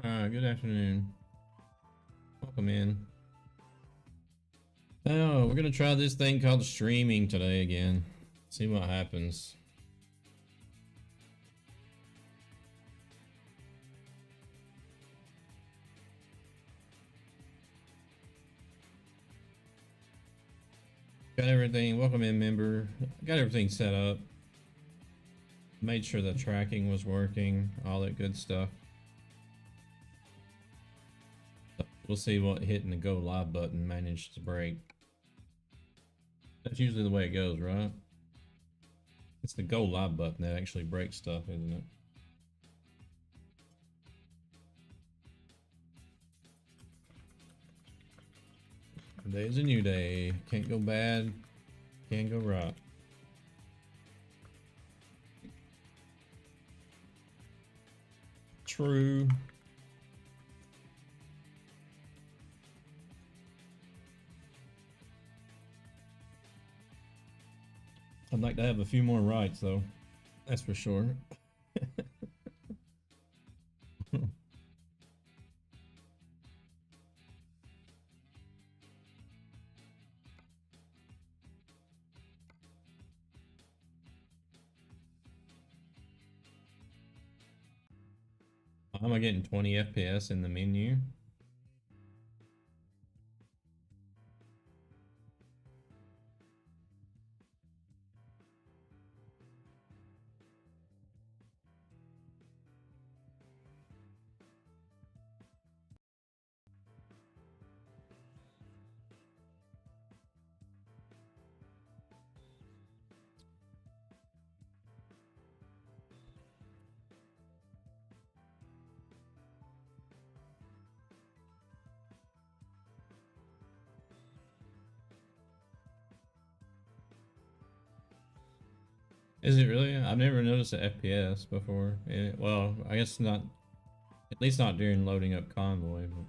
Good afternoon. Welcome in. Oh, we're gonna try this thing called streaming today again. See what happens. Got everything. Welcome in, member. Got everything set up. Made sure the tracking was working. All that good stuff. We'll see what hitting the go live button managed to break. That's usually the way it goes, right? It's the go live button that actually breaks stuff, isn't it? Today's a new day. Can't go bad. Can't go right. True. I'd like to have a few more rights, though. That's for sure. Am I getting 20 FPS in the menu? Is it really? I've never noticed the FPS before. Well, I guess not, at least not during loading up Convoy. But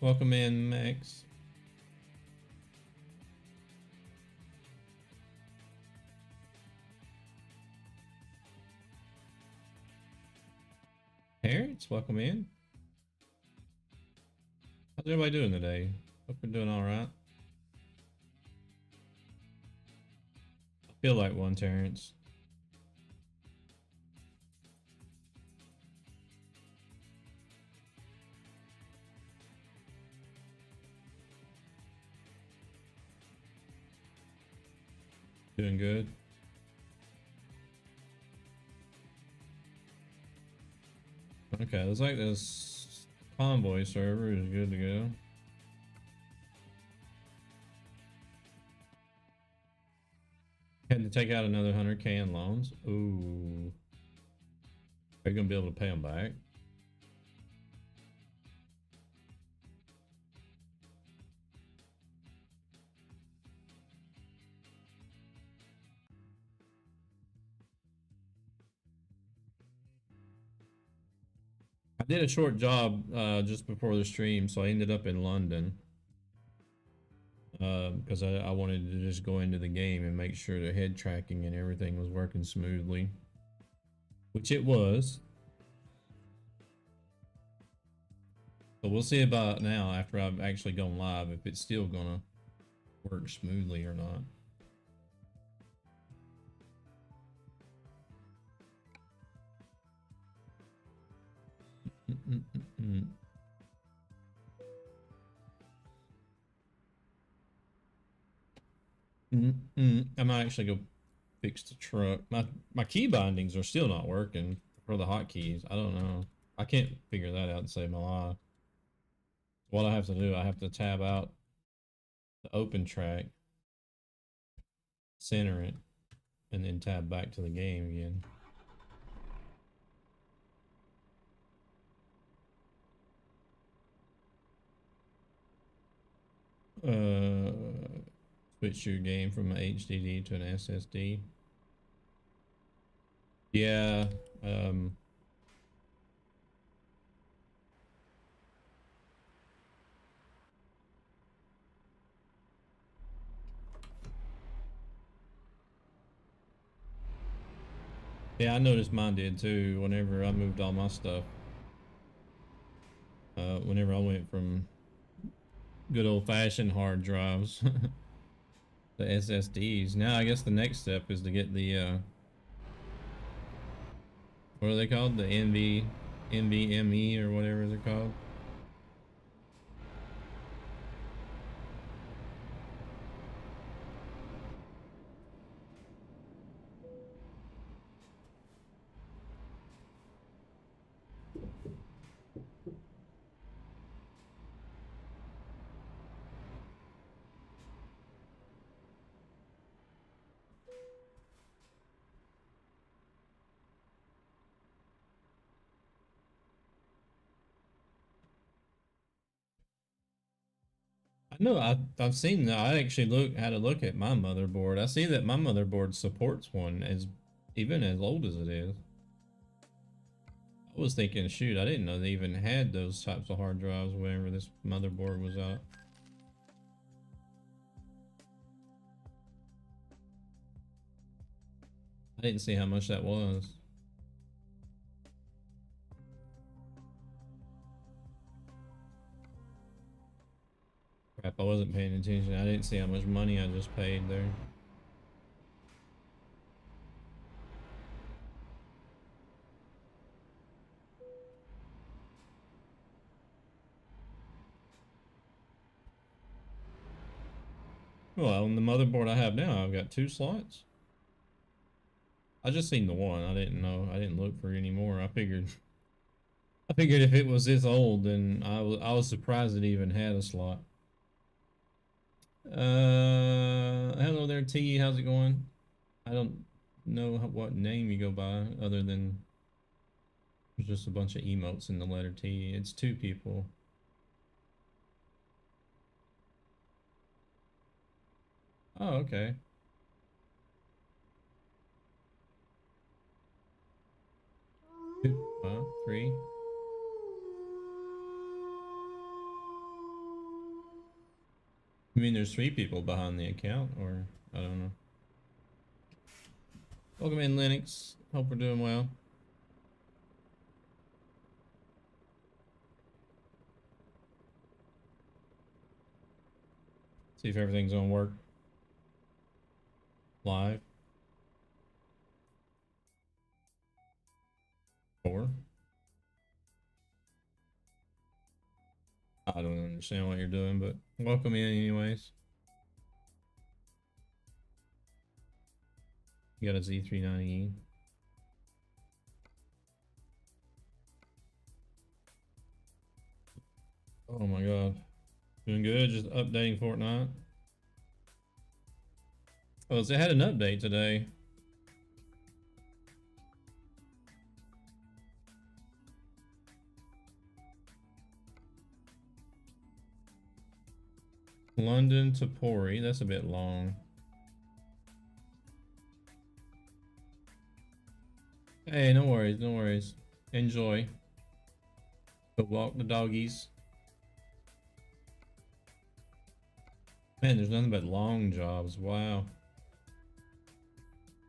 welcome in, Max. Parents, welcome in. How's everybody doing today? Hope we're doing all right. I feel like one, Terrence. Doing good. Okay, looks like this Convoy server is good to go. Had to take out another 100K in loans. Ooh. Are you gonna be able to pay them back? I did a short job just before the stream, so I ended up in London because I wanted to just go into the game and make sure the head tracking and everything was working smoothly, which it was. So we'll see about now after I've actually gone live if it's still gonna work smoothly or not. I might actually go fix the truck. My key bindings are still not working for the hotkeys. I don't know. I can't figure that out to save my life. What I have to do, I have to tab out the open track, center it, and then tab back to the game again. Switch your game from an HDD to an SSD. Yeah, Yeah, I noticed mine did too. Whenever I moved all my stuff, whenever I went from good old fashioned hard drives to SSDs. Now I guess the next step is to get the what are they called? The NVMe or whatever they're called. I know I've seen that. I actually had a look at my motherboard. I see that my motherboard supports one as even as old as it is. I was thinking, shoot, I didn't know they even had those types of hard drives whenever this motherboard was out. I didn't see how much that was. Crap, I wasn't paying attention. I didn't see how much money I just paid there. Well, on the motherboard I have now, I've got 2 slots. I just seen the one. I didn't know. I didn't look for any more. I figured if it was this old, then I was surprised it even had a slot. Hello there, T. How's it going? I don't know what name you go by other than there's just a bunch of emotes in the letter T. It's 2 people. Oh, okay. 3. You mean there's 3 people behind the account, or I don't know. Welcome in, Linux. Hope we're doing well. See if everything's gonna work live. 4. I don't understand what you're doing, but welcome in anyways. You got a Z390E. Oh my god. Doing good, just updating Fortnite. Oh, so it had an update today. London to Pori, that's a bit long. Hey, no worries, no worries. Enjoy. Go walk the doggies. Man, there's nothing but long jobs. Wow.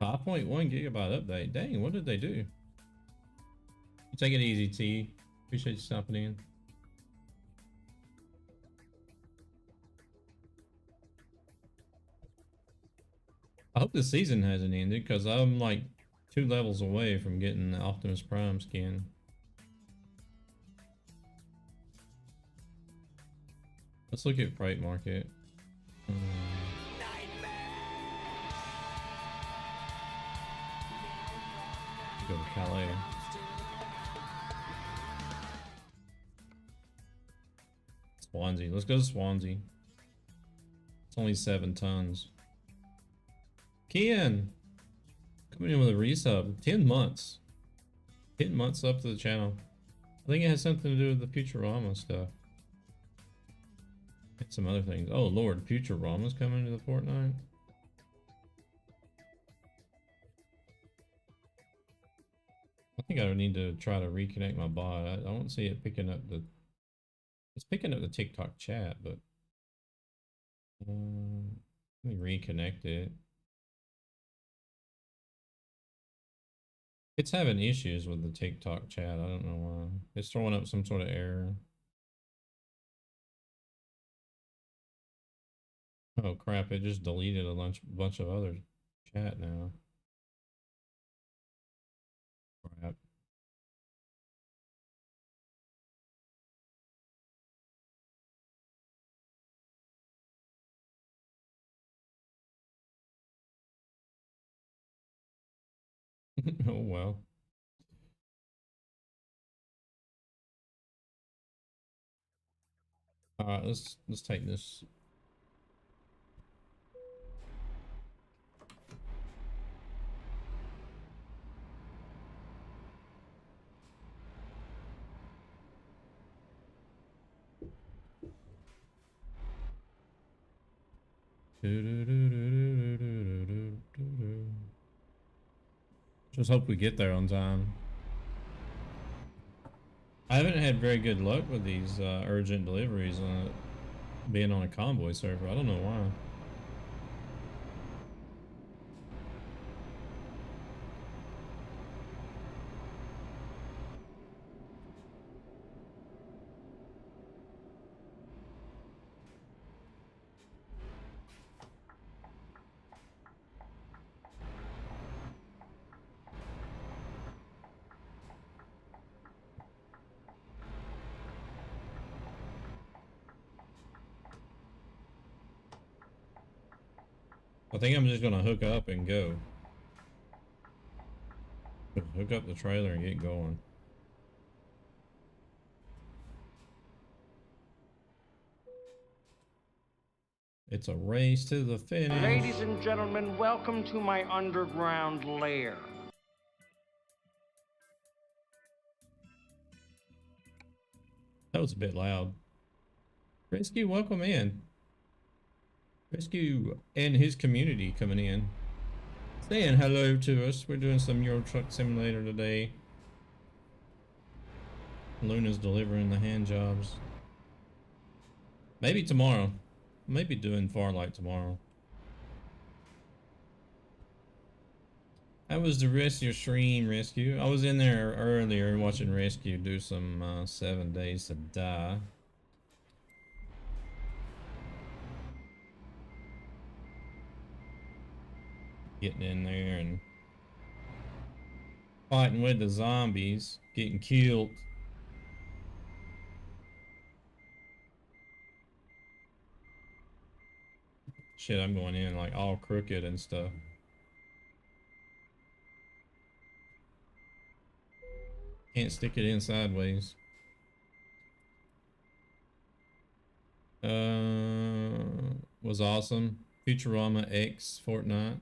5.1 gigabyte update. Dang, what did they do? You take it easy, T. Appreciate you stopping in. I hope the season hasn't ended because I'm like 2 levels away from getting the Optimus Prime skin. Let's look at Fright Market. Go to Calais. Swansea. Let's go to Swansea. It's only 7 tons. Ken! Coming in with a resub. 10 months. 10 months up to the channel. I think it has something to do with the Futurama stuff. And some other things. Oh lord, Futurama's coming to the Fortnite? I think I would need to try to reconnect my bot. I don't see it picking up the... It's picking up the TikTok chat, but... let me reconnect it. It's having issues with the TikTok chat. I don't know why. It's throwing up some sort of error. Oh crap, it just deleted a bunch of other chat now. Crap. Oh well. Alright, let's take this. Just hope we get there on time. I haven't had very good luck with these urgent deliveries being on a convoy server. I don't know why. I think I'm just gonna hook up and go. Hook up the trailer and get going. It's a race to the finish. Ladies and gentlemen, welcome to my underground lair. That was a bit loud. Rescue, welcome in. Rescue and his community coming in. Saying hello to us. We're doing some Euro Truck Simulator today. Luna's delivering the hand jobs. Maybe tomorrow. Maybe doing Farlight tomorrow. How was the rest of your stream, Rescue? I was in there earlier watching Rescue do some 7 Days to Die. Getting in there and fighting with the zombies, getting killed. Shit, I'm going in like all crooked and stuff. Can't stick it in sideways. Was awesome. Futurama X Fortnite.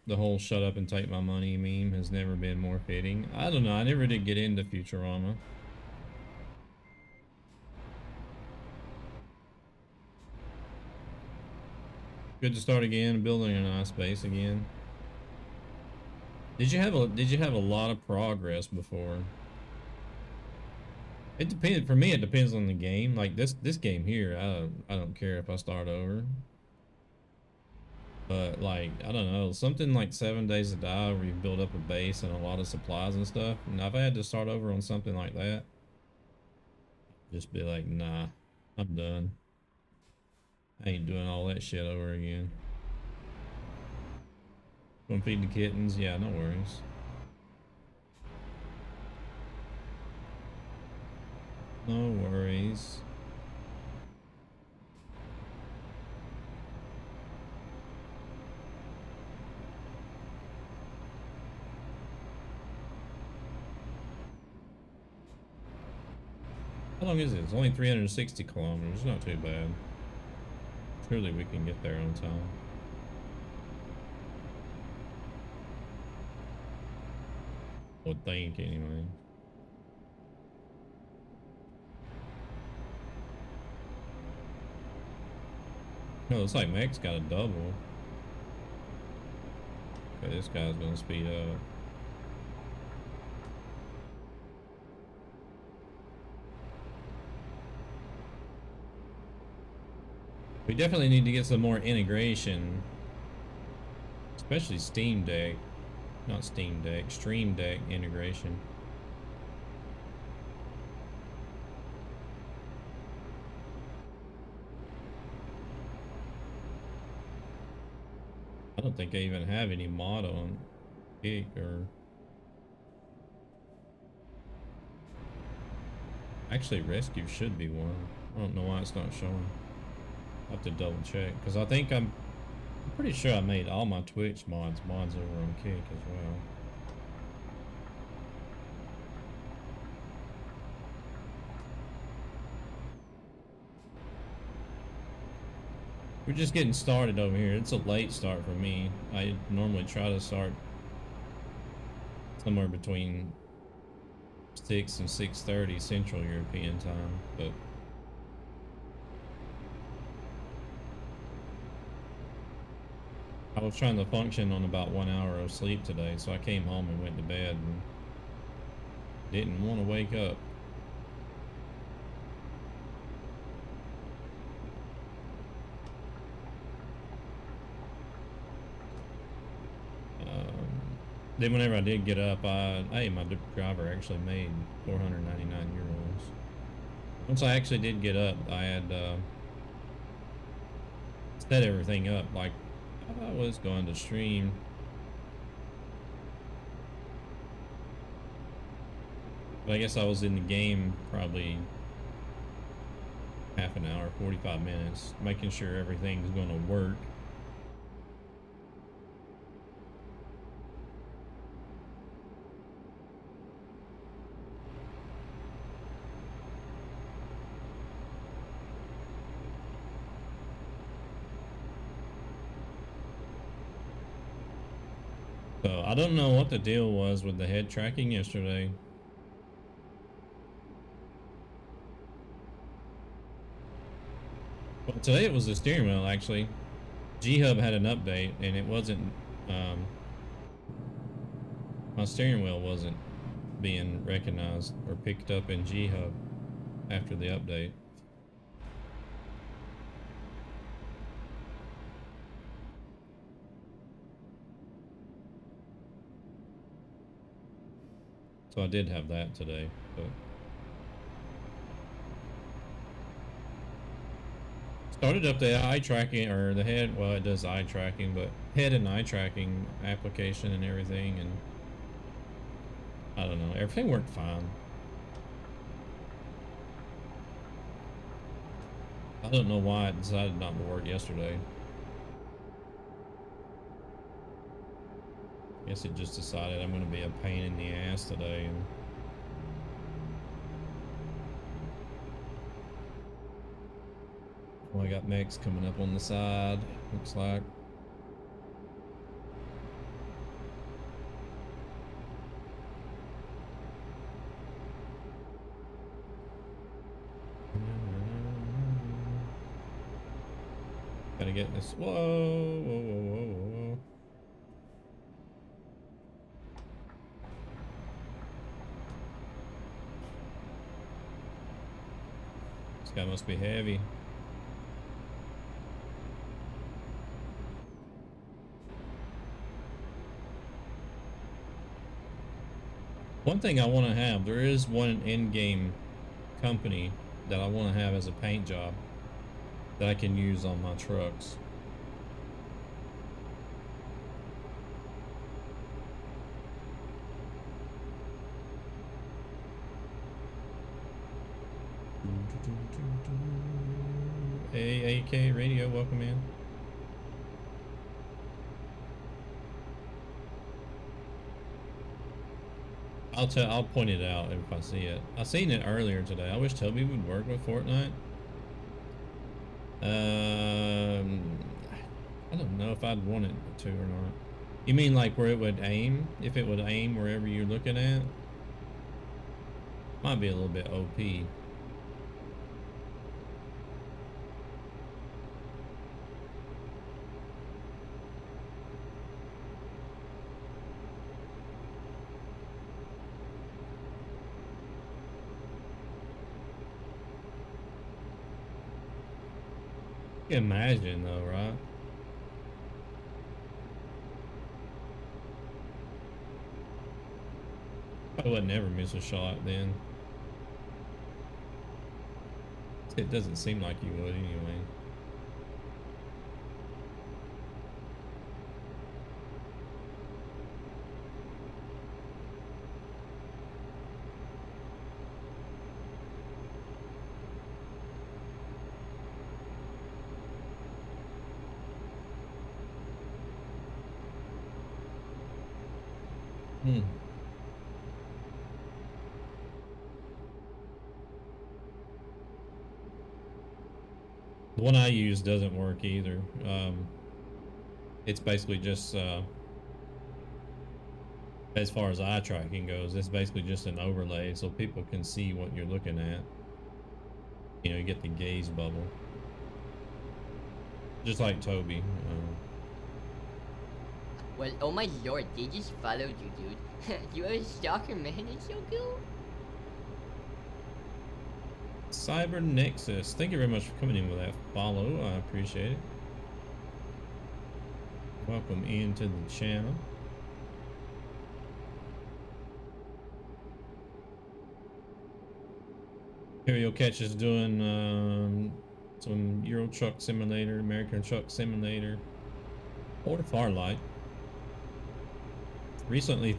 The whole shut up and take my money meme has never been more fitting. I don't know, I never did get into Futurama. Good to start again, building a nice base again. Did you have a lot of progress before? It depends. For me, it depends on the game. Like this game here, I don't care if I start over. But like, I don't know, something like 7 Days to Die where you build up a base and a lot of supplies and stuff. And if I had to start over on something like that, just be like, nah, I'm done. I ain't doing all that shit over again. Gonna feed the kittens? Yeah, no worries. No worries. How long is it? It's only 360 kilometers. Not too bad. Surely we can get there on time. Would think anyway. No, looks like Mac's got a double. Okay, this guy's gonna speed up. We definitely need to get some more integration especially Steam Deck, not Steam Deck, Stream Deck integration. I don't think I even have any mod on Kick or actually Rescue should be one. I don't know why it's not showing. I'll have to double check because I think I'm pretty sure I made all my Twitch mods over on Kick as well. We're just getting started over here. It's a late start for me. I normally try to start somewhere between 6 and 6:30 Central European time, but I was trying to function on about 1 hour of sleep today, so I came home and went to bed and didn't want to wake up. Then whenever I did get up, hey, my driver actually made 499 euros. Once I actually did get up, I had set everything up like I was going to stream. But I guess I was in the game probably half an hour, 45 minutes, making sure everything's going to work. So I don't know what the deal was with the head tracking yesterday. Well, today it was the steering wheel actually. G-Hub had an update and it wasn't, my steering wheel wasn't being recognized or picked up in G-Hub after the update. So I did have that today, but started up the eye tracking or the head. Well, it does eye tracking, but head and eye tracking application and everything, and I don't know, everything worked fine. I don't know why it decided not to work yesterday. Guess it just decided I'm going to be a pain in the ass today. And well, I got mechs coming up on the side, looks like. Gotta get this. Whoa, whoa, whoa, whoa, whoa. This guy must be heavy. One thing I want to have, there is one in-game company that I want to have as a paint job that I can use on my trucks. AAK Radio, welcome in. I'll point it out if I see it. I seen it earlier today. I wish Toby would work with Fortnite. I don't know if I'd want it to or not. You mean like where it would aim? If it would aim wherever you're looking at? Might be a little bit OP. Imagine though, right? I would never miss a shot then. It doesn't seem like you would anyway. Hmm. The one I use doesn't work either. It's basically just, as far as eye tracking goes, it's basically just an overlay so people can see what you're looking at. You know, you get the gaze bubble. Just like Toby. Well, oh my lord, they just followed you, dude. You are a stalker, man. It's so cool. Cyber Nexus, thank you very much for coming in with that follow. I appreciate it. Welcome into the channel. Here you'll catch us doing some Euro Truck Simulator, American Truck Simulator, or Farlight. Recently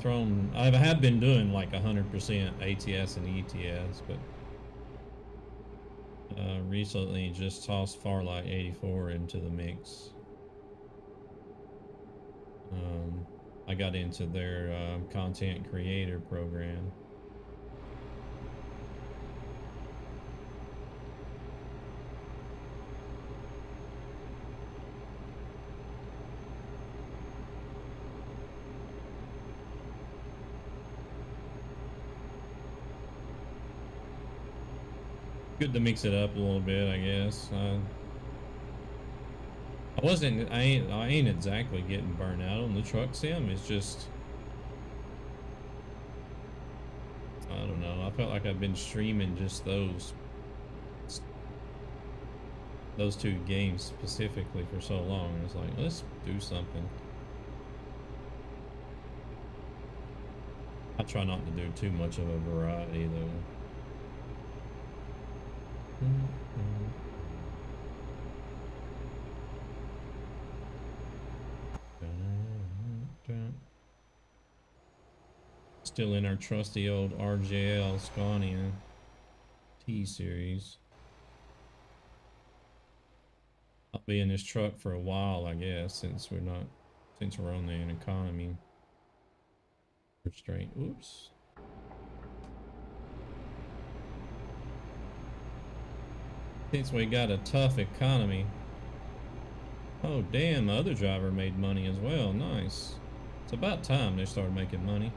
I have been doing like 100% ATS and ETS, but recently just tossed Farlight 84 into the mix. I got into their content creator program. Good to mix it up a little bit, I guess. I ain't exactly getting burnt out on the truck sim. It's just, I don't know. I felt like I've been streaming just those two games specifically for so long. It's like, let's do something. I try not to do too much of a variety though. Still in our trusty old RJL Scania T-Series. I'll be in this truck for a while, I guess, since we're on the economy restraint. Oops. Since we got a tough economy. Oh damn, the other driver made money as well. Nice. It's about time they started making money.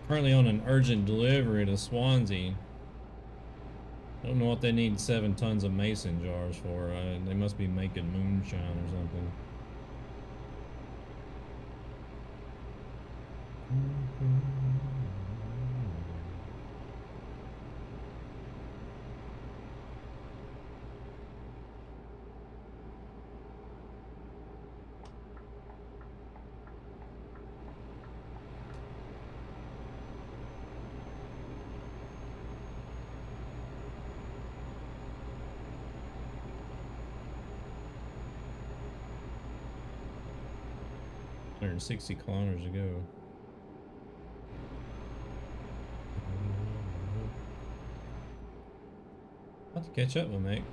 Currently on an urgent delivery to Swansea. I don't know what they need 7 tons of mason jars for. They must be making moonshine or something. Hundred 60 kilometers ago. I'll have to catch up with Max.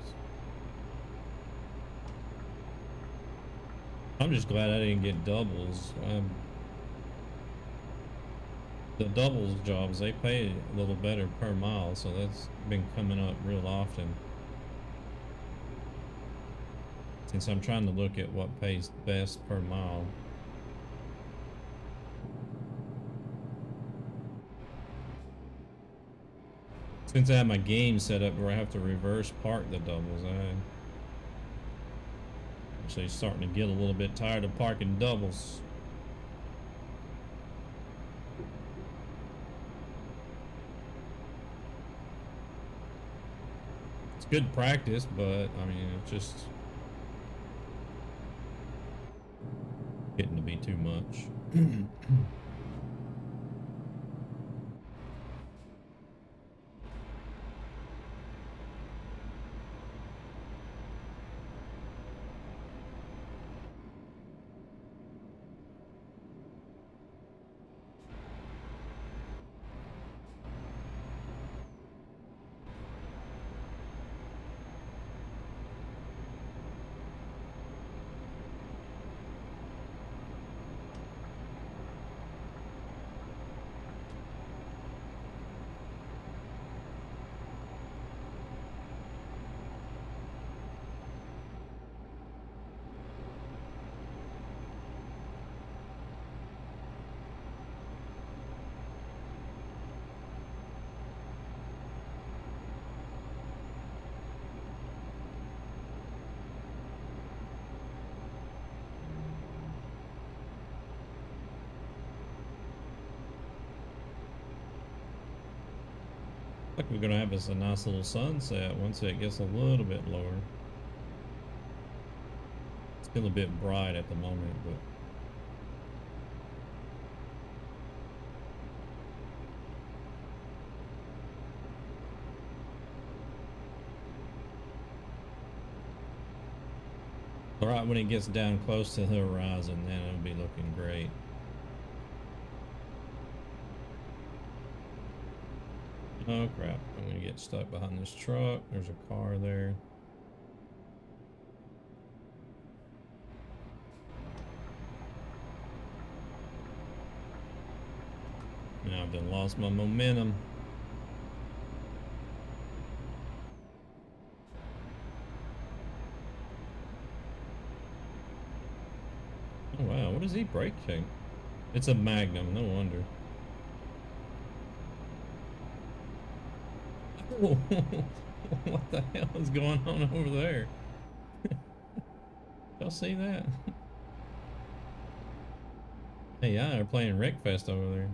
I'm just glad I didn't get doubles. The doubles jobs, they pay a little better per mile, so that's been coming up real often. Since I'm trying to look at what pays best per mile. Since I have my game set up where I have to reverse park the doubles, Actually starting to get a little bit tired of parking doubles. It's good practice, but I mean, it's just getting to be too much. Like we're gonna have us a nice little sunset once it gets a little bit lower. It's still a bit bright at the moment, but right when it gets down close to the horizon, then it'll be looking great. Oh crap, I'm gonna get stuck behind this truck. There's a car there. Now I've done lost my momentum. Oh wow, what is he braking? It's a Magnum, no wonder. What the hell is going on over there? Y'all see that? Hey, yeah, they're playing Wreckfest over there.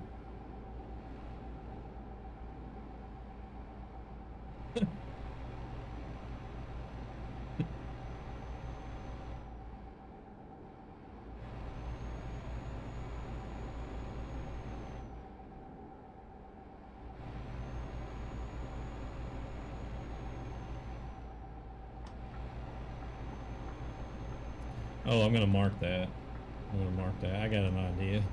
Oh, I'm gonna mark that. I'm gonna mark that. I got an idea.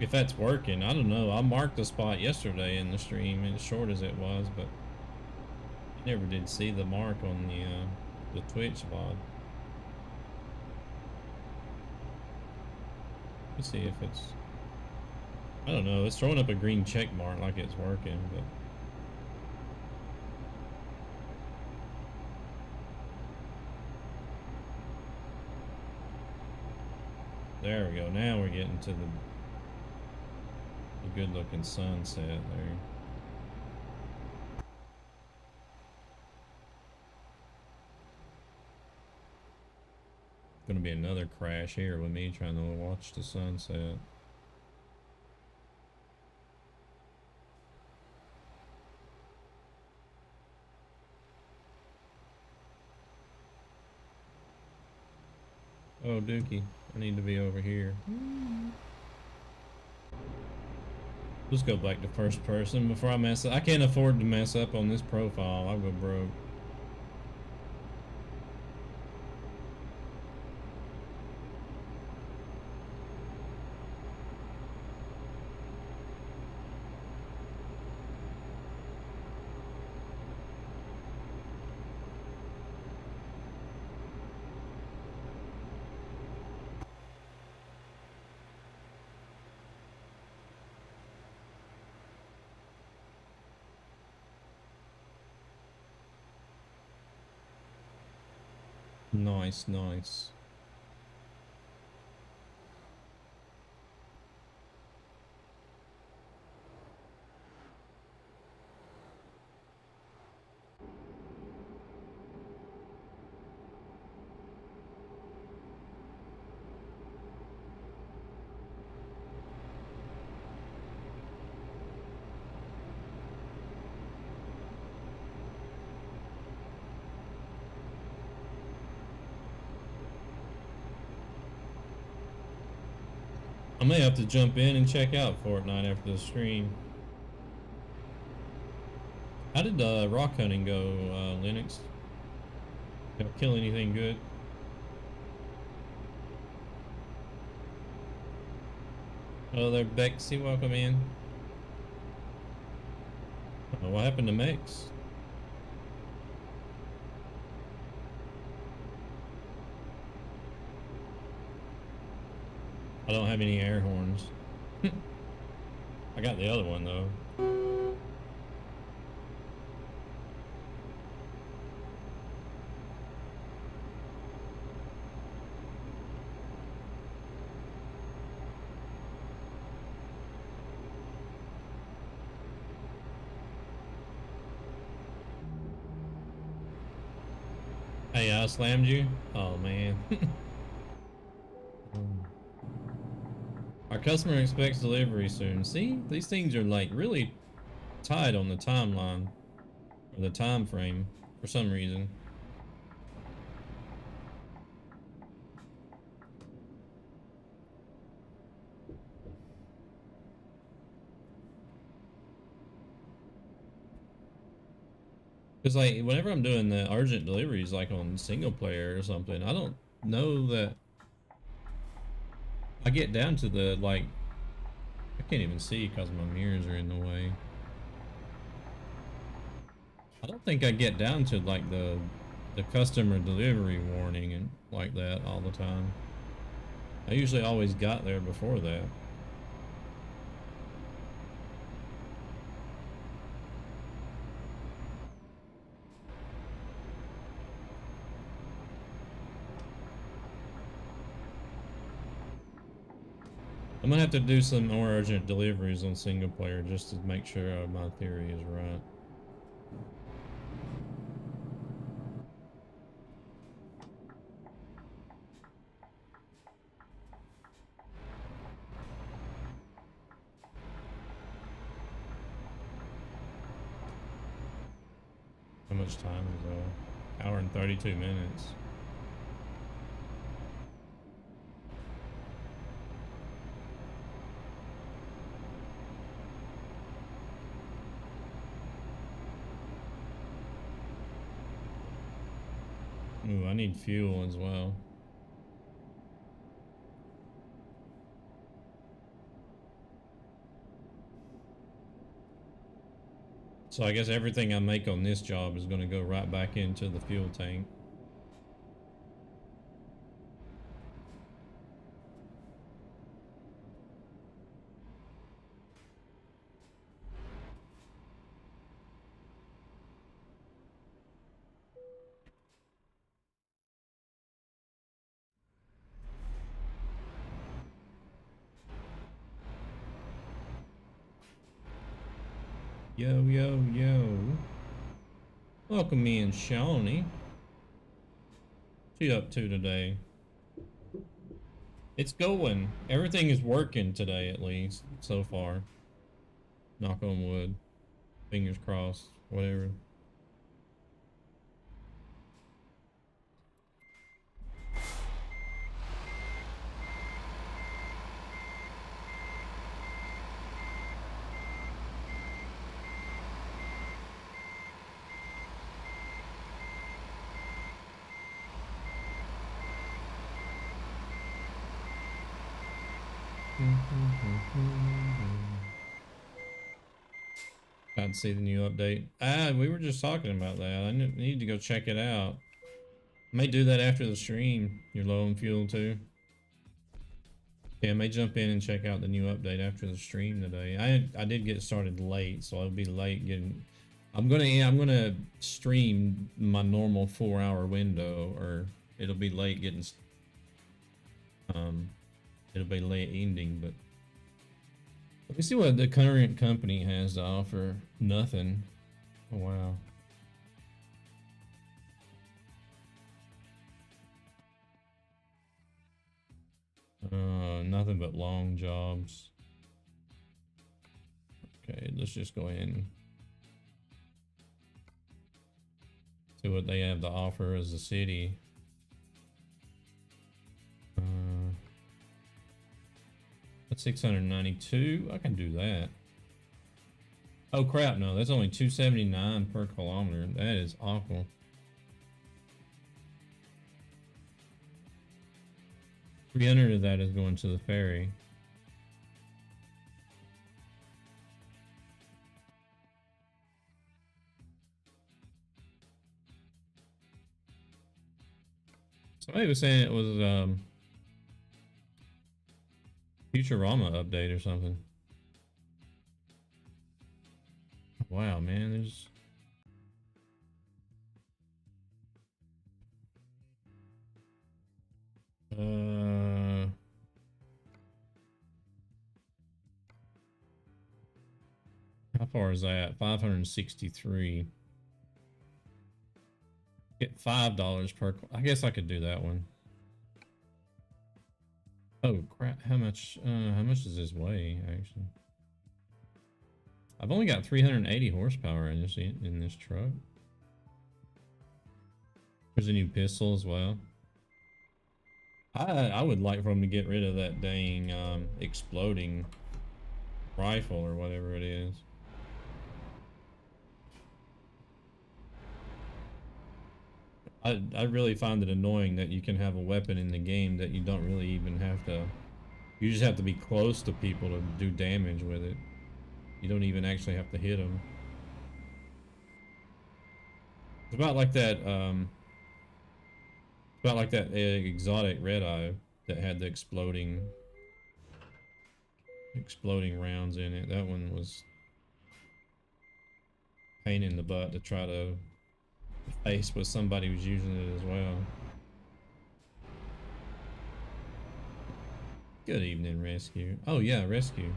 If that's working, I don't know. I marked the spot yesterday in the stream, as short as it was, but I never did see the mark on the Twitch VOD. Let's see if it's. I don't know. It's throwing up a green check mark like it's working, but. There we go. Now we're getting to the good looking sunset there. Gonna be another crash here with me trying to watch the sunset. Oh, Dookie, I need to be over here. Let's go back to first person before I mess up. I can't afford to mess up on this profile. I'll go broke. Nice, nice. I may have to jump in and check out Fortnite after the stream. How did rock hunting go, Linux? Did I kill anything good? Hello there, Bexy. Welcome in. Oh, what happened to Mex? I don't have any air horns. I got the other one though. Hey, I slammed you? Oh man. Our customer expects delivery soon. See, these things are like really tied on the timeline or the time frame for some reason. Because like whenever I'm doing the urgent deliveries like on single player or something, I don't know that I get down to the like I can't even see because my mirrors are in the way. I don't think I get down to like the customer delivery warning and like that all the time. I usually always got there before that. I'm gonna have to do some more urgent deliveries on single player just to make sure my theory is right. How much time is that? Hour and 32 minutes. Ooh, I need fuel as well. So I guess everything I make on this job is going to go right back into the fuel tank. Yo, yo, yo. Welcome in, Shawnee. What you up to today? It's going. Everything is working today, at least, so far. Knock on wood. Fingers crossed. Whatever. Can't see the new update. Ah, we were just talking about that. I need to go check it out. May do that after the stream. You're low on fuel too. Yeah, I may jump in and check out the new update after the stream today. I did get started late, so I'll be late getting. I'm gonna stream my normal 4-hour window, or it'll be late getting. It'll be late ending, but let me see what the current company has to offer. Nothing. Oh, wow. Nothing but long jobs. Okay, let's just go in. See what they have to offer as a city. Let's 692. I can do that. Oh crap, no, that's only 279 per kilometer. That is awful. $300 of that is going to the ferry. Somebody was saying it was Futurama update or something. Wow, man, there's how far is that? 563. Get $5 per. I guess I could do that one. Oh crap! How much does this weigh actually? I've only got 380 horsepower in this truck. There's a new pistol as well. I would like for them to get rid of that dang exploding rifle or whatever it is. I really find it annoying that you can have a weapon in the game that you don't really even have to. You just have to be close to people to do damage with it. You don't even actually have to hit them. It's about like that. About like that exotic red eye that had the exploding rounds in it. That one was pain in the butt to try to face, but somebody was using it as well. Good evening, rescue. Oh yeah, rescue.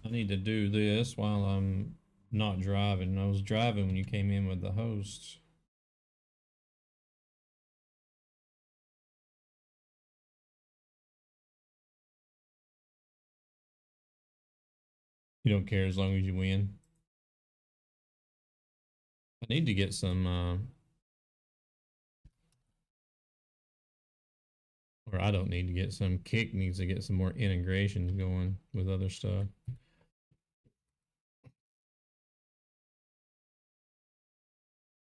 I need to do this while I'm not driving. I was driving when you came in with the host. You don't care as long as you win. I need to get some or I don't need to get some. Kick needs to get some more integrations going with other stuff.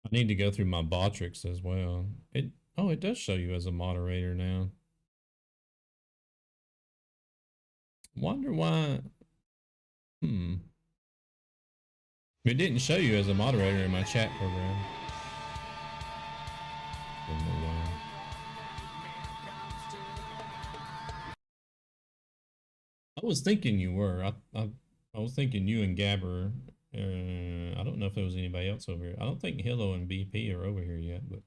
I need to go through my Botrix as well. It does show you as a moderator now. Wonder why. It didn't show you as a moderator in my chat program. Don't know why. I was thinking you were. I was thinking you and Gabber. I don't know if there was anybody else over here. I don't think Hillo and BP are over here yet, but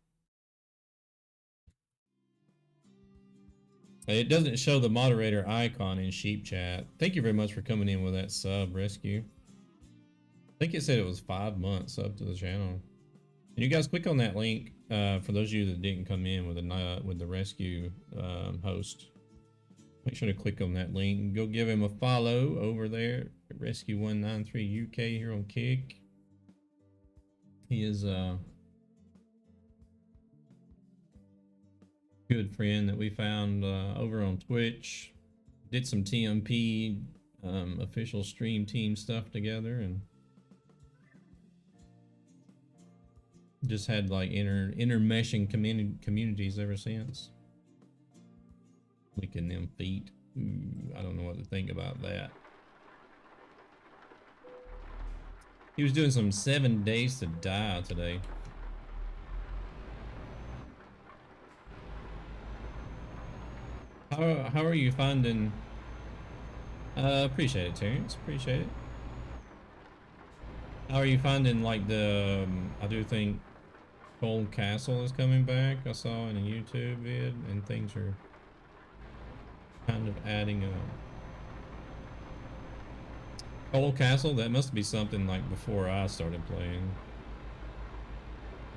it doesn't show the moderator icon in Sheep Chat. Thank you very much for coming in with that sub, Rescue. I think it said it was 5 months up to the channel. And you guys click on that link for those of you that didn't come in with the Rescue host. Make sure to click on that link and go give him a follow over there at Rescue193 UK here on Kick. He is a good friend that we found over on Twitch. Did some TMP official stream team stuff together and just had like intermeshing communities ever since. Licking them feet. Ooh, I don't know what to think about that. He was doing some 7 days to die today. How are you finding? Appreciate it, Terrence. Appreciate it. How are you finding like the? I do think Cold Castle is coming back. I saw in a YouTube vid, and things are kind of adding up. Cold Castle, that must be something like before I started playing.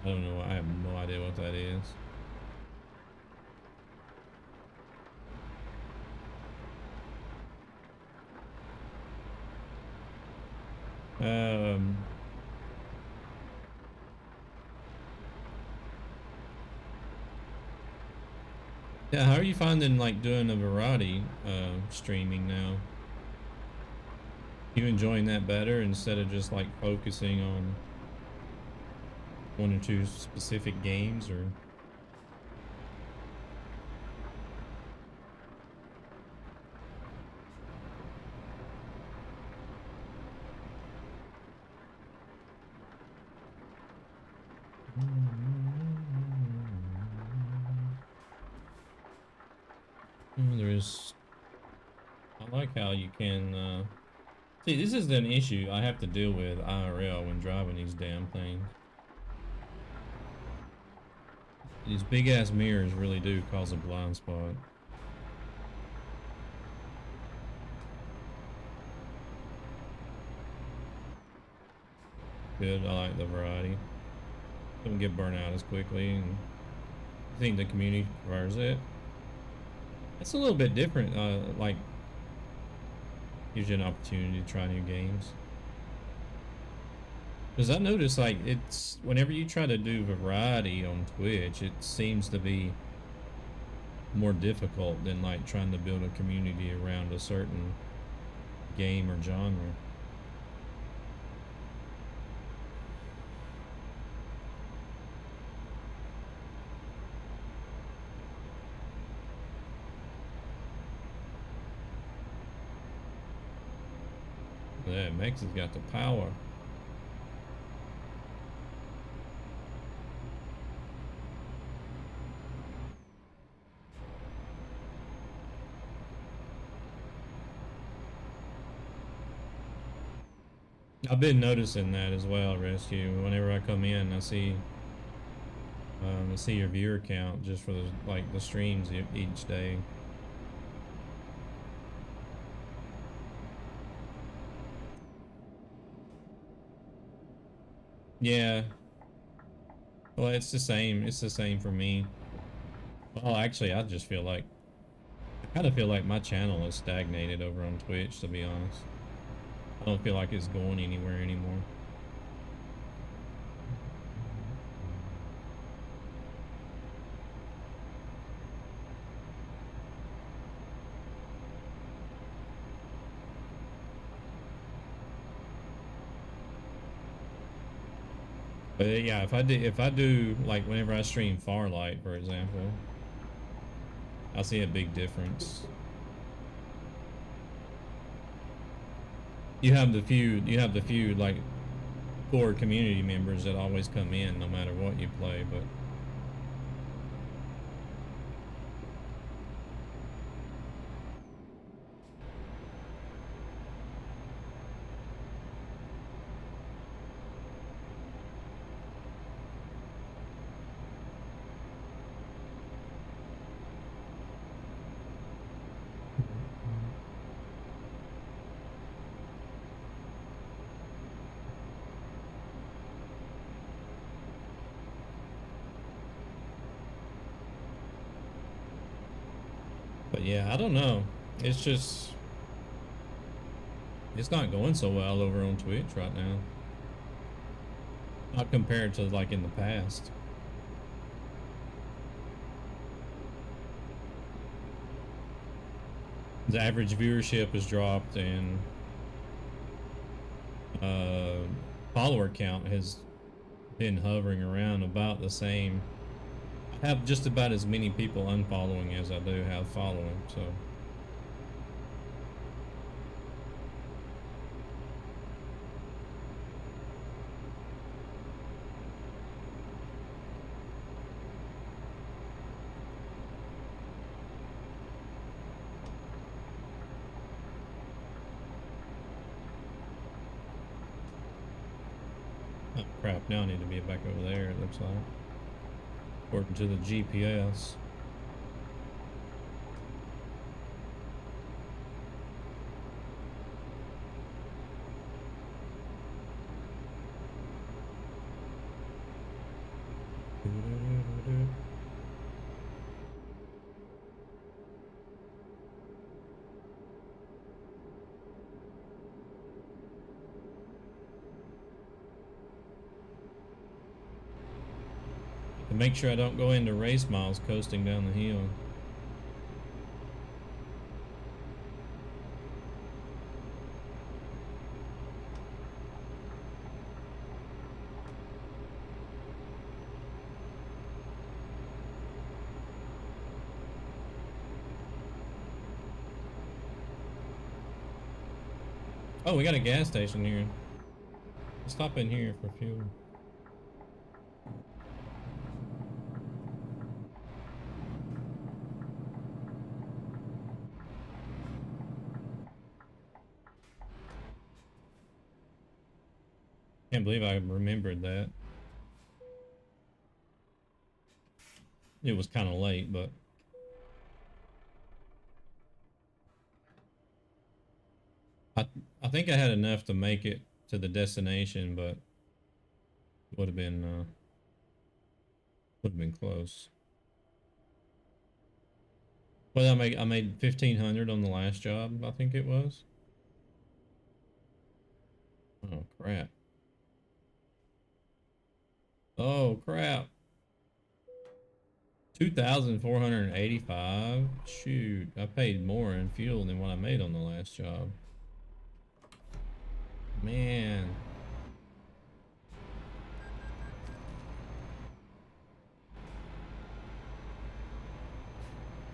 I don't know, I have no idea what that is. Yeah, how are you finding like doing a variety streaming now? You enjoying that better instead of just like focusing on one or two specific games or? There's, I like how you can, see, this is an issue I have to deal with IRL when driving these damn things. These big ass mirrors really do cause a blind spot. Good, I like the variety. Don't get burnt out as quickly, and I think the community prefers it. It's a little bit different, like, gives you an opportunity to try new games. Because I notice, like, it's, whenever you try to do variety on Twitch, it seems to be more difficult than, like, trying to build a community around a certain game or genre. Yeah, Mex has got the power. I've been noticing that as well, Rescue. Whenever I come in, I see your viewer count just for the, like, the streams each day. Yeah. Well, it's the same. It's the same for me. Well, actually, I just feel like, I kind of feel like my channel is stagnated over on Twitch, to be honest. I don't feel like it's going anywhere anymore. But yeah, if I do like whenever I stream Farlight, for example, I see a big difference. You have the few like core community members that always come in no matter what you play, but yeah, I don't know. It's just, it's not going so well over on Twitch right now. Not compared to like in the past. The average viewership has dropped and follower count has been hovering around about the same. I have just about as many people unfollowing as I do have following, so. Oh crap, now I need to be back over there, it looks like. According to the GPS. To make sure I don't go into race miles coasting down the hill. Oh, we got a gas station here. Let's stop in here for fuel. Can't believe I remembered that. It was kind of late, but I think I had enough to make it to the destination, but would have been close. Well, I made 1,500 on the last job, I think it was. Oh crap. Oh crap. 2,485. Shoot, I paid more in fuel than what I made on the last job. Man.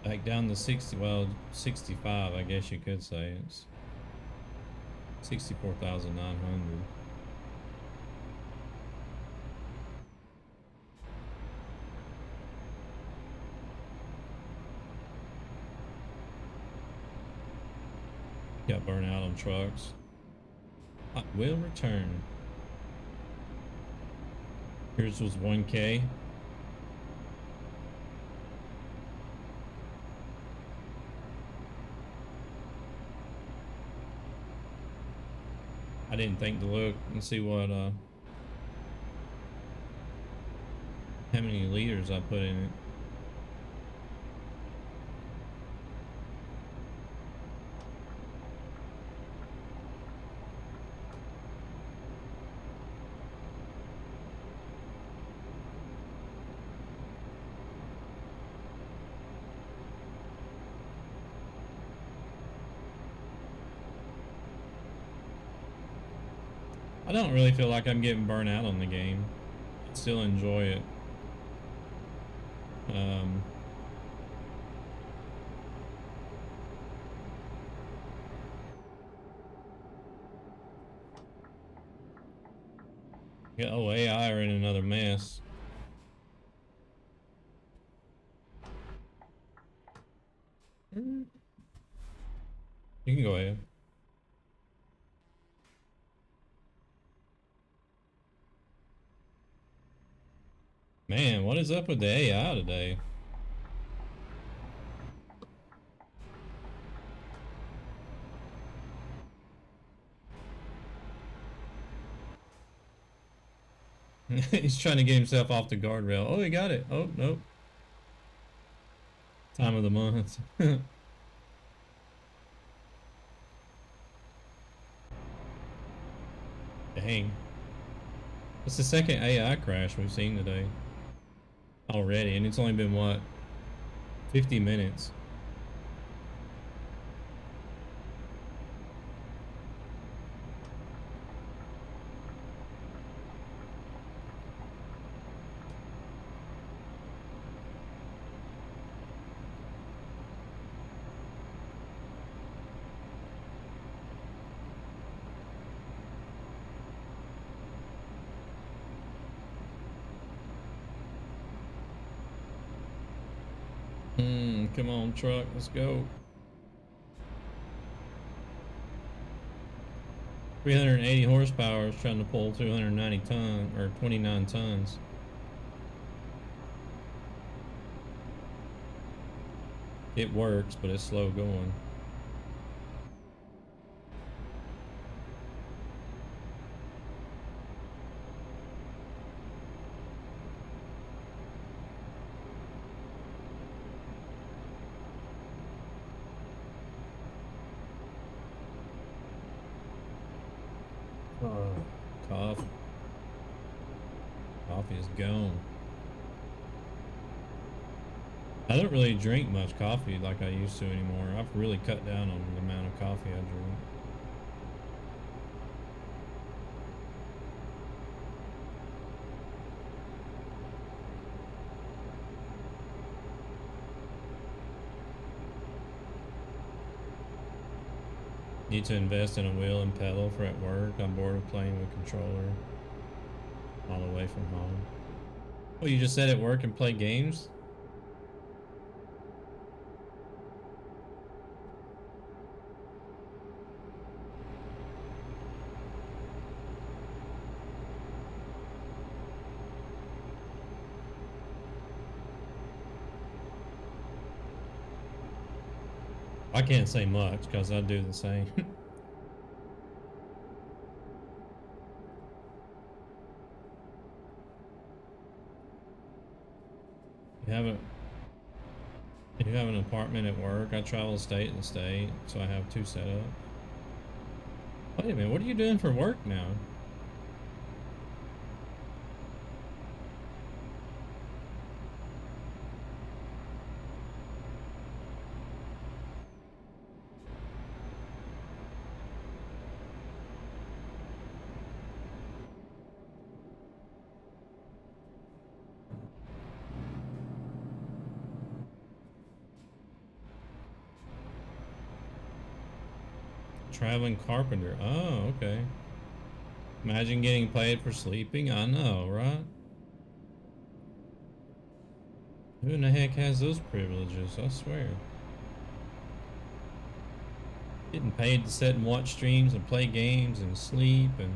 Back down to 60, well, 65, I guess you could say. It's 64,900. Got burnt out on trucks. I will return. Here's was 1K. I didn't think to look and see what how many liters I put in it. I don't really feel like I'm getting burnt out on the game. I still enjoy it. Yeah, oh, AI are in another mess. You can go ahead. Man, what is up with the AI today? He's trying to get himself off the guardrail. Oh, he got it. Oh, nope. Time of the month. Dang. It's the second AI crash we've seen today. Already, and it's only been, what, 50 minutes. Come on, truck, let's go. 380 horsepower is trying to pull 290 tons, or 29 tons. It works, but it's slow going. Coffee. Coffee is gone. I don't really drink much coffee like I used to anymore. I've really cut down on the amount of coffee I drink. Need to invest in a wheel and pedal for at work. I'm bored of playing with controller all the way from home. Well, you just said at work and play games? I can't say much because I do the same. You have a You have an apartment at work. I travel state to state, so I have 2 set up. Wait a minute, what are you doing for work now? Traveling carpenter. Oh, okay. Imagine getting paid for sleeping. I know, right? Who in the heck has those privileges? I swear. Getting paid to sit and watch streams and play games and sleep and...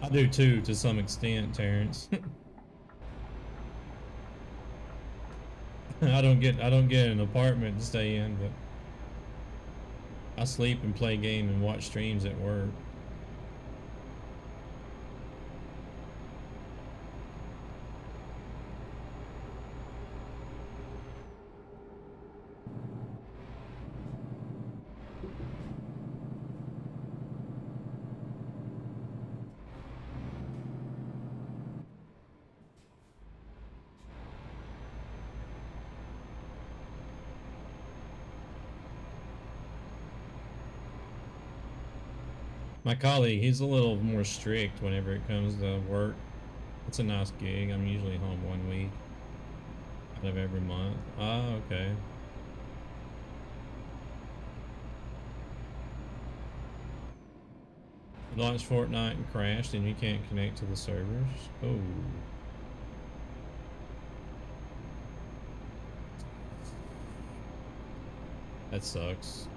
I do too, to some extent, Terrence. I don't get an apartment to stay in, but I sleep and play game and watch streams at work. My colleague, he's a little more strict whenever it comes to work. It's a nice gig. I'm usually home 1 week out of every month. Ah, okay. Launched Fortnite and crashed and you can't connect to the servers. Oh. That sucks.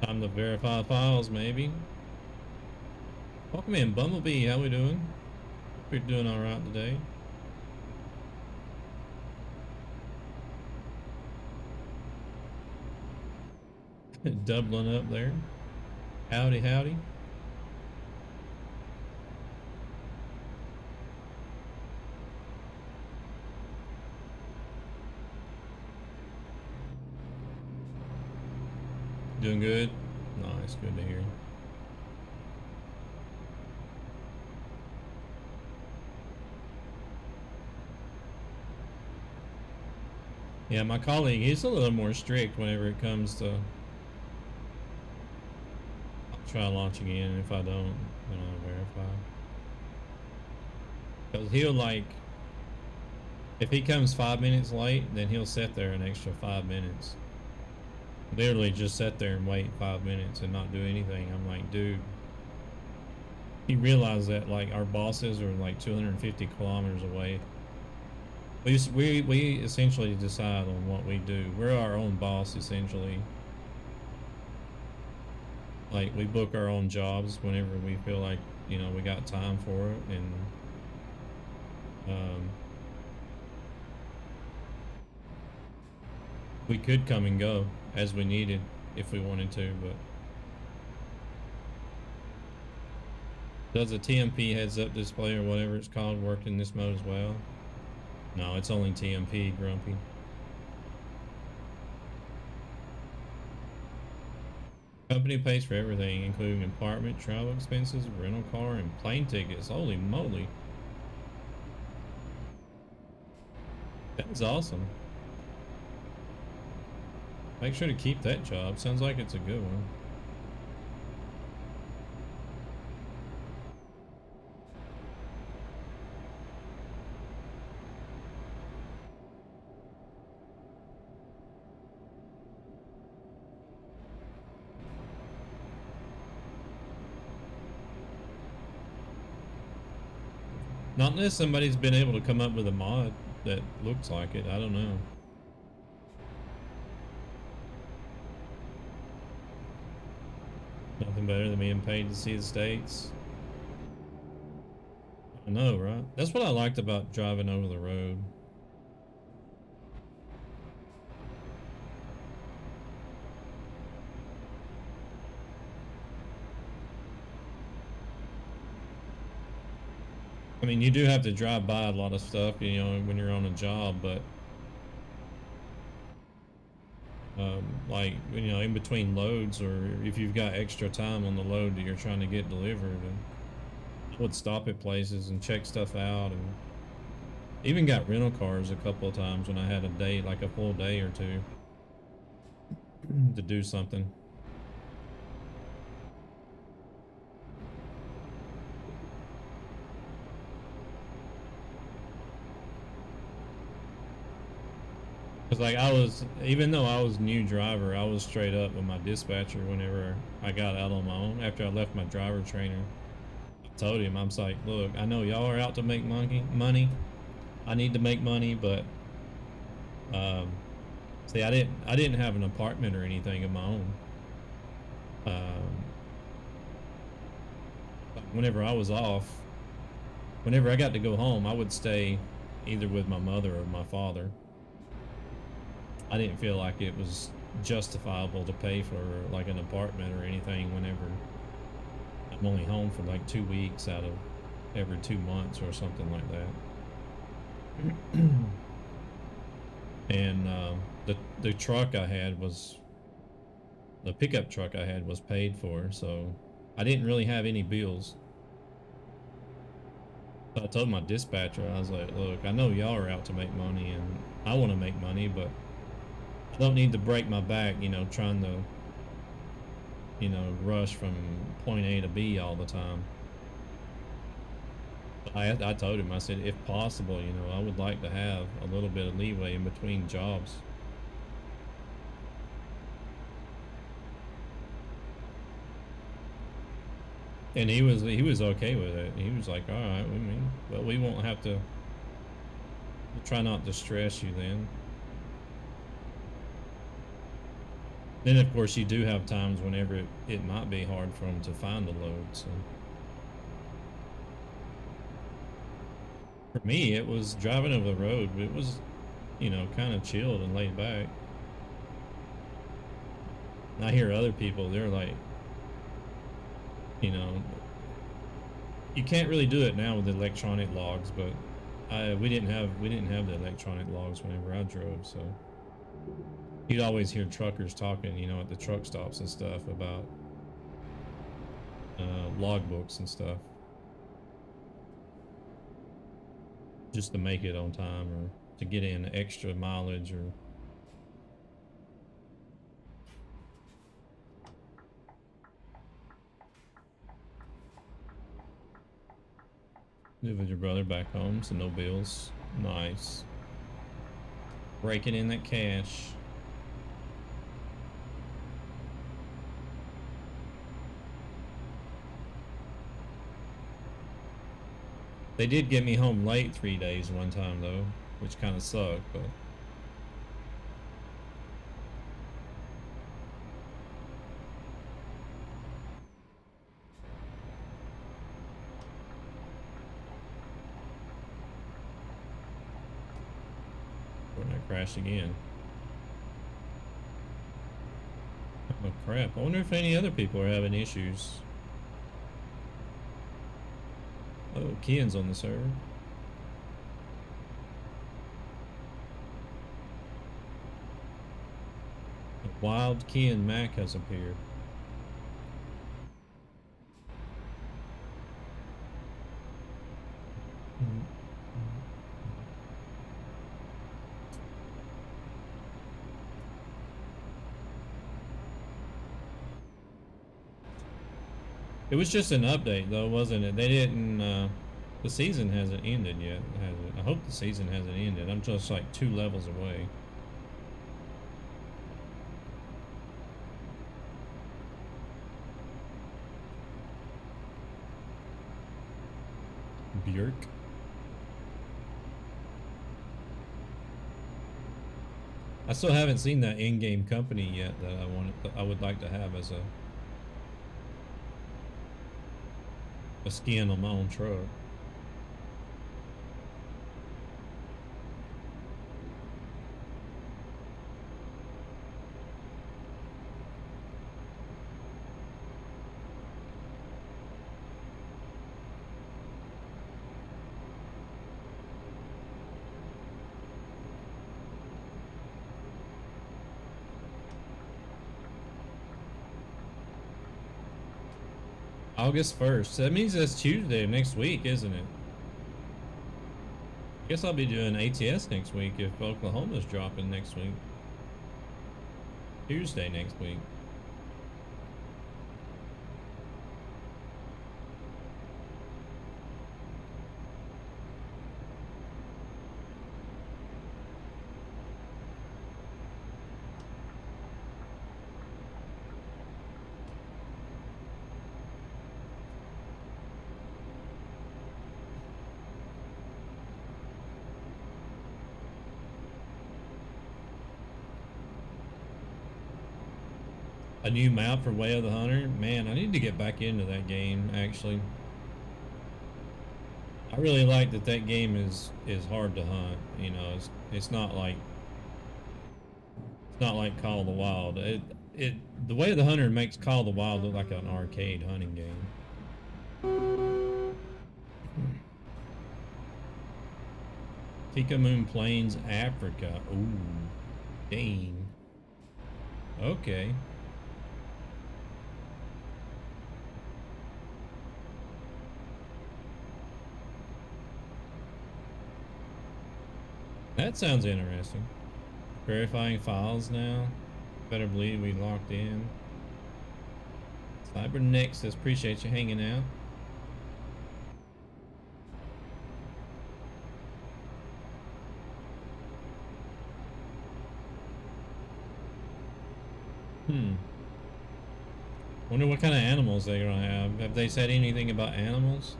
Time to verify files, maybe. Welcome in, Bumblebee. How we doing? We're doing all right today. Doubling up there. Howdy, howdy. Doing good? Nice, good to hear. Yeah, my colleague, he's a little more strict whenever it comes to... I'll try to launch again. If I don't, then I'll verify. Because he'll like... If he comes 5 minutes late, then he'll sit there an extra 5 minutes. Literally just sit there and wait 5 minutes and not do anything. I'm like, dude, he realized that like our bosses are like 250 kilometers away. We essentially decide on what we do. We're our own boss essentially. Like we book our own jobs whenever we feel like, you know, we got time for it, and we could come and go as we needed if we wanted to, but does the TMP heads up display or whatever it's called work in this mode as well? No, it's only TMP, Grumpy. Company pays for everything, including apartment, travel expenses, rental car, and plane tickets. Holy moly. That's awesome. Make sure to keep that job. Sounds like it's a good one. Not unless somebody's been able to come up with a mod that looks like it. I don't know. Nothing better than being paid to see the States. I know, right? That's what I liked about driving over the road. I mean, you do have to drive by a lot of stuff, you know, when you're on a job, but like, you know, in between loads, or if you've got extra time on the load that you're trying to get delivered, and I would stop at places and check stuff out, and even got rental cars a couple of times when I had a day, like a full day or two to do something. Cause like even though I was new driver, I was straight up with my dispatcher whenever I got out on my own. After I left my driver trainer, I told him, I'm like, look, I know y'all are out to make money. I need to make money, but see, I didn't have an apartment or anything of my own. Whenever I was off, whenever I got to go home, I would stay either with my mother or my father. I didn't feel like it was justifiable to pay for like an apartment or anything whenever I'm only home for like 2 weeks out of every 2 months or something like that. And the truck I had was, the pickup truck I had was paid for, so I didn't really have any bills. So I told my dispatcher, I was like, look, I know y'all are out to make money and I want to make money, but I don't need to break my back, you know, trying to, you know, rush from point A to B all the time. I told him, I said, if possible, you know, I would like to have a little bit of leeway in between jobs. And he was okay with it. He was like, all right, I mean, well, we won't have to, we'll try not to stress you then. Then, of course, you do have times whenever it might be hard for them to find the load, so. For me, it was driving over the road. It was, you know, kind of chilled and laid back. And I hear other people, they're like, you know, you can't really do it now with the electronic logs, but we didn't have the electronic logs whenever I drove, so. You'd always hear truckers talking, you know, at the truck stops and stuff about log books and stuff. Just to make it on time or to get in extra mileage or... Live with your brother back home, so no bills. Nice. Breaking in that cash. They did get me home late 3 days one time though, which kind of sucked, but... When I crash again. Oh crap, I wonder if any other people are having issues. Oh, Kian's on the server. A wild Kian Mac has appeared. It was just an update though, wasn't it? They didn't, the season hasn't ended yet, has it? I hope the season hasn't ended. I'm just like 2 levels away. Björk. I still haven't seen that in-game company yet that I would like to have as a skin on my own truck. August 1st. That means that's Tuesday next week, isn't it? I guess I'll be doing ATS next week if Oklahoma's dropping next week. Tuesday next week. A new map for Way of the Hunter? Man, I need to get back into that game, actually. I really like that game is hard to hunt. You know, it's not like Call of the Wild. The Way of the Hunter makes Call of the Wild look like an arcade hunting game. Tikamoon Plains, Africa. Ooh, dang. Okay. That sounds interesting. Verifying files now. Better believe we locked in. Cybernex says, appreciate you hanging out. Wonder what kind of animals they're gonna have. Have they said anything about animals?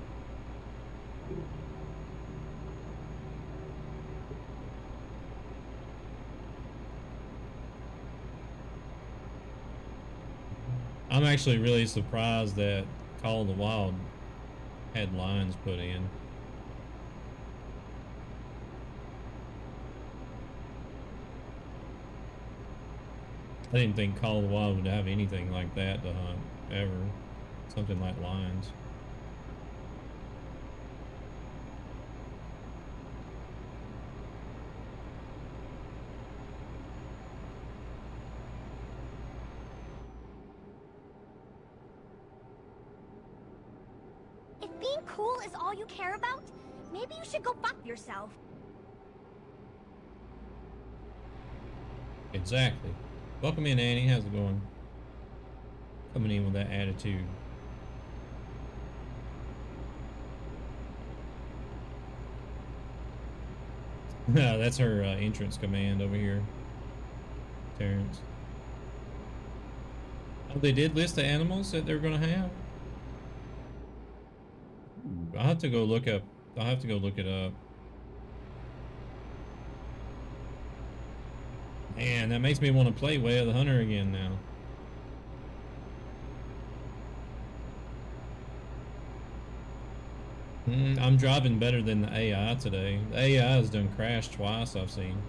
I'm actually really surprised that Call of the Wild had lines put in. I didn't think Call of the Wild would have anything like that to hunt, ever. Something like lions. If being cool is all you care about, maybe you should go fuck yourself. Exactly. Welcome in, Annie. How's it going? Coming in with that attitude. That's her entrance command over here, Terrence. Oh, they did list the animals that they're gonna have? I'll have to go look up. I'll have to go look it up. Man, that makes me want to play Way of the Hunter again now. I'm driving better than the AI today. The AI has done crashed twice, I've seen.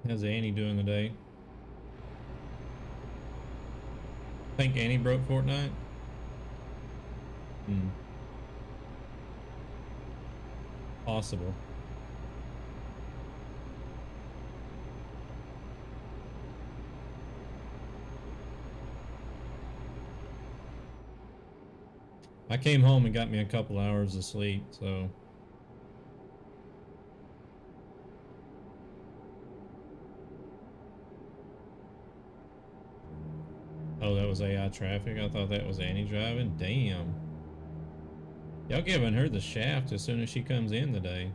How's Annie doing today? Think Annie broke Fortnite? Possible. I came home and got me a couple hours of sleep, so. Oh, that was AI traffic? I thought that was Annie driving. Damn. Y'all giving her the shaft as soon as she comes in today.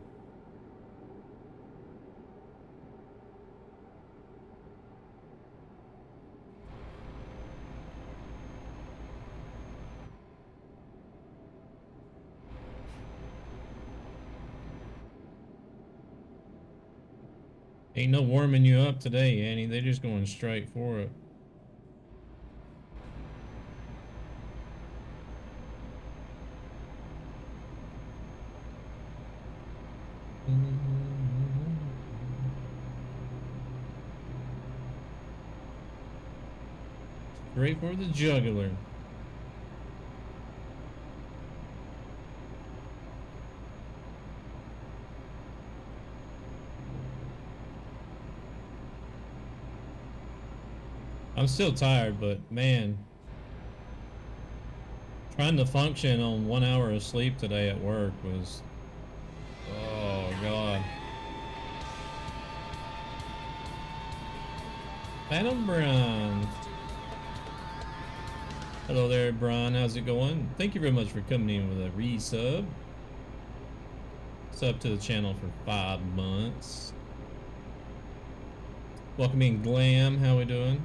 Ain't no warming you up today, Annie. They're just going straight for it. Straight for the jugular. I'm still tired, but man, trying to function on 1 hour of sleep today at work was, oh God. Phantom Brian. Hello there, Brian. How's it going? Thank you very much for coming in with a resub. Sub to the channel for 5 months. Welcome in, Glam. How we doing?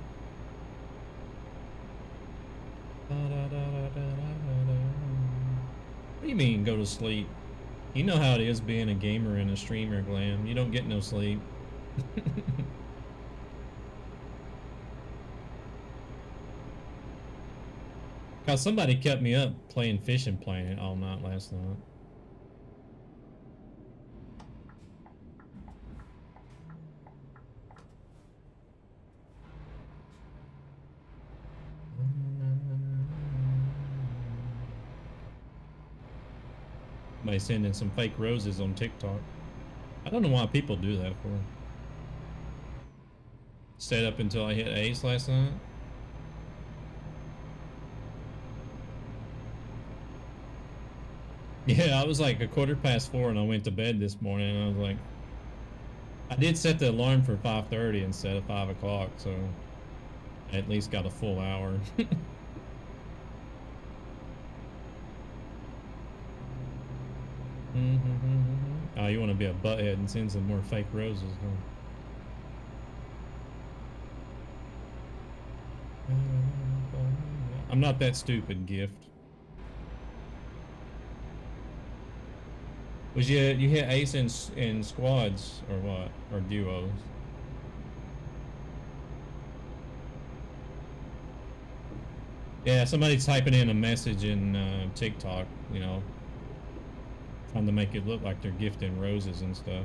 What do you mean go to sleep? You know how it is being a gamer and a streamer, Glam. You don't get no sleep. Cause somebody kept me up playing Fishing Planet all night last night. Somebody sending some fake roses on TikTok. I don't know why people do that for. Stayed up until I hit ace last night. Yeah, I was like 4:15 and I went to bed this morning and I was like, I did set the alarm for 5:30 instead of 5 o'clock, so I at least got a full hour. Oh, you want to be a butthead and send some more fake roses, huh? I'm not that stupid, Gift. Was you hit ace in squads or what, or duos? Yeah, somebody's typing in a message in TikTok, you know, trying to make it look like they're gifting roses and stuff.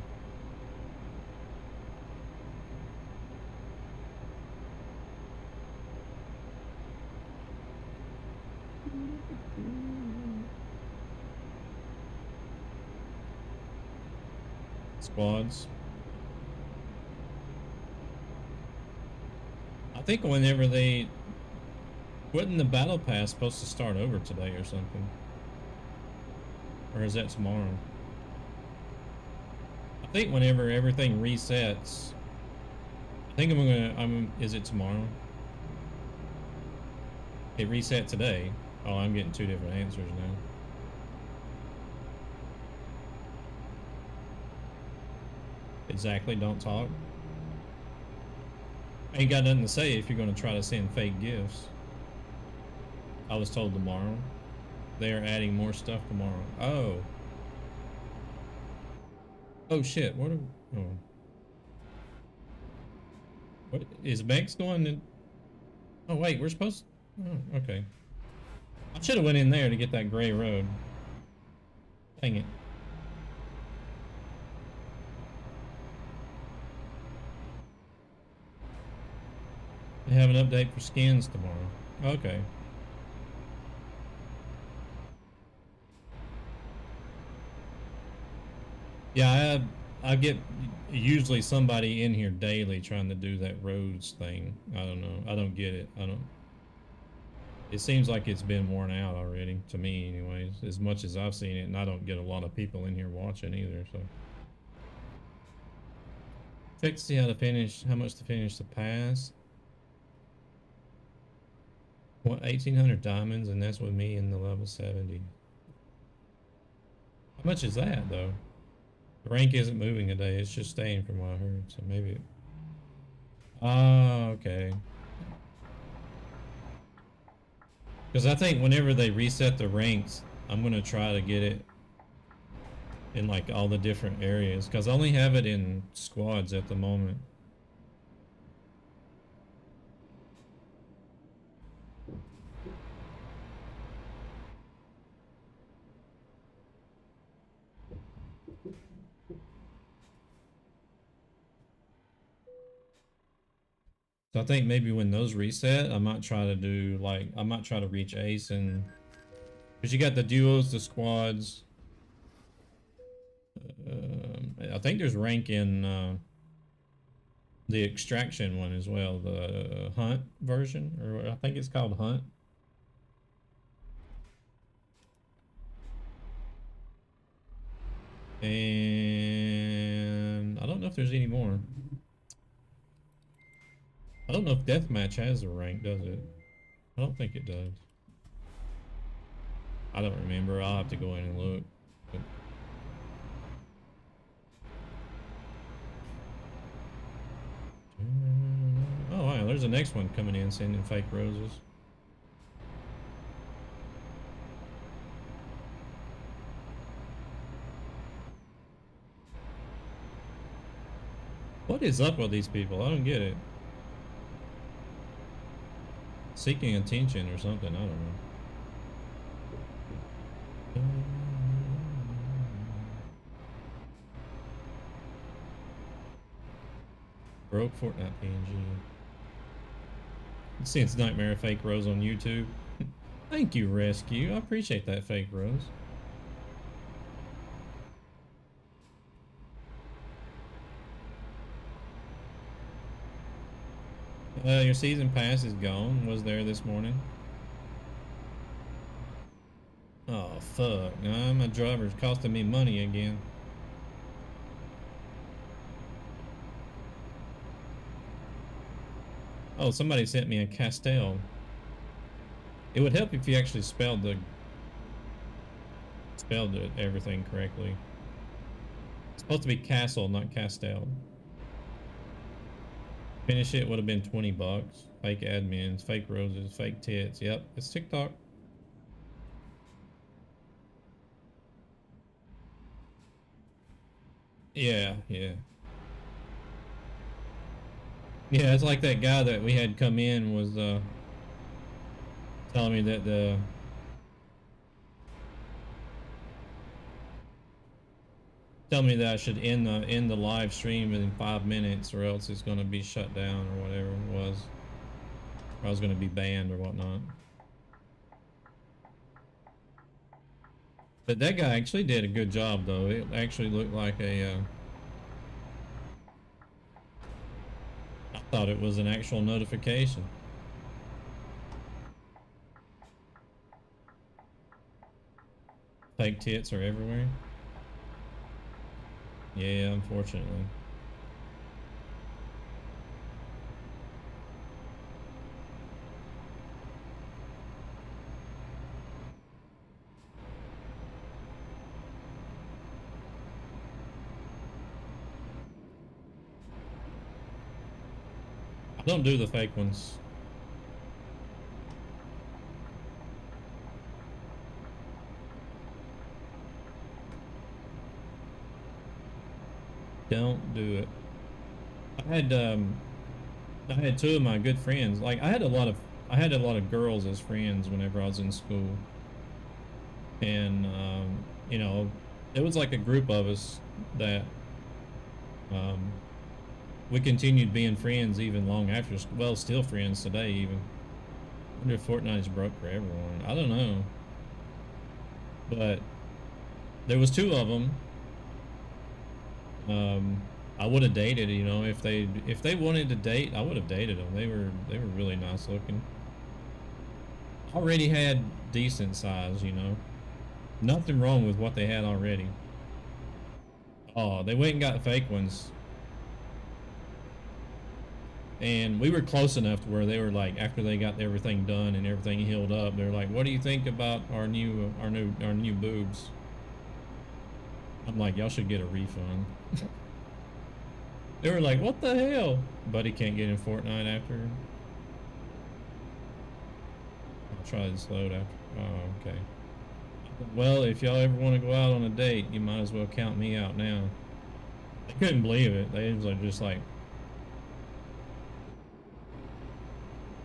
Squads. I think whenever wasn't the battle pass supposed to start over today or something? Or is that tomorrow? I think whenever everything resets, I think is it tomorrow? It reset today. Oh, I'm getting 2 different answers now. Exactly, don't talk. Ain't got nothing to say if you're gonna try to send fake gifts. I was told tomorrow. They are adding more stuff tomorrow. Oh. Oh shit, what are, oh. What is Banks going in? Oh wait, we're supposed to, oh, okay. I should have went in there to get that gray road. Dang it. They have an update for skins tomorrow. Okay. Yeah, I get usually somebody in here daily trying to do that roads thing. I don't know. I don't get it. It seems like it's been worn out already, to me anyways, as much as I've seen it, and I don't get a lot of people in here watching either, so. Check to see how much to finish the pass. 1800 diamonds, and that's with me in the level 70. How much is that though? The rank isn't moving today, it's just staying from what I heard, so maybe okay. Because I think whenever they reset the ranks, I'm gonna try to get it in like all the different areas, because I only have it in squads at the moment. So I think maybe when those reset, I might try to do like, I might try to reach ace, and because you got the duos, the squads. I think there's rank in the extraction one as well, the hunt version, or I think it's called hunt. And I don't know if there's any more. I don't know if deathmatch has a rank, does it? I don't think it does. I don't remember. I'll have to go in and look. But... oh wow, there's the next one coming in sending fake roses. What is up with these people? I don't get it. Seeking attention or something, I don't know. Broke Fortnite PNG. Since Nightmare Fake Rose on YouTube. Thank you, Rescue. I appreciate that, Fake Rose. Your season pass is gone. Was there this morning? Oh, fuck. Nah, my driver's costing me money again. Oh, somebody sent me a Castell. It would help if you actually spelled everything correctly. It's supposed to be Castle, not Castell. Finish it would have been 20 bucks. Fake admins, fake roses, fake tits. Yep, it's TikTok. Yeah, yeah. Yeah, it's like that guy that we had come in was telling me that I should end the live stream in 5 minutes, or else it's gonna be shut down or whatever it was. Or I was gonna be banned or whatnot. But that guy actually did a good job though. It actually looked like a I thought it was an actual notification. Fake tits are everywhere. Yeah, unfortunately. I don't do the fake ones. Don't do it. I had two of my good friends. Like I had a lot of girls as friends whenever I was in school. And you know, it was like a group of us that we continued being friends even long after, well, still friends today even. I wonder if Fortnite is broke for everyone. I don't know. But there was two of them. I would have dated, you know, if they wanted to date, I would have dated them. They were really nice looking. Already had decent size, you know. Nothing wrong with what they had already. Oh, they went and got fake ones. And we were close enough to where they were like, after they got everything done and everything healed up, they're like, "What do you think about our new boobs?" I'm like, "Y'all should get a refund." They were like, "What the hell?" Buddy can't get in Fortnite after. I'll try this load after. Oh, okay. Well, if y'all ever want to go out on a date, you might as well count me out now. They couldn't believe it. They was like, just like,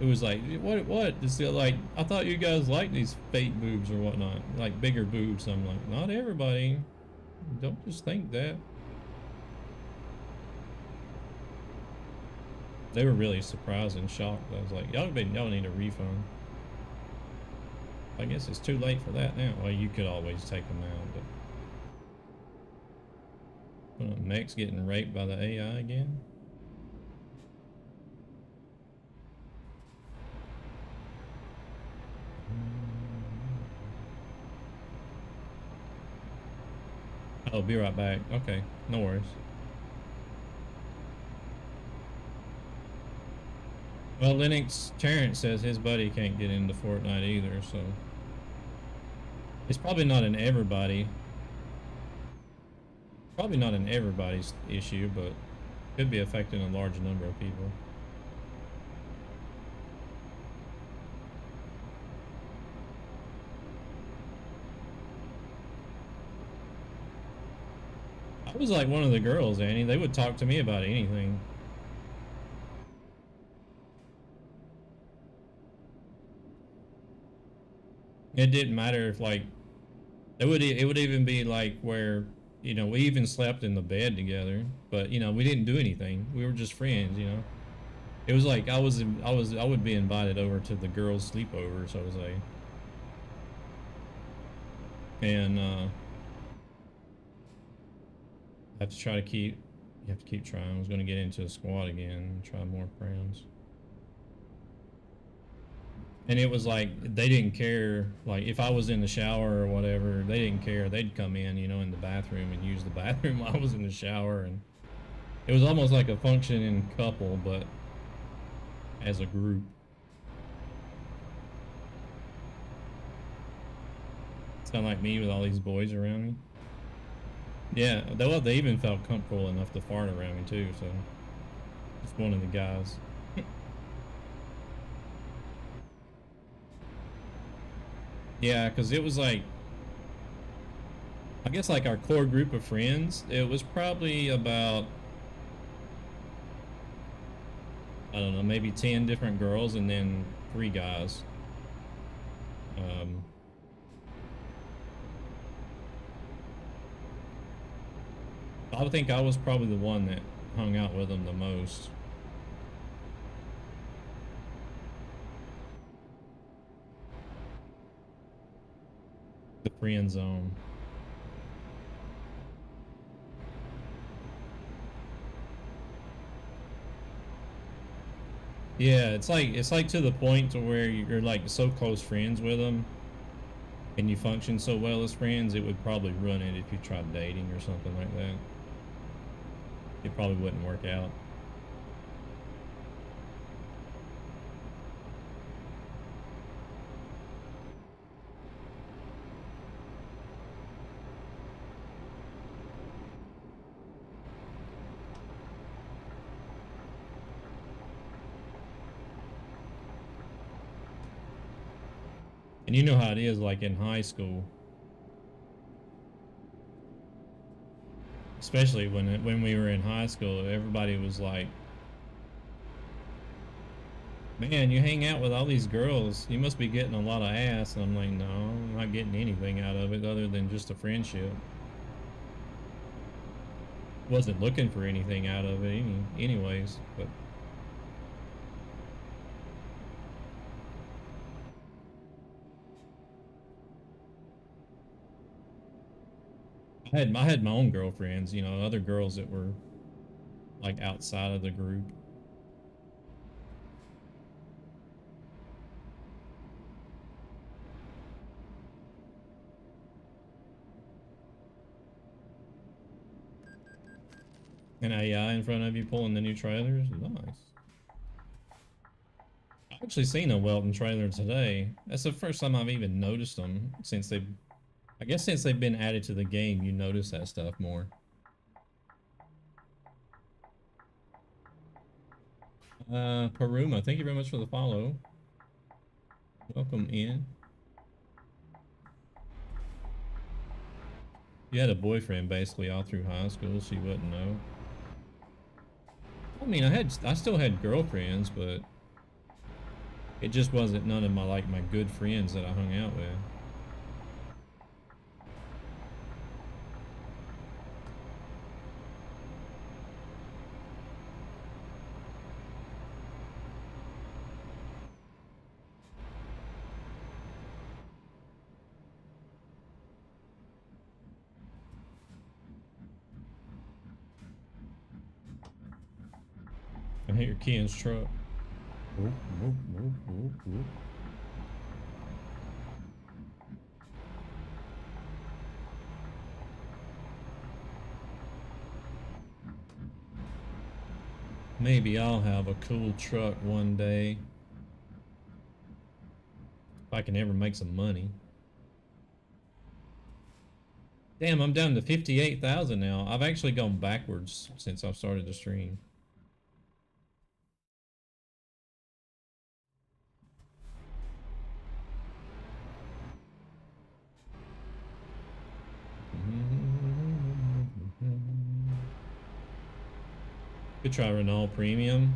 it was like, what? It's like, I thought you guys liked these fake boobs or whatnot, like bigger boobs. I'm like, not everybody. Don't just think that. They were really surprised and shocked. I was like, y'all need a refund. I guess it's too late for that now. Well, you could always take them out, but Mech's getting raped by the AI again. I'll be right back. Okay, no worries. Well, Linux Terrence says his buddy can't get into Fortnite either, so it's probably not an everybody. Probably not an everybody's issue, but could be affecting a large number of people. I was like one of the girls, Annie. They would talk to me about anything. It didn't matter if like it would even be like where, you know, we even slept in the bed together, but you know, we didn't do anything. We were just friends, you know. It was like I would be invited over to the girls' sleepover, so I was like, and I have to try to keep. You have to keep trying. I was gonna get into a squad again and try more crowns. And it was like, they didn't care, like, if I was in the shower or whatever, they didn't care. They'd come in, you know, in the bathroom and use the bathroom while I was in the shower. And it was almost like a functioning couple, but as a group. It's kind of like me with all these boys around me. Yeah, they even felt comfortable enough to fart around me too, so just one of the guys. Yeah, because it was like, I guess like our core group of friends, it was probably about, I don't know, maybe 10 different girls and then 3 guys. I think I was probably the one that hung out with them the most. The friend zone. Yeah, it's like to the point to where you're like so close friends with them and you function so well as friends, it would probably run it if you tried dating or something like that. It probably wouldn't work out. And you know how it is, like in high school, especially when we were in high school, everybody was like, "Man, you hang out with all these girls, you must be getting a lot of ass." And I'm like, "No, I'm not getting anything out of it other than just a friendship." Wasn't looking for anything out of it anyways, but I had my own girlfriends, you know, other girls that were like outside of the group. An AI in front of you pulling the new trailers? Nice. Actually seen a Welton trailer today. That's the first time I've even noticed them since they've, I guess since they've been added to the game, you notice that stuff more. Paruma, thank you very much for the follow. Welcome in. You had a boyfriend basically all through high school, so you wouldn't know. I mean, I still had girlfriends, but it just wasn't none of my my good friends that I hung out with. I hit your Kian's truck. Whoop, whoop, whoop, whoop, whoop. Maybe I'll have a cool truck one day. If I can ever make some money. Damn, I'm down to 58,000 now. I've actually gone backwards since I've started the stream. Could try Renault Premium.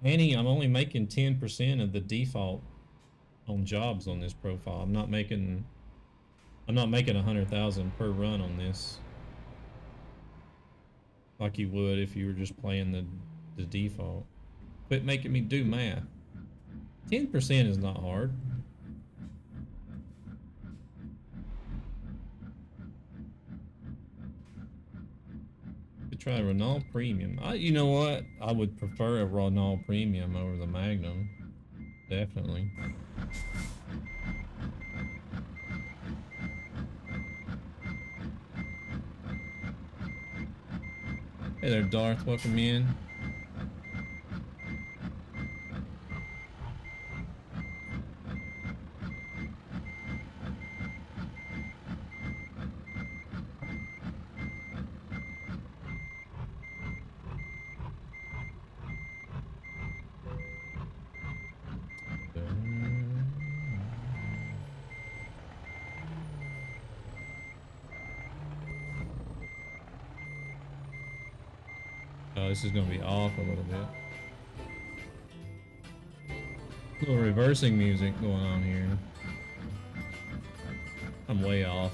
Annie, I'm only making 10% of the default on jobs on this profile. I'm not making 100,000 per run on this, like you would if you were just playing the default. Quit making me do math. 10% is not hard. Could try Renault Premium. You know what? I would prefer a Renault Premium over the Magnum. Definitely. Hey there, Darth. Welcome in. Oh, this is gonna be off a little bit. A little reversing music going on here. I'm way off.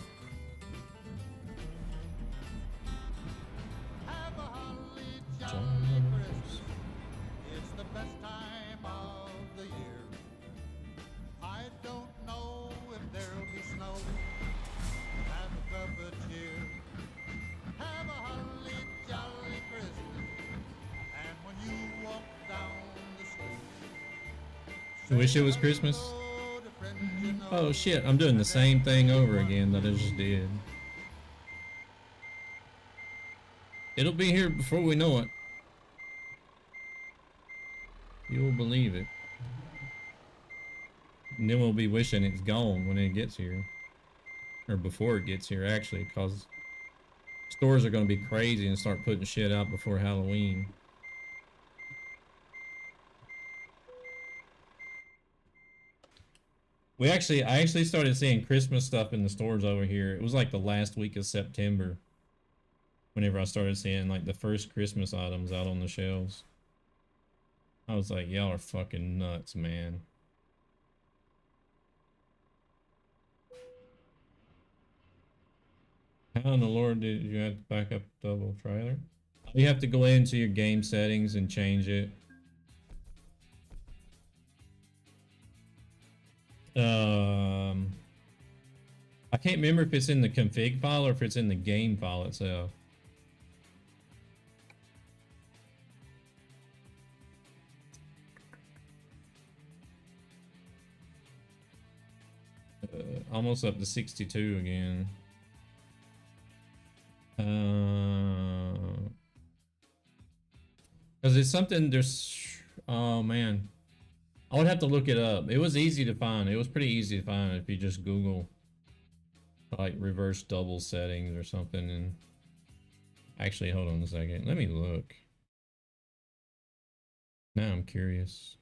I wish it was Christmas. Oh shit, I'm doing the same thing over again that I just did. It'll be here before we know it. You'll believe it. And then we'll be wishing it's gone when it gets here. Or before it gets here, actually, because stores are going to be crazy and start putting shit out before Halloween. I actually started seeing Christmas stuff in the stores over here. It was like the last week of September. Whenever I started seeing like the first Christmas items out on the shelves. I was like, y'all are fucking nuts, man. How in the Lord did you have to back up double trailer? You have to go into your game settings and change it. I can't remember if it's in the config file or if it's in the game file itself. Almost up to 62 again. Because it's something there's. Oh man, I would have to look it up. It was easy to find. It was pretty easy to find if you just Google like reverse double settings or something. And actually, hold on a second. Let me look. Now I'm curious.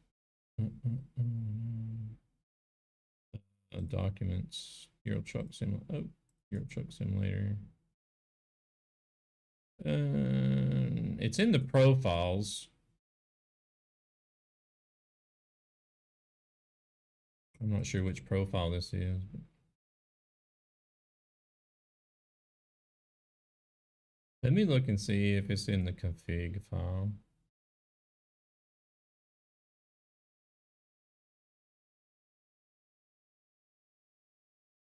Documents. Euro Truck Simulator. Oh, Euro Truck Simulator. It's in the profiles. I'm not sure which profile this is. But... Let me look and see if it's in the config file.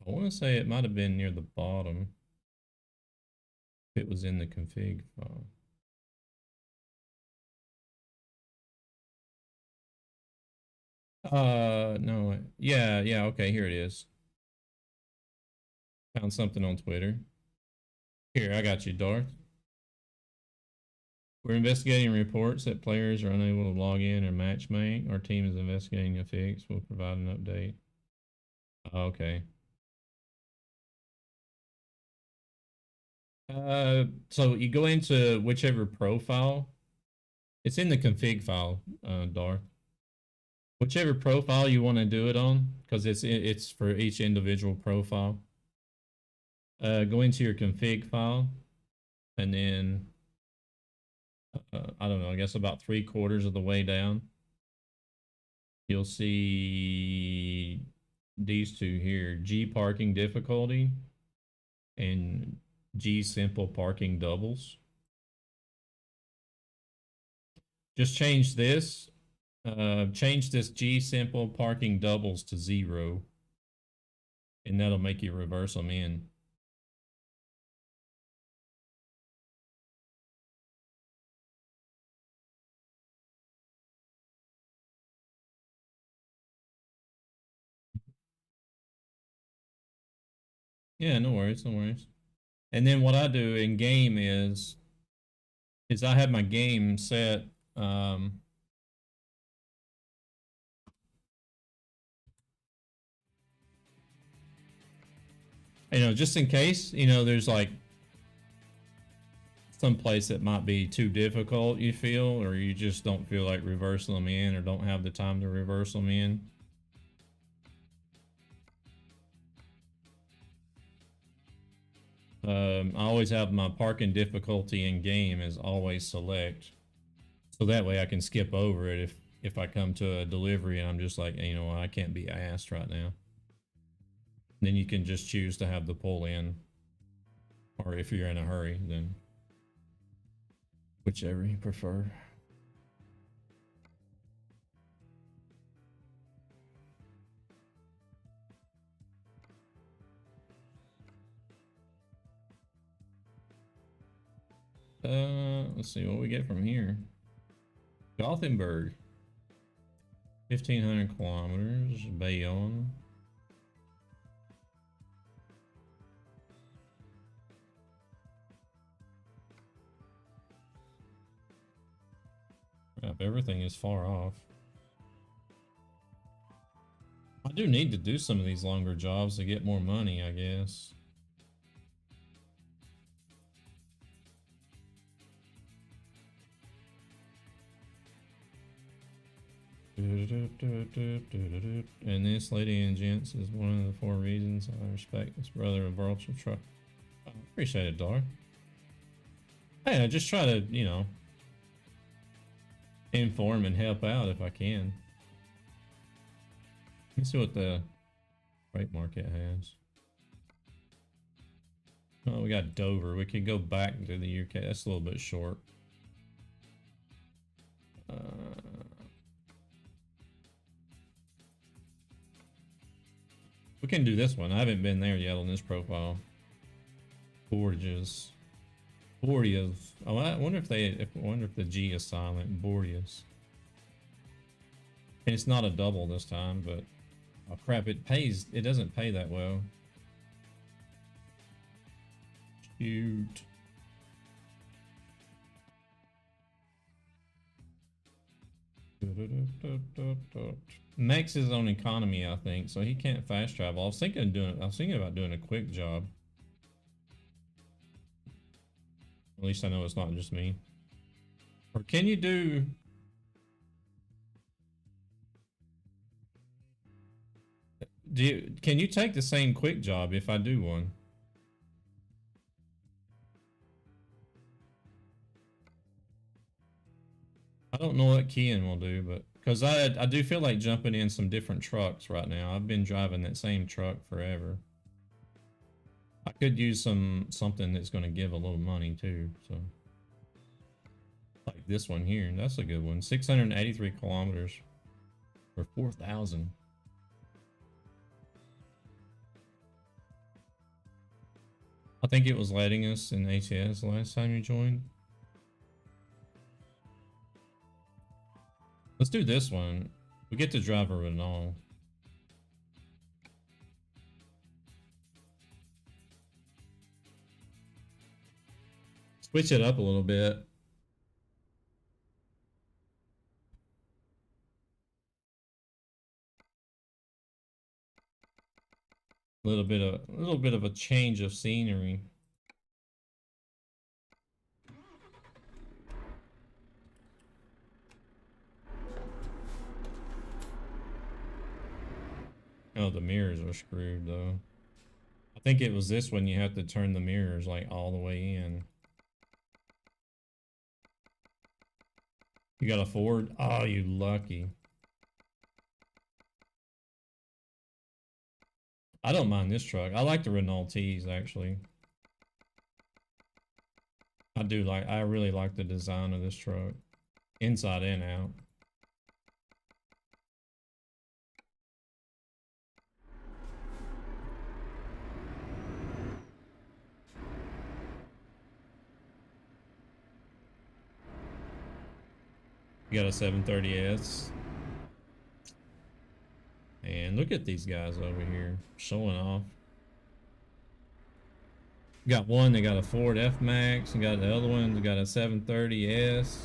I want to say it might have been near the bottom. If it was in the config file. No. Yeah, okay, here it is. Found something on Twitter. Here, I got you, Darth. We're investigating reports that players are unable to log in or matchmake. Our team is investigating a fix. We'll provide an update. Okay. So you go into whichever profile. It's in the config file, Darth. Whichever profile you want to do it on, because it's for each individual profile. Go into your config file, and then I don't know, I guess about 3/4 of the way down, you'll see these two here: G parking difficulty and G simple parking doubles. Just change this. Change this G simple parking doubles to 0, and that'll make you reverse them in. Yeah, no worries, no worries. And then what I do in game is I have my game set. Just in case, there's like some place that might be too difficult, you feel, or you just don't feel like reversing them in or don't have the time to reverse them in. I always have my parking difficulty in game as always select. So that way I can skip over it if I come to a delivery and I'm just like, I can't be asked right now. Then you can just choose to have the pull in. Or if you're in a hurry, then whichever you prefer. Let's see what we get from here. Gothenburg. 1,500 kilometers. Bayonne. Crap, everything is far off. I do need to do some of these longer jobs to get more money, I guess. And this, lady and gents, is one of the 4 reasons I respect this brother of Virtual Truck. I appreciate it, Dar. Hey, I just try to, inform and help out if I can. Let me see what the freight market has. Oh, we got Dover. We could go back to the UK. That's a little bit short. We can do this one. I haven't been there yet on this profile. Borges. Bordeaux. Oh, I wonder if the G is silent. Bordeaux. And it's not a double this time, but oh crap, it doesn't pay that well. Shoot. Max his own economy, I think, so he can't fast travel. I was thinking about doing a quick job. At least I know it's not just me. Or can you do? Can you take the same quick job if I do one? I don't know what Kian will do, but because I do feel like jumping in some different trucks right now. I've been driving that same truck forever. I could use something that's going to give a little money too. So like this one here, that's a good one. 683 kilometers for 4,000. I think it was letting us in ATS last time you joined. Let's do this one. We get to drive a Renault. Switch it up a little bit. A little bit of a change of scenery. Oh, the mirrors are screwed though. I think it was this one you have to turn the mirrors like all the way in. You got a Ford? Oh, you lucky. I don't mind this truck. I like the Renault T's actually. I really like the design of this truck. Inside and out. You got a 730S. And look at these guys over here showing off. Got one, they got a Ford F-Max, and got the other one, they got a 730S.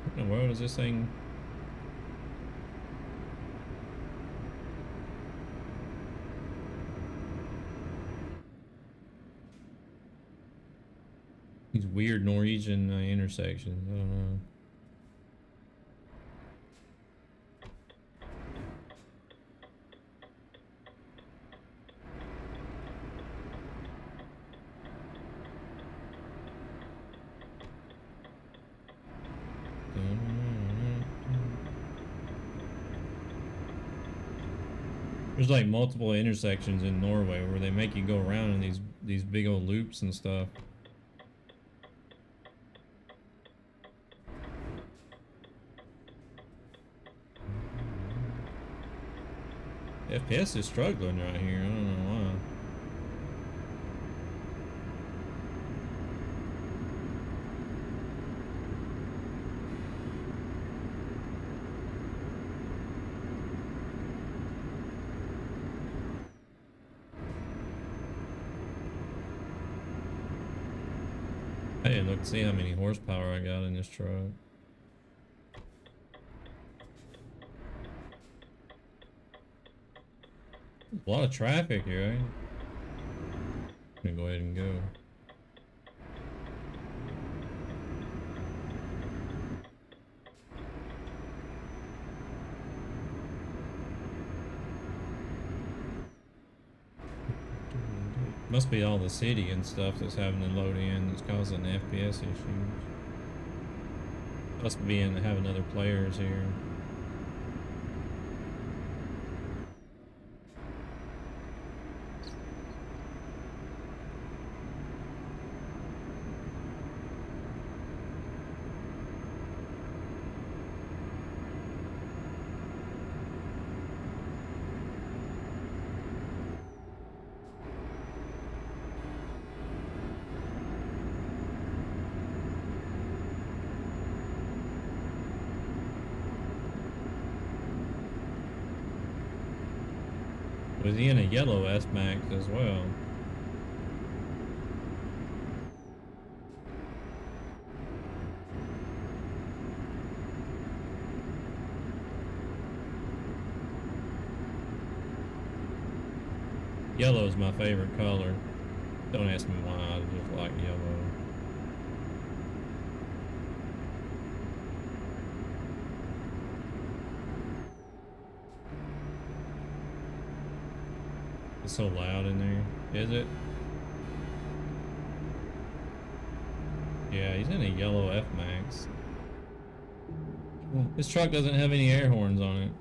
What in the world is this thing? These weird Norwegian intersections. I don't know. There's like multiple intersections in Norway where they make you go around in these big old loops and stuff. FPS is struggling right here. I don't know why. I didn't look to see how many horsepower I got in this truck. A lot of traffic here, right? I'm gonna go ahead and go. Must be all the city and stuff that's having to load in that's causing the FPS issues. Must be having other players here. Was he in a yellow S-Max as well? Yellow's my favorite color. Don't ask me why, I just like yellow. It's so loud in there, is it? Yeah, he's in a yellow F-Max. This truck doesn't have any air horns on it.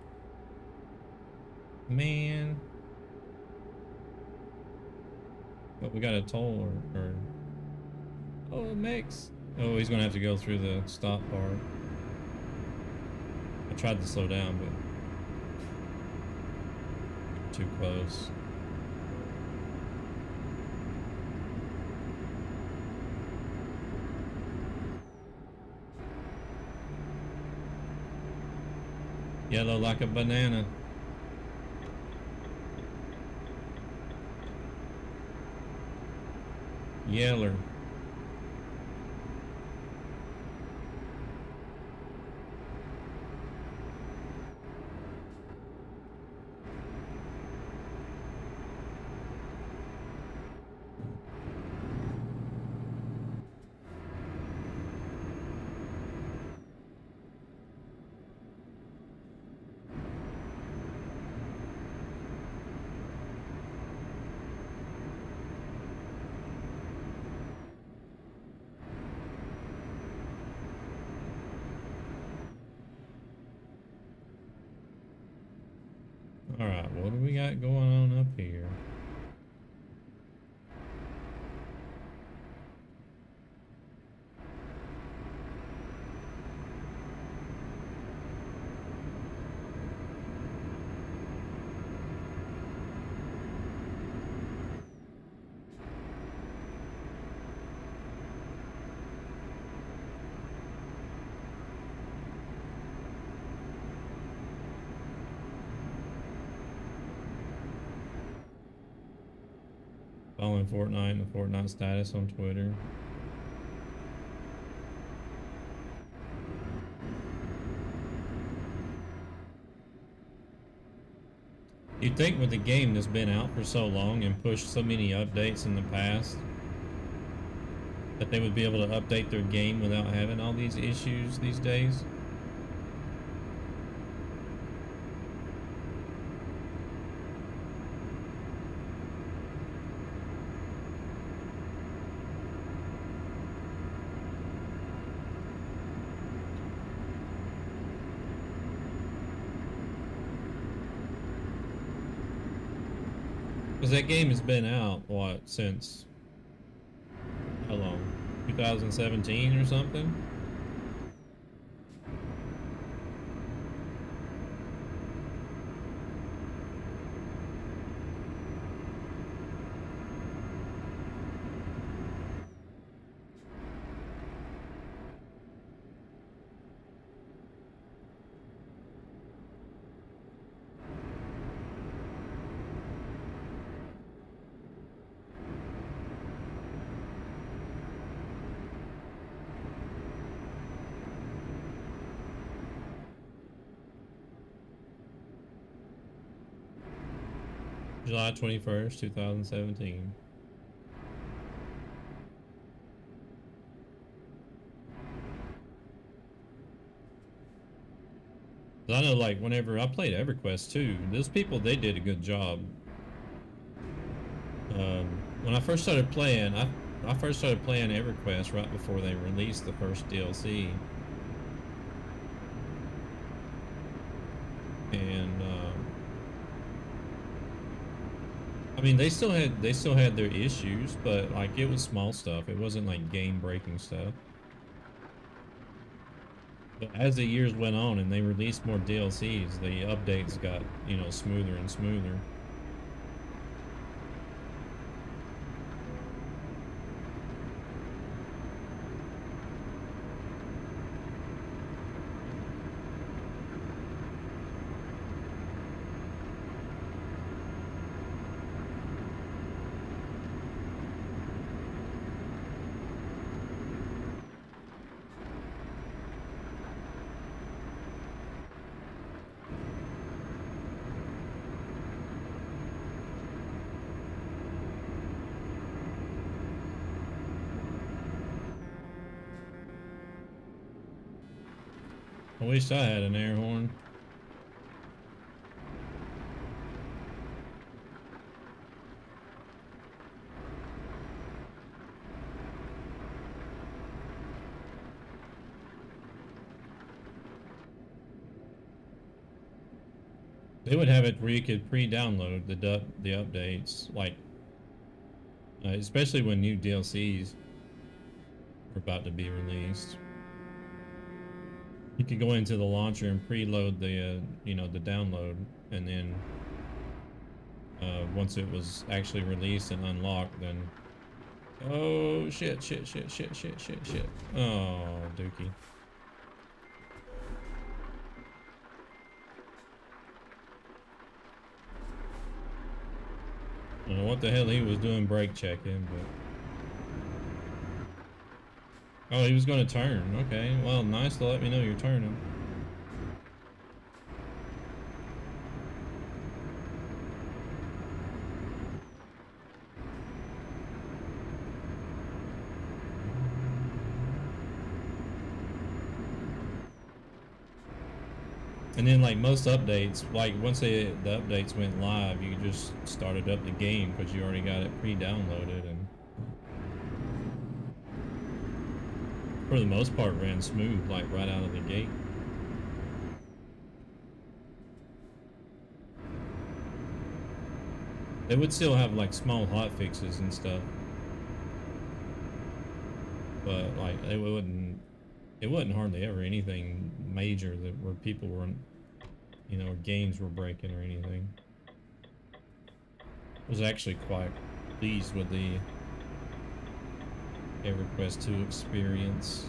Man. But we got a toll or oh, Max. Oh, he's gonna have to go through the stop part. I tried to slow down, but too close. Yellow like a banana. Yeller. Alright, what do we got going on up here? Following Fortnite and the Fortnite status on Twitter. You'd think with a game that's been out for so long and pushed so many updates in the past that they would be able to update their game without having all these issues these days. Because that game has been out, what, since, how long? 2017 or something? July 21st, 2017. I know, like, whenever I played EverQuest 2, those people, they did a good job. When I first started playing, I first started playing EverQuest right before they released the first DLC. And, I mean, they still had their issues, but like it was small stuff. It wasn't like game-breaking stuff. But as the years went on and they released more DLCs, the updates got, you know, smoother and smoother. wish I had an air horn. They would have it where you could pre-download the updates, like especially when new DLCs are about to be released. You could go into the launcher and preload the you know, the download, and then once it was actually released and unlocked, then oh shit. Oh, Dookie. I don't know what the hell he was doing brake checking, but... Oh, he was going to turn. Okay, well, nice to let me know you're turning. And then, like, most updates, like, once the updates went live, you just started up the game because you already got it pre-downloaded, and for the most part ran smooth, like, right out of the gate. They would still have, like, small hot fixes and stuff, but, like, it wasn't hardly ever anything major that where people weren't, you know, games were breaking or anything. I was actually quite pleased with the EverQuest 2 experience.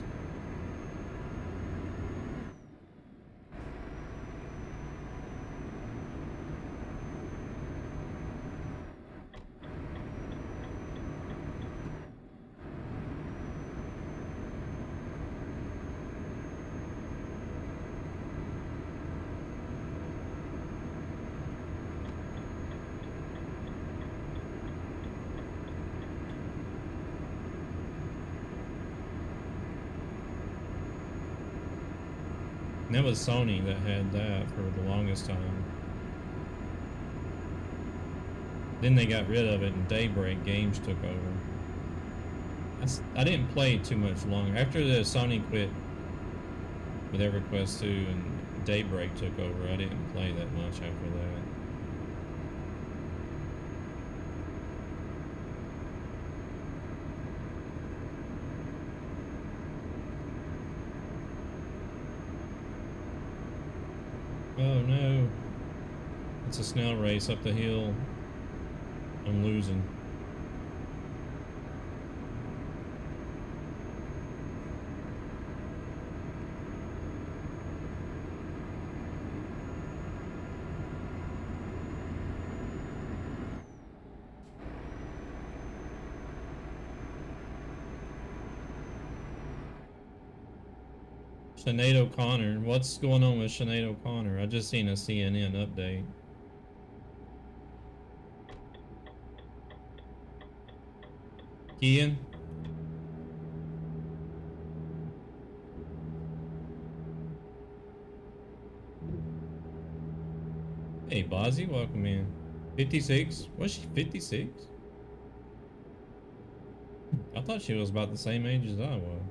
And that was Sony that had that for the longest time. Then they got rid of it and Daybreak Games took over. I didn't play it too much longer. After the Sony quit with EverQuest 2 and Daybreak took over, I didn't play that much after that. Oh no. It's a snail race up the hill. I'm losing. Sinead O'Connor. What's going on with Sinead O'Connor? I just seen a CNN update. Kian? Hey, Bozzy, welcome in. 56? Was she 56? I thought she was about the same age as I was.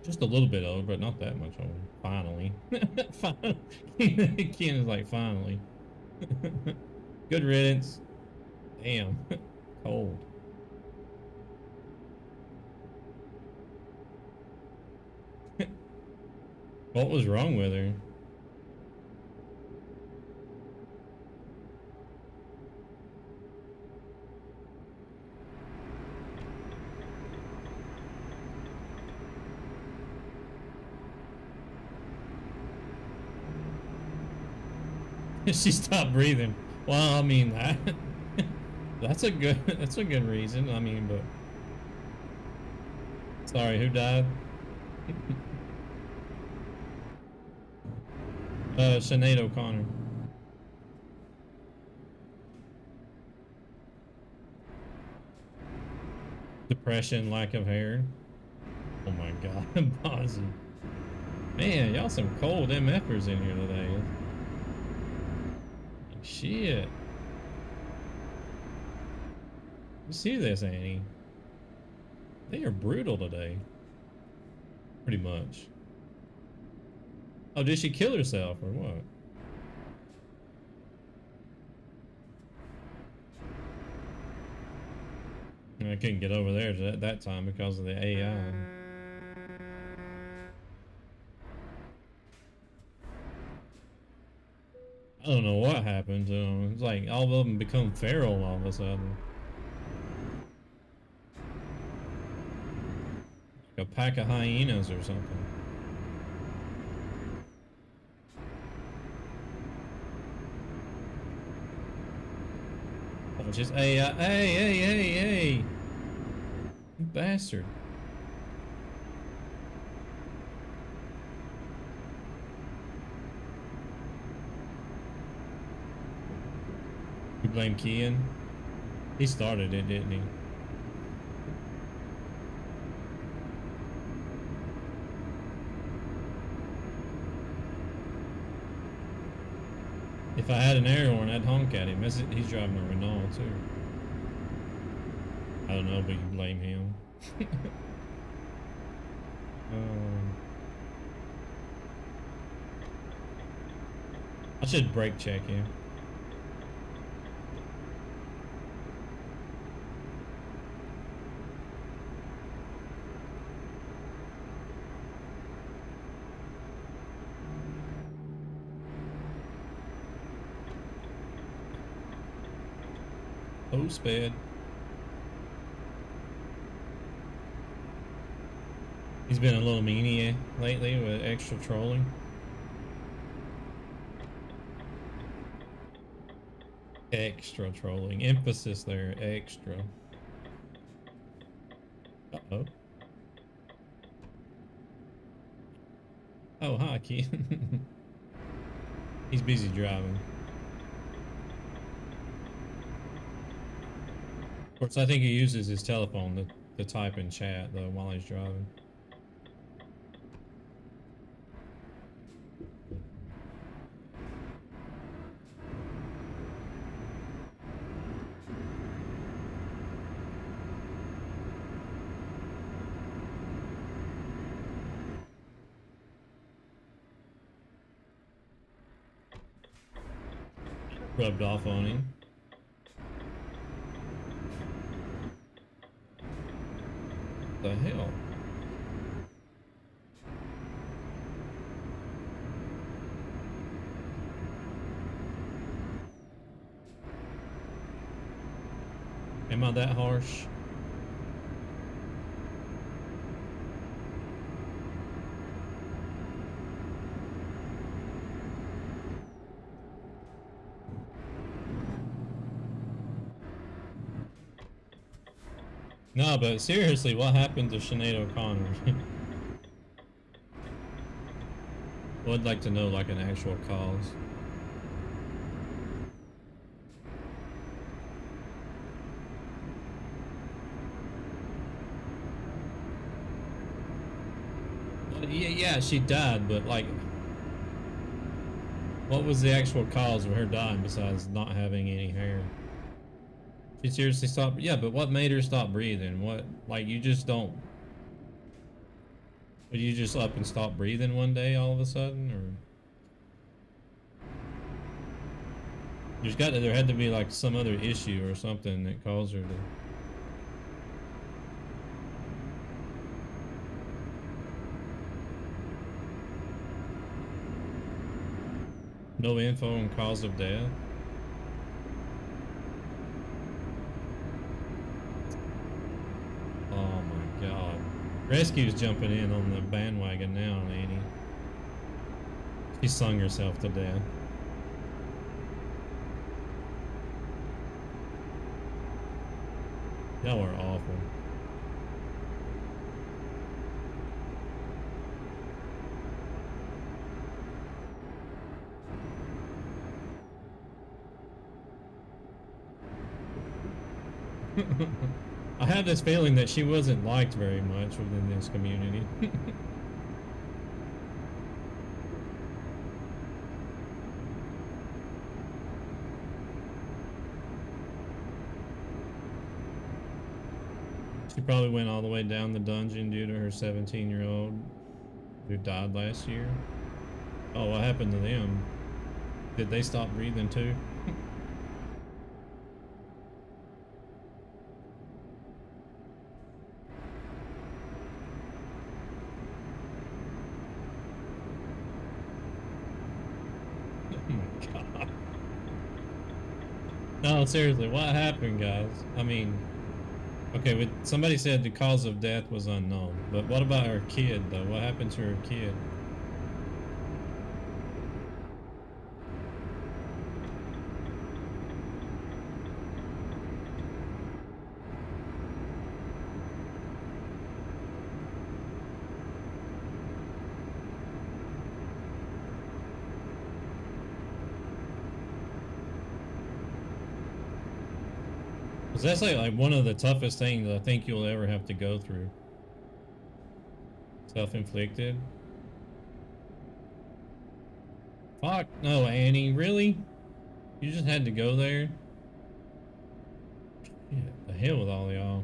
Just a little bit older, but not that much older. Finally. Finally. Ken is like, finally. Good riddance. Damn. Cold. What was wrong with her? She stopped breathing. Well, I mean, that's a good reason. I mean, but sorry, who died? Sinead O'Connor. Depression, lack of hair. Oh my god, Bozzy. Man, y'all some cold MFers in here today. Shit. You see this, Annie? They are brutal today. Pretty much. Oh, did she kill herself or what? I couldn't get over there at that time because of the AI. I don't know what happened to them. It's like all of them become feral all of a sudden. Like a pack of hyenas or something. Oh, just AI. Hey! You bastard. You blame Kian? He started it, didn't he? If I had an air horn, I'd honk at him. He's driving a Renault too. I don't know, but you blame him. I should brake check him. Oh, sped. He's been a little meanie lately with extra trolling. Extra trolling. Emphasis there, extra. Uh-oh. Oh, hi, Keith. He's busy driving. Of course, I think he uses his telephone to type in chat, though, while he's driving. Rubbed off on him. What the hell? Am I that harsh? No, but seriously, what happened to Sinead O'Connor? Well, I'd like to know, like, an actual cause. Well, yeah, she died, but, like, what was the actual cause of her dying besides not having any hair? She seriously stopped. Yeah, but what made her stop breathing? What, like, you just don't. Would you just up and stop breathing one day all of a sudden, or? There had to be like some other issue or something that caused her to. No info on cause of death. Oh my god. Rescue's jumping in on the bandwagon now, lady. She sung herself to death. Y'all are awful. I have this feeling that she wasn't liked very much within this community. She probably went all the way down the dungeon due to her 17-year-old who died last year. Oh, what happened to them? Did they stop breathing too? Oh my god. No, seriously, what happened, guys? I mean, okay, somebody said the cause of death was unknown, but what about her kid, though? What happened to her kid? That's like one of the toughest things I think you'll ever have to go through. Self-inflicted. Fuck no, Annie, really? You just had to go there? Shit, the hell with all y'all.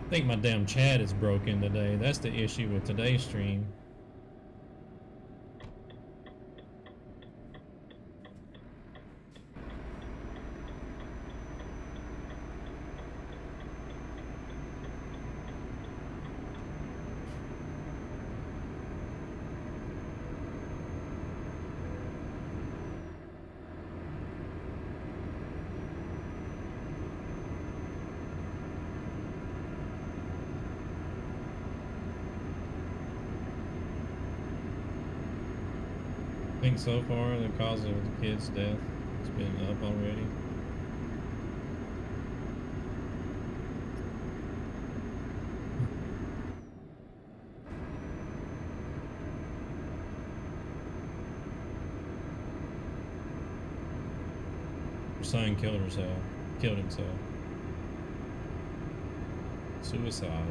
I think my damn chat is broken today. That's the issue with today's stream. I think so far the cause of the kid's death has been up already. Her son killed himself. Suicide.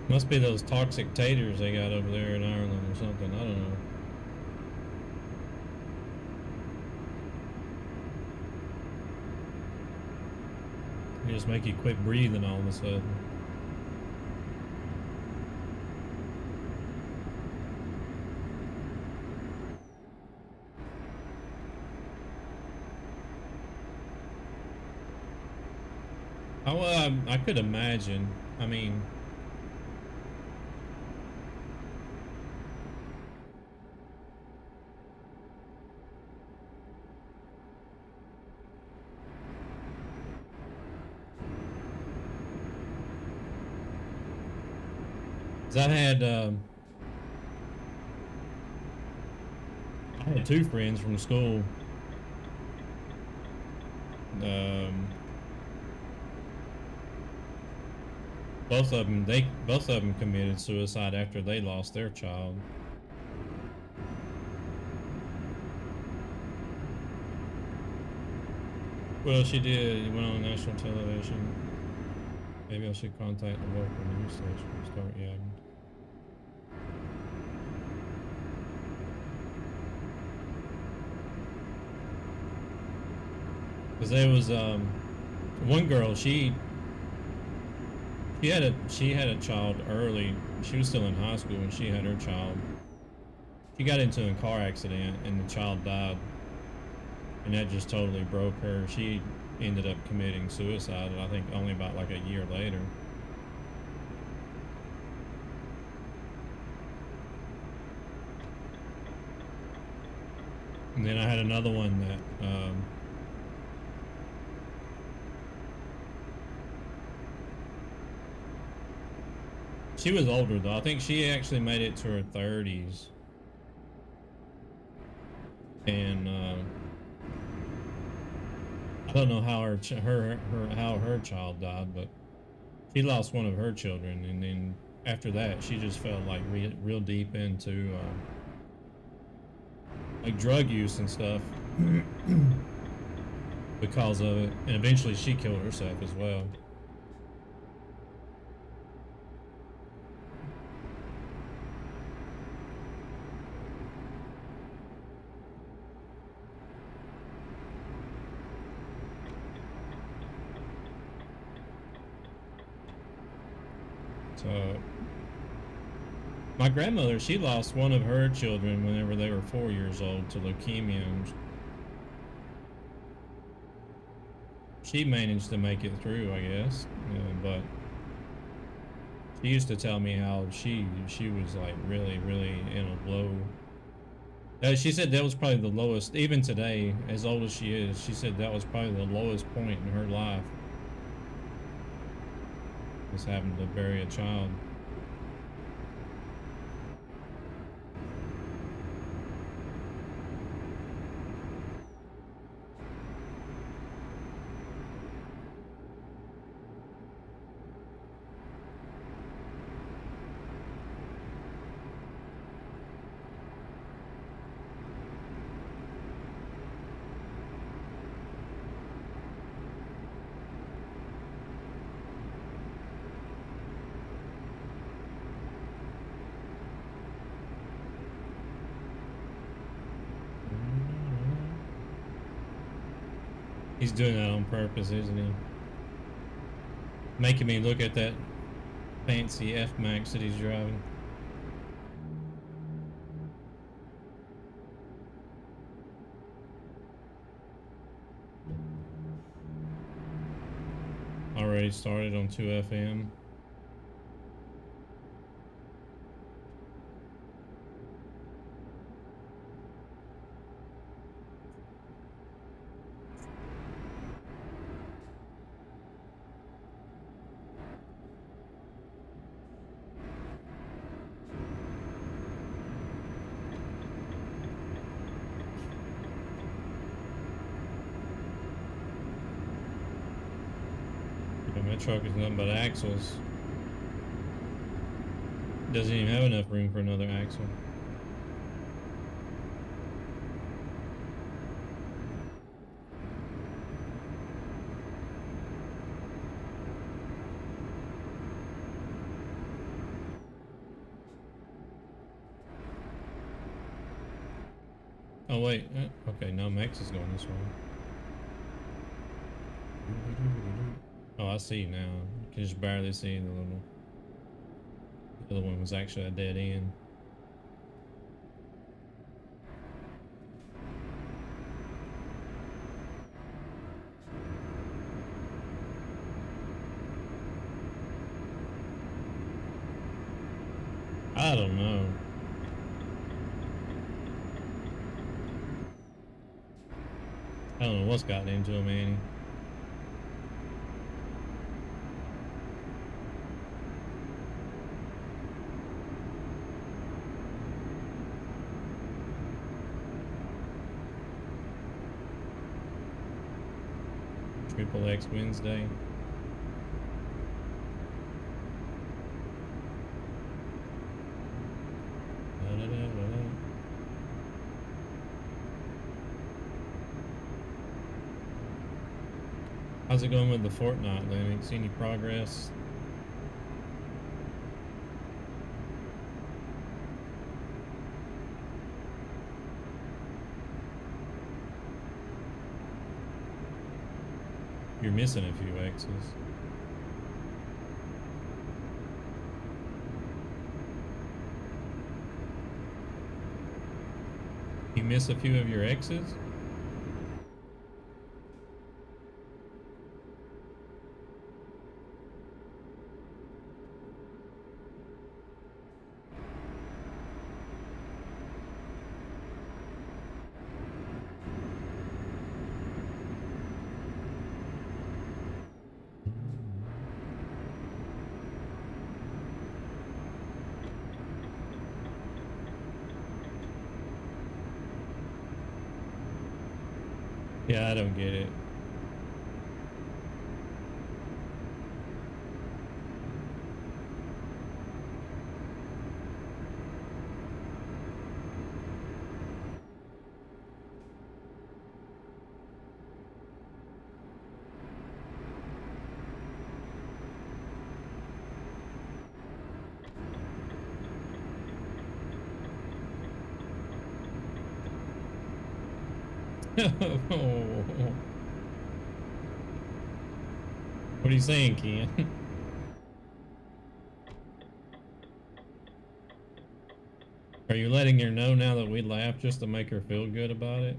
Must be those toxic taters they got over there in Ireland or something. I don't know. They just make you quit breathing all of a sudden. I could imagine. I mean, I had two friends from school. Both of them committed suicide after they lost their child. Well, she did. It went on national television. Maybe I should contact the local news station and start yapping. Because there was one girl, she had a child early. She was still in high school when she had her child. She got into a car accident and the child died and that just totally broke her. She ended up committing suicide, I think only about like a year later. And then I had another one that she was older though. I think she actually made it to her 30s. And I don't know how how her child died, but she lost one of her children, and then after that she just fell like real deep into like drug use and stuff because of it, and eventually she killed herself as well. So my grandmother, she lost one of her children whenever they were 4 years old to leukemia. And she managed to make it through, I guess, but she used to tell me how she was like really in a low. She said that was probably the lowest, even today, as old as she is. She said that was probably the lowest point in her life, was having to bury a child. He's doing that on purpose, isn't he? Making me look at that fancy F-Max that he's driving. Already started on 2FM. My truck is nothing but axles. Doesn't even have enough room for another axle. Oh wait, okay, no, Max is going this way. Oh, I see now. You can just barely see the little. The other one was actually a dead end. I don't know. I don't know what's gotten into him, Annie. Triple X Wednesday. How's it going with the Fortnite, Lenny? See any progress? You're missing a few X's. You miss a few of your X's? Yeah, I don't get it. What are you saying, Ken? Are you letting her know now that we laughed just to make her feel good about it?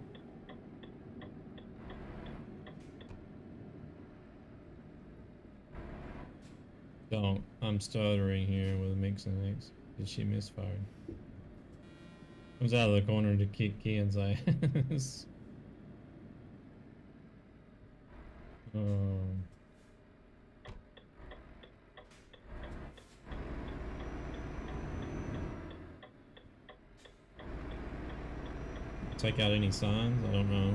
Don't. I'm stuttering here with a mix and X. Did she misfire? Comes out of the corner to kick Ken's ass. Um, take out any signs? I don't know.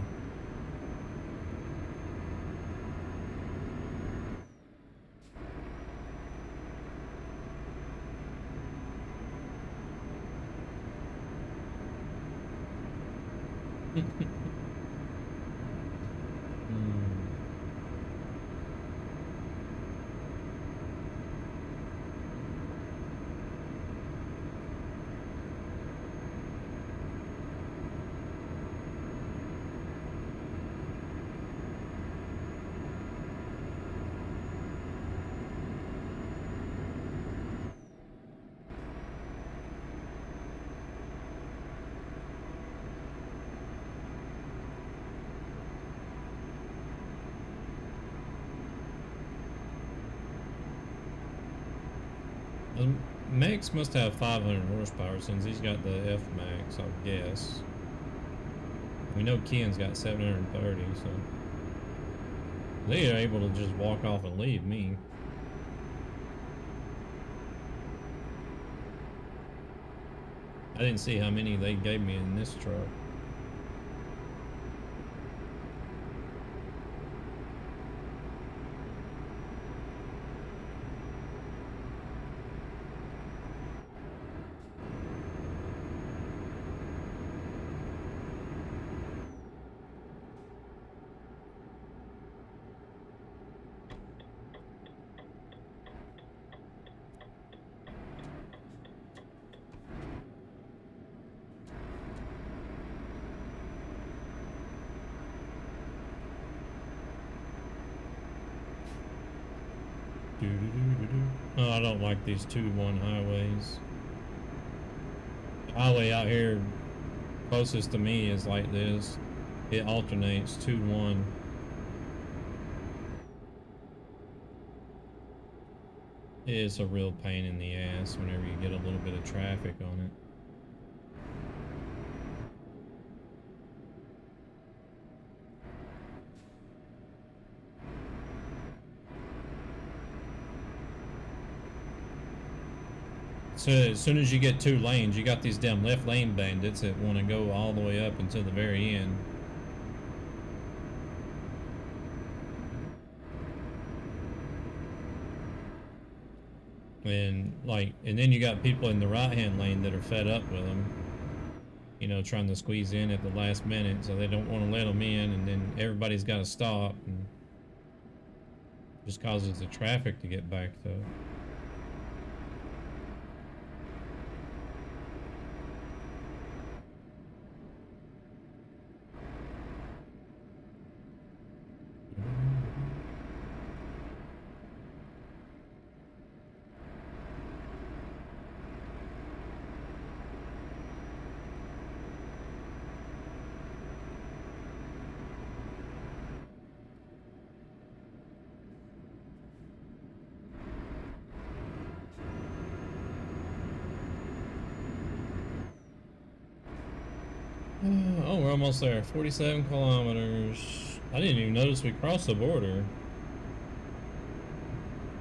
Hmm. Max must have 500 horsepower since he's got the F Max, I would guess. We know Ken's got 730, so they are able to just walk off and leave me. I didn't see how many they gave me in this truck. Oh, I don't like these 2-1 highways. The highway out here closest to me is like this. It alternates 2-1. It's a real pain in the ass whenever you get a little bit of traffic on it. So as soon as you get 2 lanes, you got these damn left lane bandits that want to go all the way up until the very end. And then you got people in the right-hand lane that are fed up with them, you know, trying to squeeze in at the last minute, so they don't want to let them in, and then everybody's got to stop, and just causes the traffic to get backed up. Oh, we're almost there. 47 kilometers. I didn't even notice we crossed the border.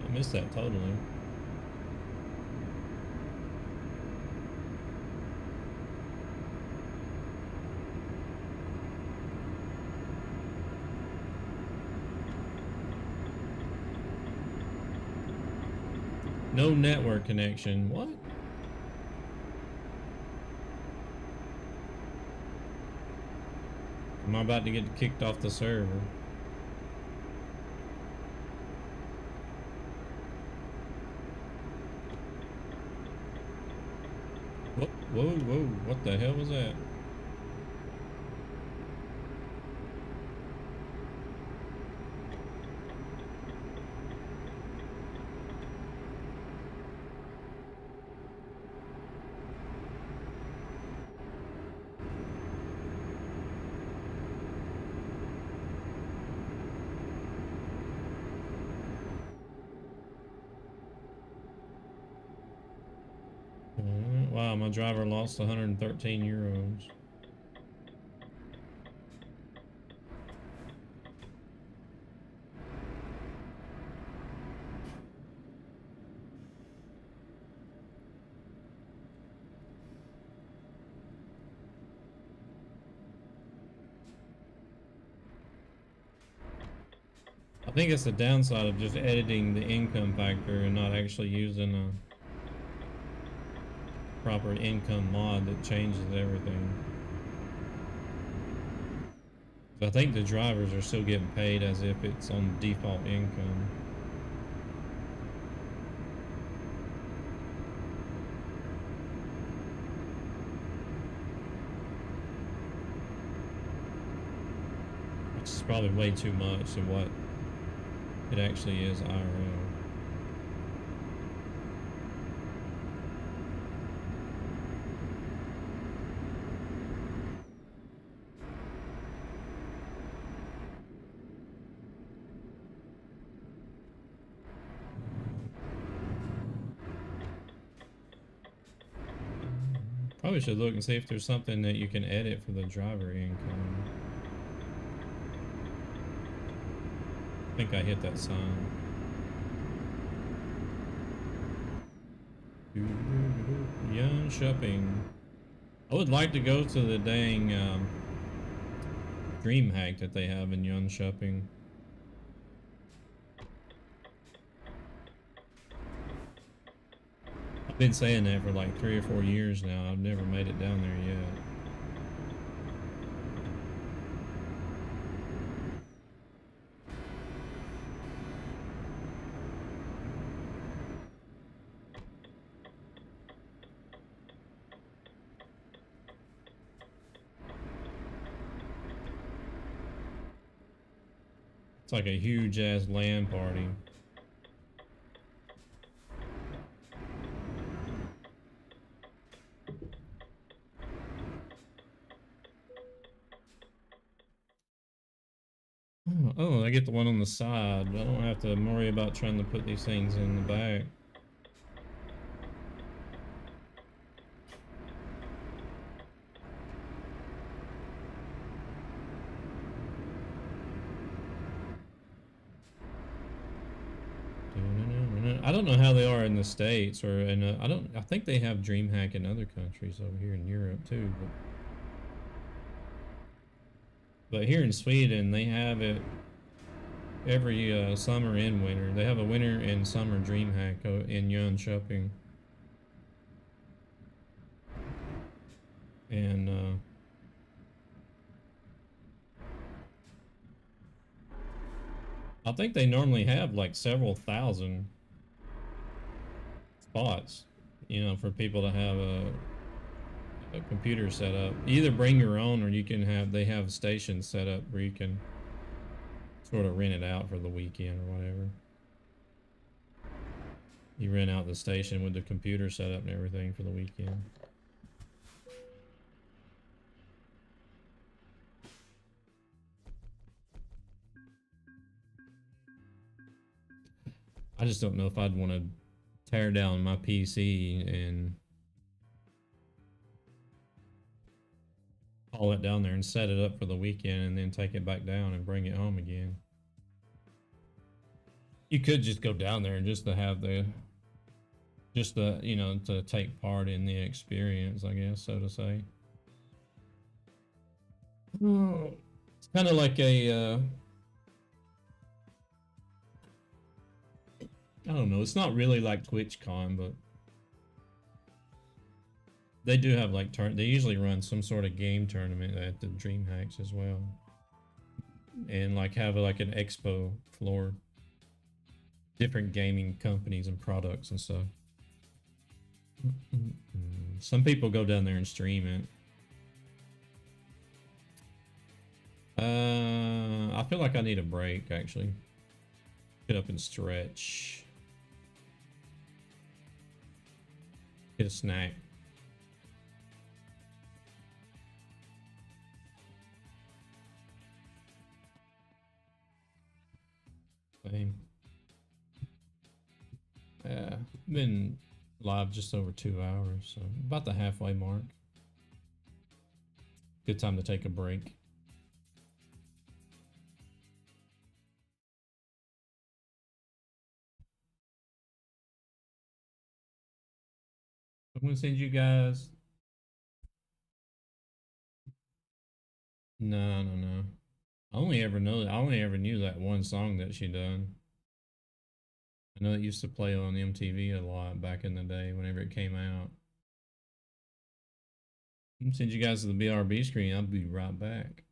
I missed that totally. No network connection. What? Am I about to get kicked off the server? Whoa, whoa, whoa. What the hell was that? Wow, my driver lost 113 euros. I think it's the downside of just editing the income factor and not actually using a proper income mod that changes everything. I think the drivers are still getting paid as if it's on default income. Which is probably way too much than what it actually is IRL. Probably should look and see if there's something that you can edit for the driver income. I think I hit that sign. Young shopping. I would like to go to the dang dream hack that they have in Young Shopping. I've been saying that for like 3 or 4 years now. I've never made it down there yet. It's like a huge ass LAN party. Oh, I get the one on the side. I don't have to worry about trying to put these things in the back. I don't know how they are in the States or in I think they have DreamHack in other countries over here in Europe too, but here in Sweden they have it every summer and winter. They have a winter and summer DreamHack in Jönköping. And I think they normally have like several thousand spots, you know, for people to have a computer set up. You either bring your own or you can have, they have stations set up where you can sort of rent it out for the weekend or whatever. You rent out the station with the computer set up and everything for the weekend. I just don't know if I'd want to tear down my PC and haul it down there and set it up for the weekend and then take it back down and bring it home again. You could just go down there and just to have you know, to take part in the experience, I guess, so to say. It's kind of like a I don't know. It's not really like TwitchCon, but they do have like they usually run some sort of game tournament at the DreamHacks as well, and like have like an expo floor, different gaming companies and products and stuff. Some people go down there and stream it. I feel like I need a break actually. Get up and stretch. Get a snack. Same. Yeah, been live just over 2 hours, so about the halfway mark. Good time to take a break. I'm gonna send you guys. No, no, no. I only ever knew that one song that she done. I know it used to play on MTV a lot back in the day whenever it came out. I'm gonna send you guys to the BRB screen. I'll be right back.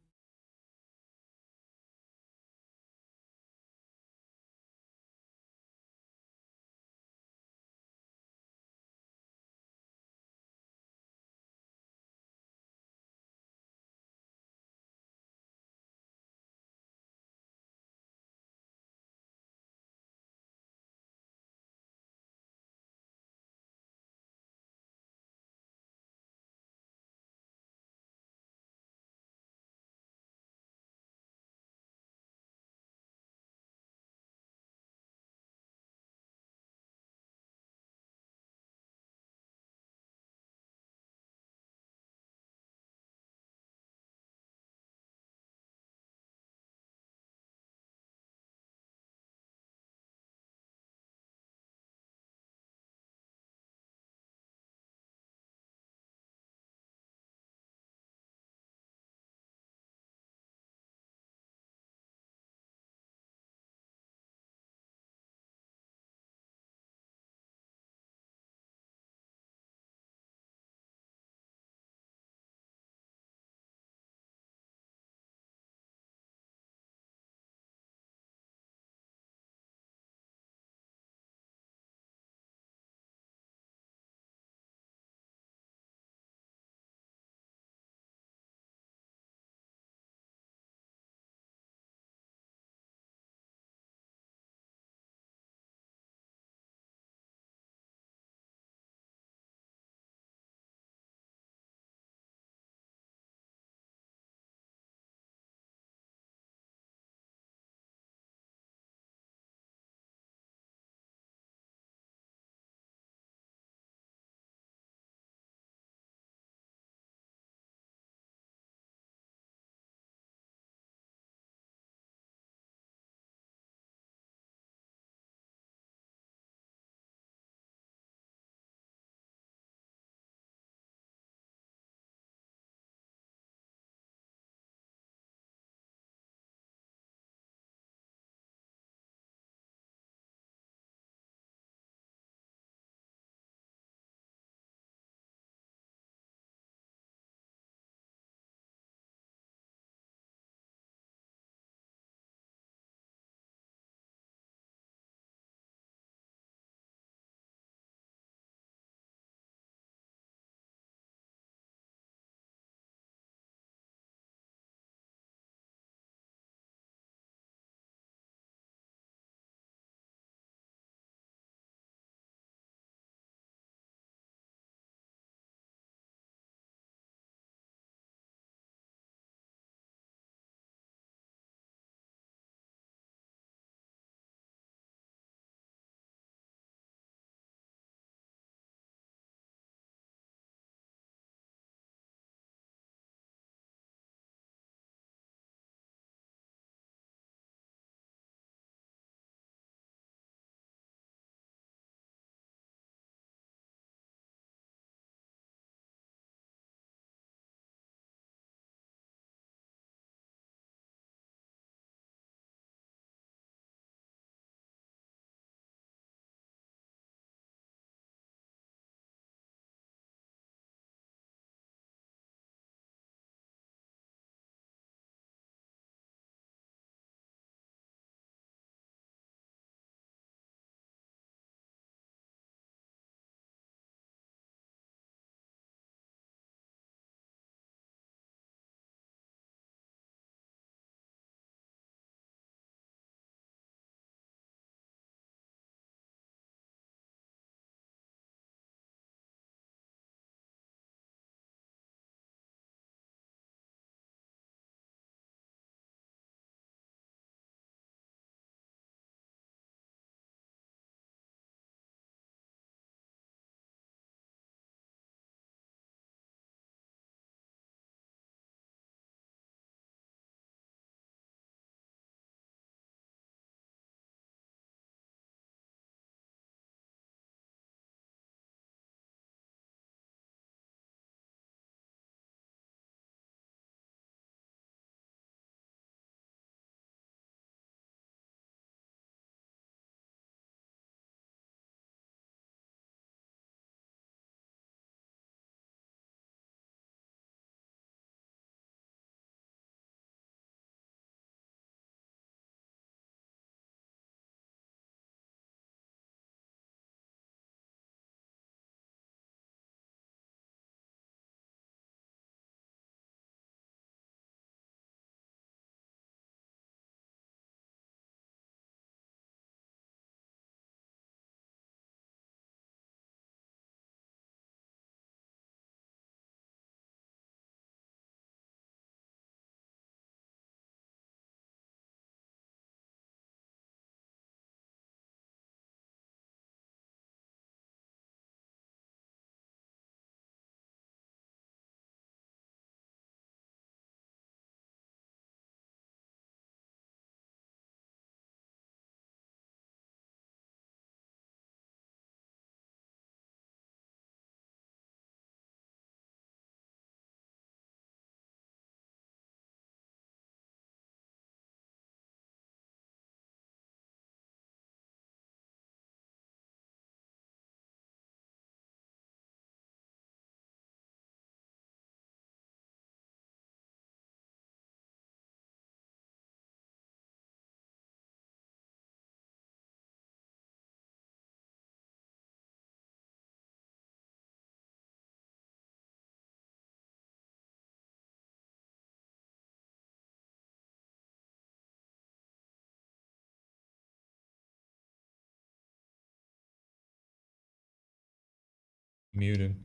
Muted.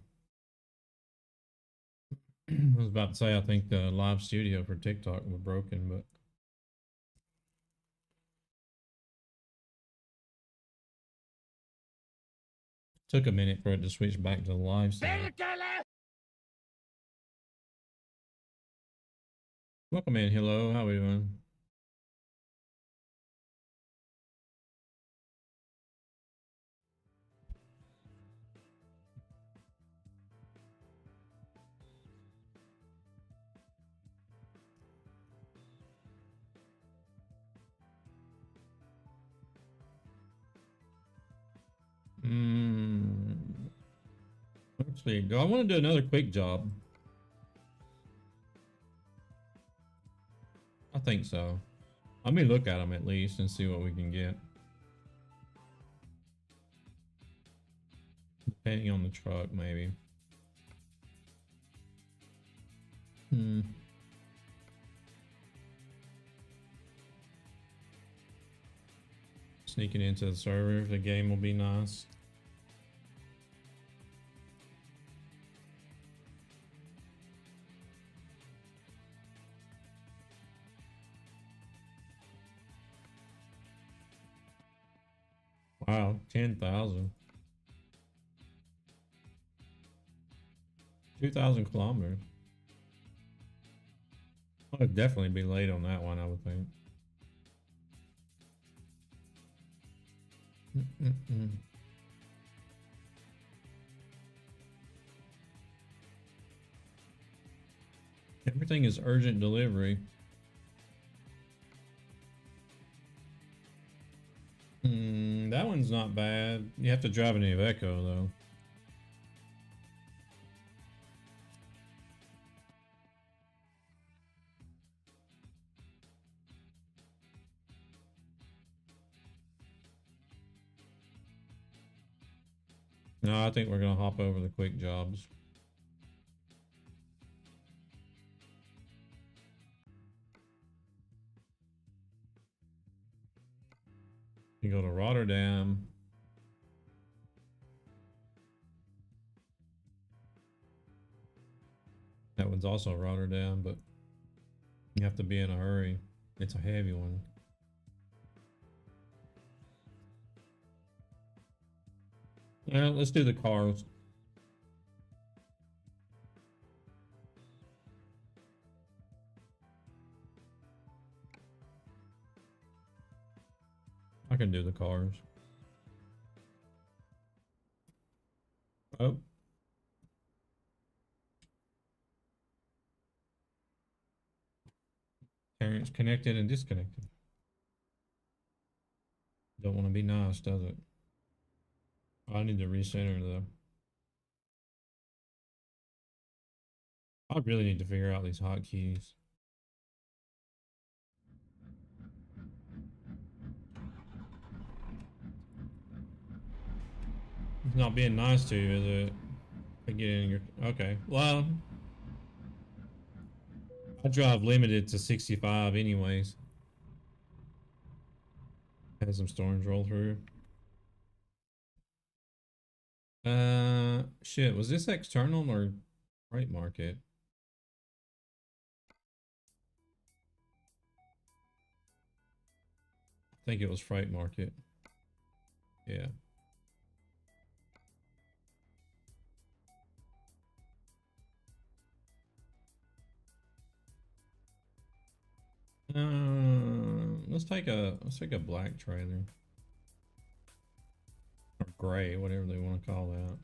I was about to say I think the live studio for TikTok was broken, but took a minute for it to switch back to the live studio. Welcome in, hello, how are we doing? Actually, do I want to do another quick job? I think so. Let me look at them at least and see what we can get. Depending on the truck, maybe. Sneaking into the server, the game will be nice. Wow, 10,000. 2,000 kilometers. I'd definitely be late on that one, I would think. Everything is urgent delivery. That one's not bad. You have to drive an Iveco though. No, I think we're gonna hop over the quick jobs. You go to Rotterdam. That one's also Rotterdam, but you have to be in a hurry. It's a heavy one. Yeah, let's do the cars. I can do the cars. Oh. Parents connected and disconnected. Don't want to be nice, does it? I need to recenter though. I really need to figure out these hotkeys. It's not being nice to you, is it? I get in your okay. Well, I drive limited to 65 anyways. Had some storms roll through. Shit, was this external or right market? I think it was freight market. Yeah. Let's take a black trailer. Or gray, whatever they want to call that.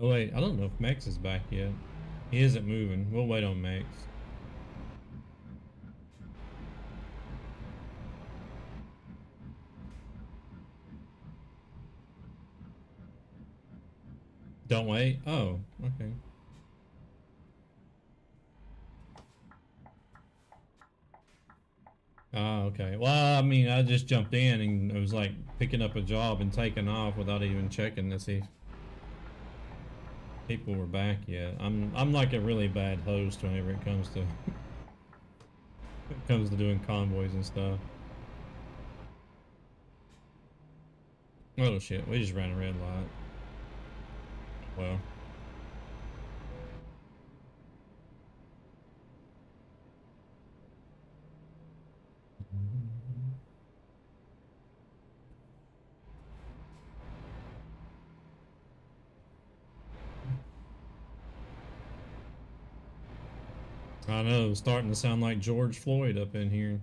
Oh wait, I don't know if Max is back yet. He isn't moving. We'll wait on Max. Don't wait? Oh, okay. Oh, okay. Well, I mean, I just jumped in and it was like picking up a job and taking off without even checking to see if people were back yet. I'm like a really bad host whenever it comes to doing convoys and stuff. Oh shit, we just ran a red light. Well. I know, it's starting to sound like George Floyd up in here.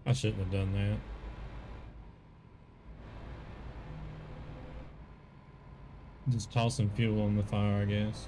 I shouldn't have done that. Just tossing fuel on the fire, I guess.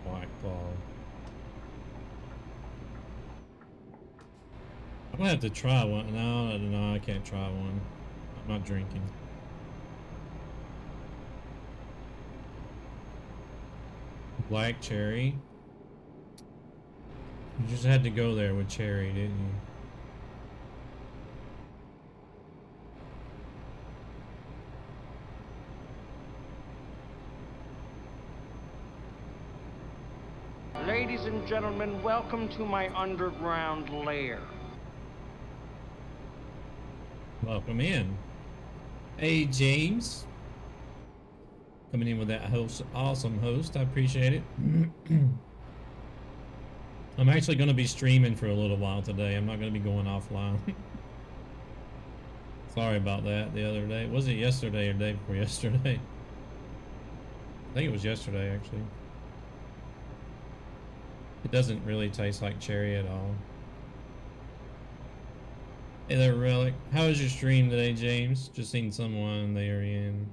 Black Claw. I'm gonna have to try one. No, I can't try one. I'm not drinking. Black cherry. You just had to go there with cherry, didn't you? Ladies and gentlemen, welcome to my underground lair. Welcome in. Hey, James. Coming in with that host, awesome host. I appreciate it. I'm actually going to be streaming for a little while today. I'm not going to be going offline. Sorry about that the other day. Was it yesterday or day before yesterday? I think it was yesterday, actually. It doesn't really taste like cherry at all. Hey there, Relic. How was your stream today, James? Just seen someone there in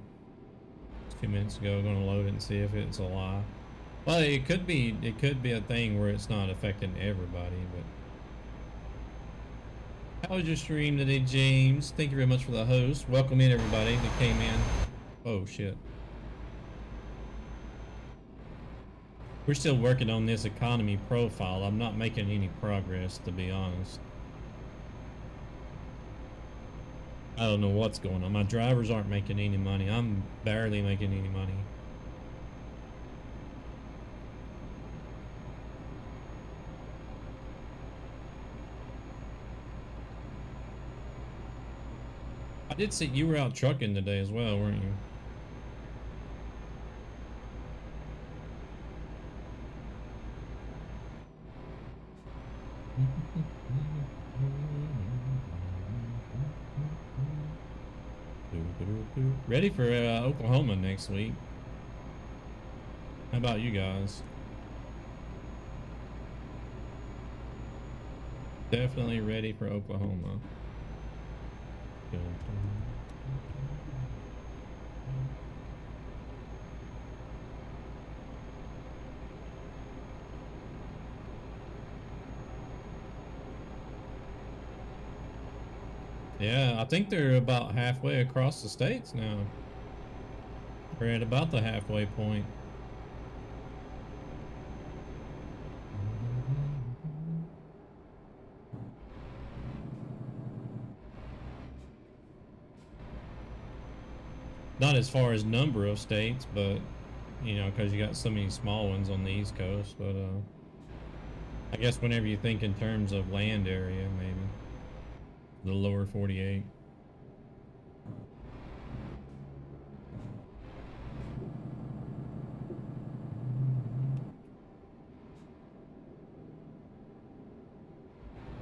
a few minutes ago. Going to load it and see if it's a lie. Well, it could be a thing where it's not affecting everybody, but how was your stream today, James? Thank you very much for the host. Welcome in everybody that came in. Oh shit. We're still working on this economy profile. I'm not making any progress, to be honest. I don't know what's going on. My drivers aren't making any money. I'm barely making any money. I did see you were out trucking today as well, weren't you? Ready for Oklahoma next week. How about you guys? Definitely ready for Oklahoma. Yeah, I think they're about halfway across the states now. We're at about the halfway point. Not as far as number of states, but you know, because you got so many small ones on the East Coast. But I guess whenever you think in terms of land area, maybe the lower 48.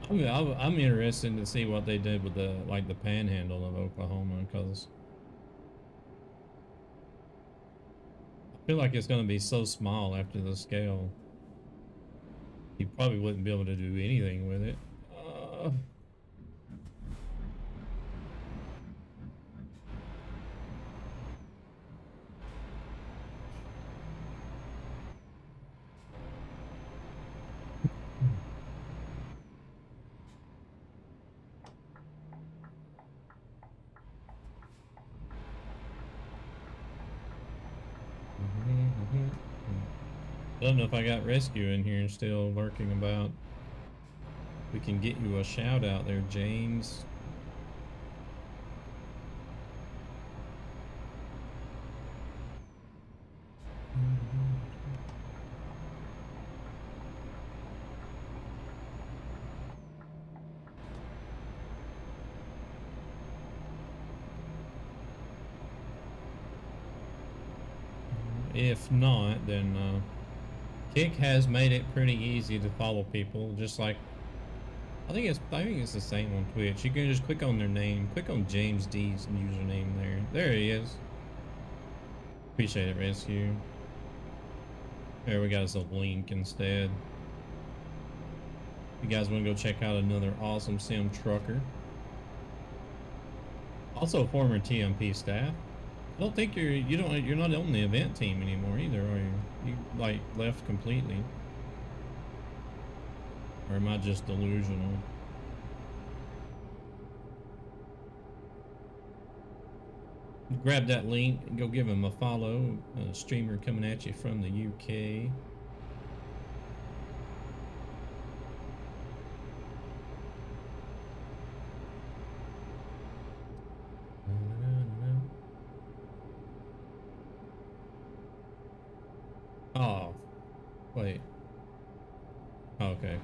I'm interested to see what they did with the the panhandle of Oklahoma, because I feel like it's going to be so small after the scale. You probably wouldn't be able to do anything with it. I don't know if I got rescue in here and still lurking about. We can get you a shout out there, James. If not, then Kick has made it pretty easy to follow people. Just like I think it's the same on Twitch. You can just click on their name, click on James D's username there. There he is. Appreciate it, Rescue. There we got us a link instead. You guys want to go check out another awesome sim trucker. Also former TMP staff. I don't think you're not on the event team anymore either, are you? You like left completely. Or am I just delusional? Grab that link and go give him a follow. A streamer coming at you from the UK. Oh, wait. Oh, okay.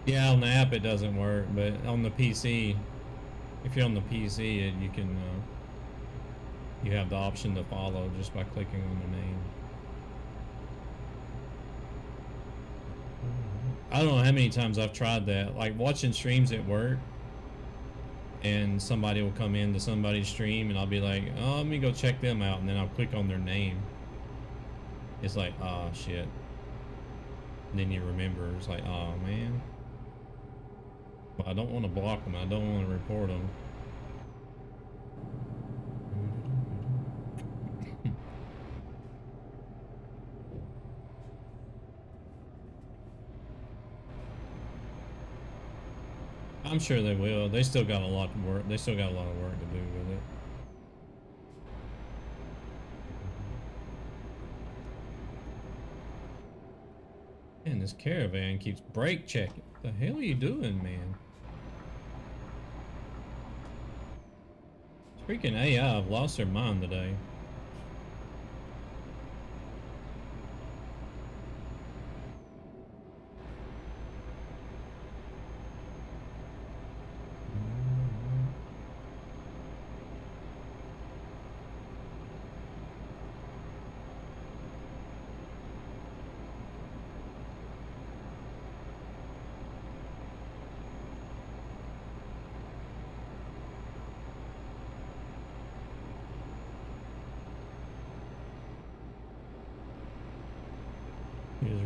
Yeah, on the app it doesn't work, but on the PC, if you're on the PC, you can you have the option to follow just by clicking on the name. I don't know how many times I've tried that, like watching streams at work, and somebody will come into somebody's stream and I'll be like, oh, let me go check them out, and then I'll click on their name. It's like, oh shit. And then you remember, it's like, oh man. Well, I don't want to block them, I don't want to report them. I'm sure they will. They still got a lot of work. They still got a lot of work to do with it. Man, this caravan keeps brake checking. What the hell are you doing, man? Freaking AI have lost their mind today.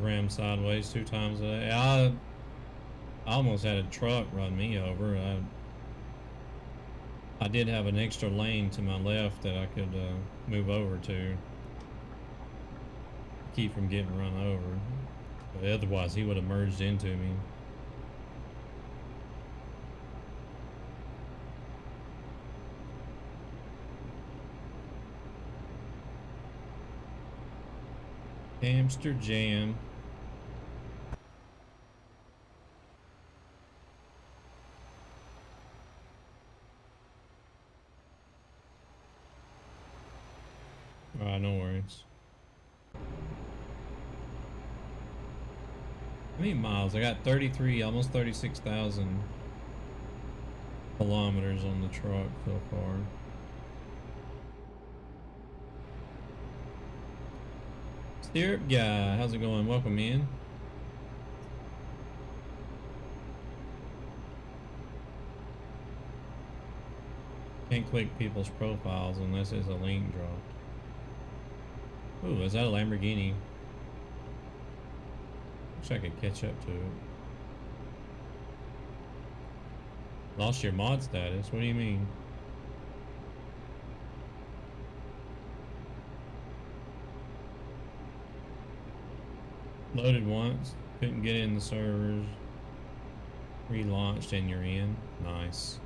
Rammed sideways 2 times a day. I almost had a truck run me over. I did have an extra lane to my left that I could move over to keep from getting run over. But otherwise, he would have merged into me. Hamster Jam. Alright, no worries. How many miles? I got 33, almost 36,000 kilometers on the truck so far. Syrup guy, how's it going? Welcome in. Can't click people's profiles unless there's a link dropped. Ooh, is that a Lamborghini? Wish I could catch up to it. Lost your mod status? What do you mean? Loaded once, couldn't get in the servers. Relaunched and you're in. Nice.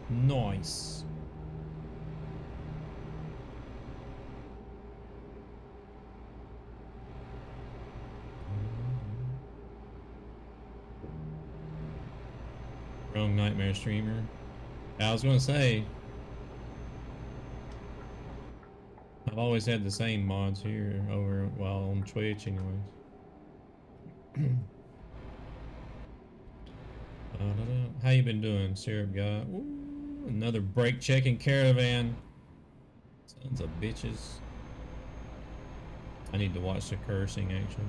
Nice. Wrong Nightmare streamer. I was gonna say, I've always had the same mods here over while on Twitch anyways. How you been doing, Syrup guy? Ooh, another brake checking caravan. Sons of bitches. I need to watch the cursing actually.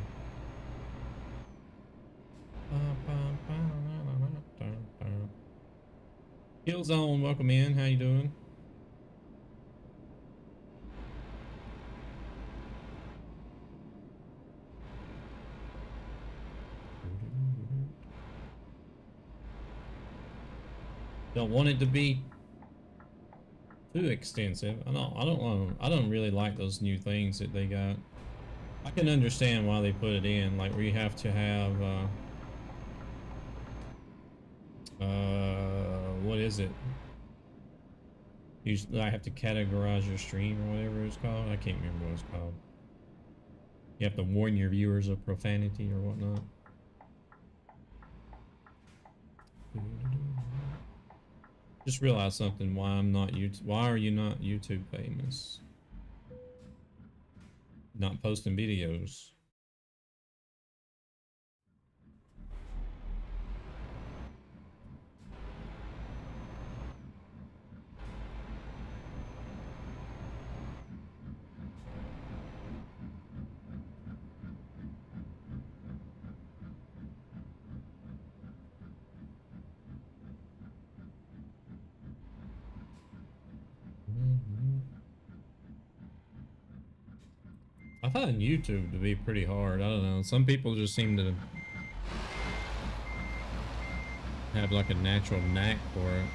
Killzone, welcome in. How you doing? Don't want it to be too extensive. I don't really like those new things that they got. I can understand why they put it in, like where you have to have what is it? Usually I have to categorize your stream or whatever it's called. I can't remember what it's called. You have to warn your viewers of profanity or whatnot. Just realized something. Why I'm not YouTube? Why are you not YouTube famous? Not posting videos. I find YouTube to be pretty hard. I don't know. Some people just seem to have like a natural knack for it.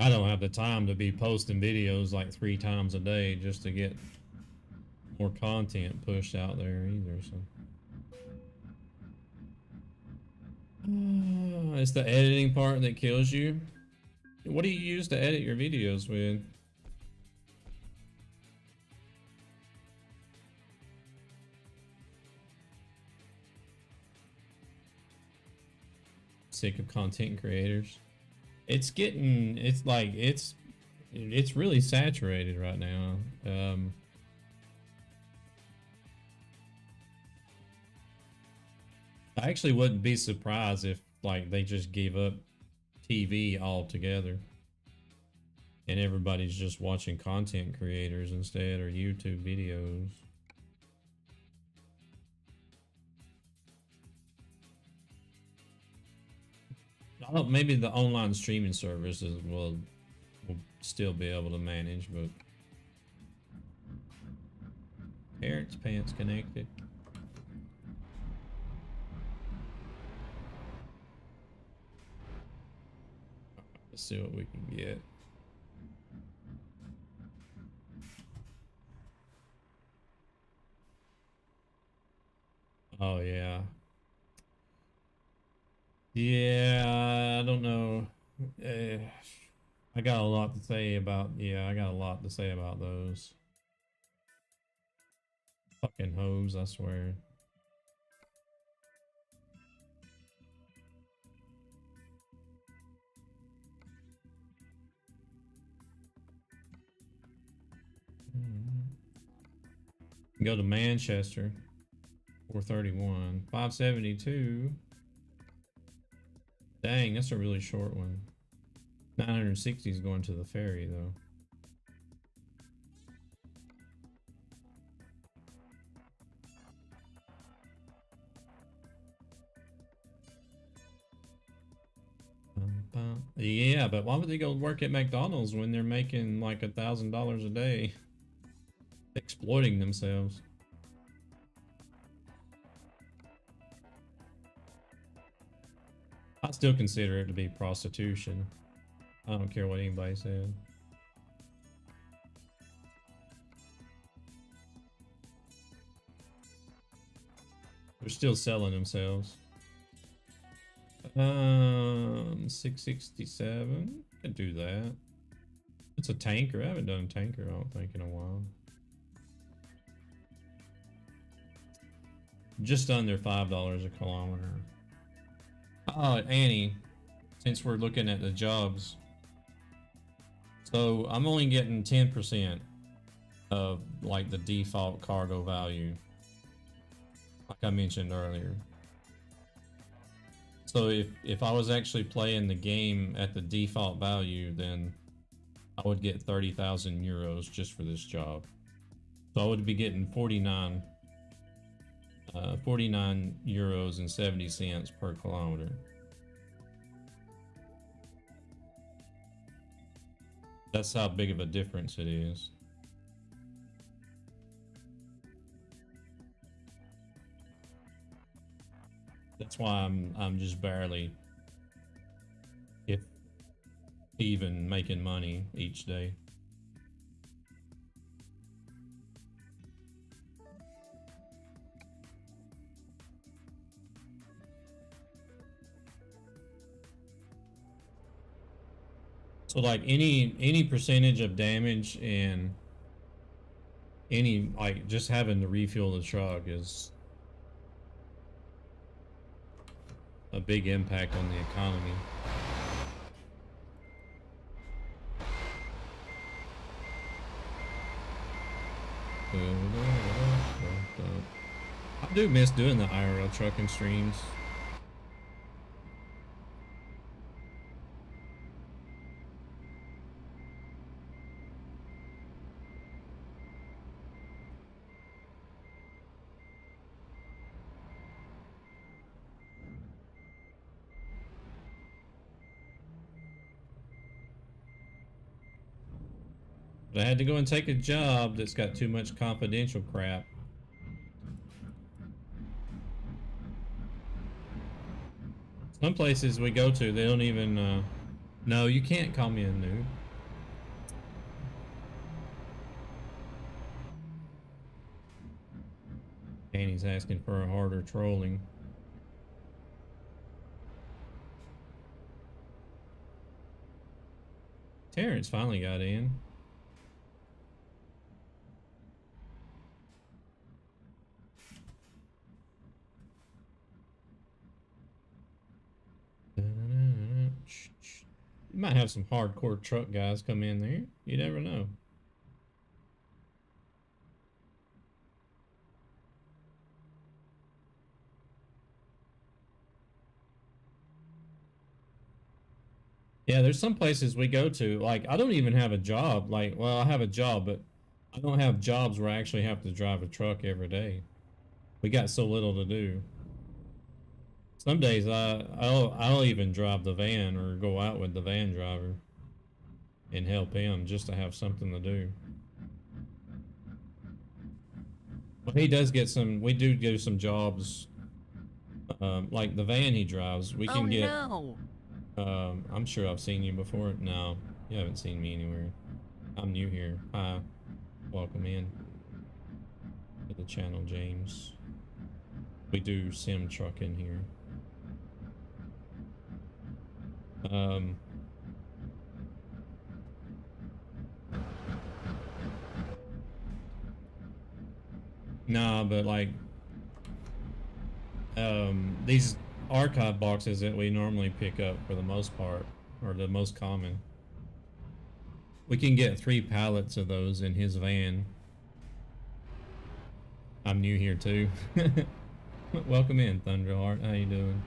I don't have the time to be posting videos like 3 times a day just to get more content pushed out there either, so. It's the editing part that kills you. What do you use to edit your videos with? Sick of content creators. It's really saturated right now. I actually wouldn't be surprised if like they just gave up TV altogether and everybody's just watching content creators instead or YouTube videos. I don't, maybe the online streaming services will still be able to manage, but parents' pants connected. Let's see what we can get. Oh yeah. Yeah, I don't know. I got a lot to say about, yeah, I got a lot to say about those. Fucking hoes, I swear. Go to Manchester. 431. 572. Dang, that's a really short one. 960 is going to the ferry, though. Yeah, but why would they go work at McDonald's when they're making like $1,000 a day? Exploiting themselves. I still consider it to be prostitution. I don't care what anybody said. They're still selling themselves. 667. Could do that. It's a tanker. I haven't done a tanker, I don't think, in a while. Just under $5 a kilometer. Oh, Annie, since we're looking at the jobs. So I'm only getting 10% of like the default cargo value. Like I mentioned earlier. So if I was actually playing the game at the default value, then I would get 30,000 euros just for this job. So I would be getting 49 euros and 70 cents per kilometer. That's how big of a difference it is. That's why I'm just barely, if even, making money each day. So like any percentage of damage and any, like, just having to refuel the truck is a big impact on the economy. I do miss doing the IRL trucking streams. But I had to go and take a job that's got too much confidential crap. Some places we go to, they don't even, no, you can't call me a noob. And he's asking for a harder trolling. Terrence finally got in. You might have some hardcore truck guys come in there. You never know. Yeah, there's some places we go to, like, I don't even have a job. Like, well, I have a job, but I don't have jobs where I actually have to drive a truck every day. We got so little to do. Some days I'll even drive the van or go out with the van driver and help him just to have something to do. Well, he does get some, we do some jobs, like the van he drives, we can get I'm sure I've seen you before. No, you haven't seen me anywhere. I'm new here. Hi. Welcome in to the channel, James. We do sim trucking here. Nah, but like, these archive boxes that we normally pick up for the most part, or the most common, we can get 3 pallets of those in his van. I'm new here too. Welcome in, Thunderheart. How you doing?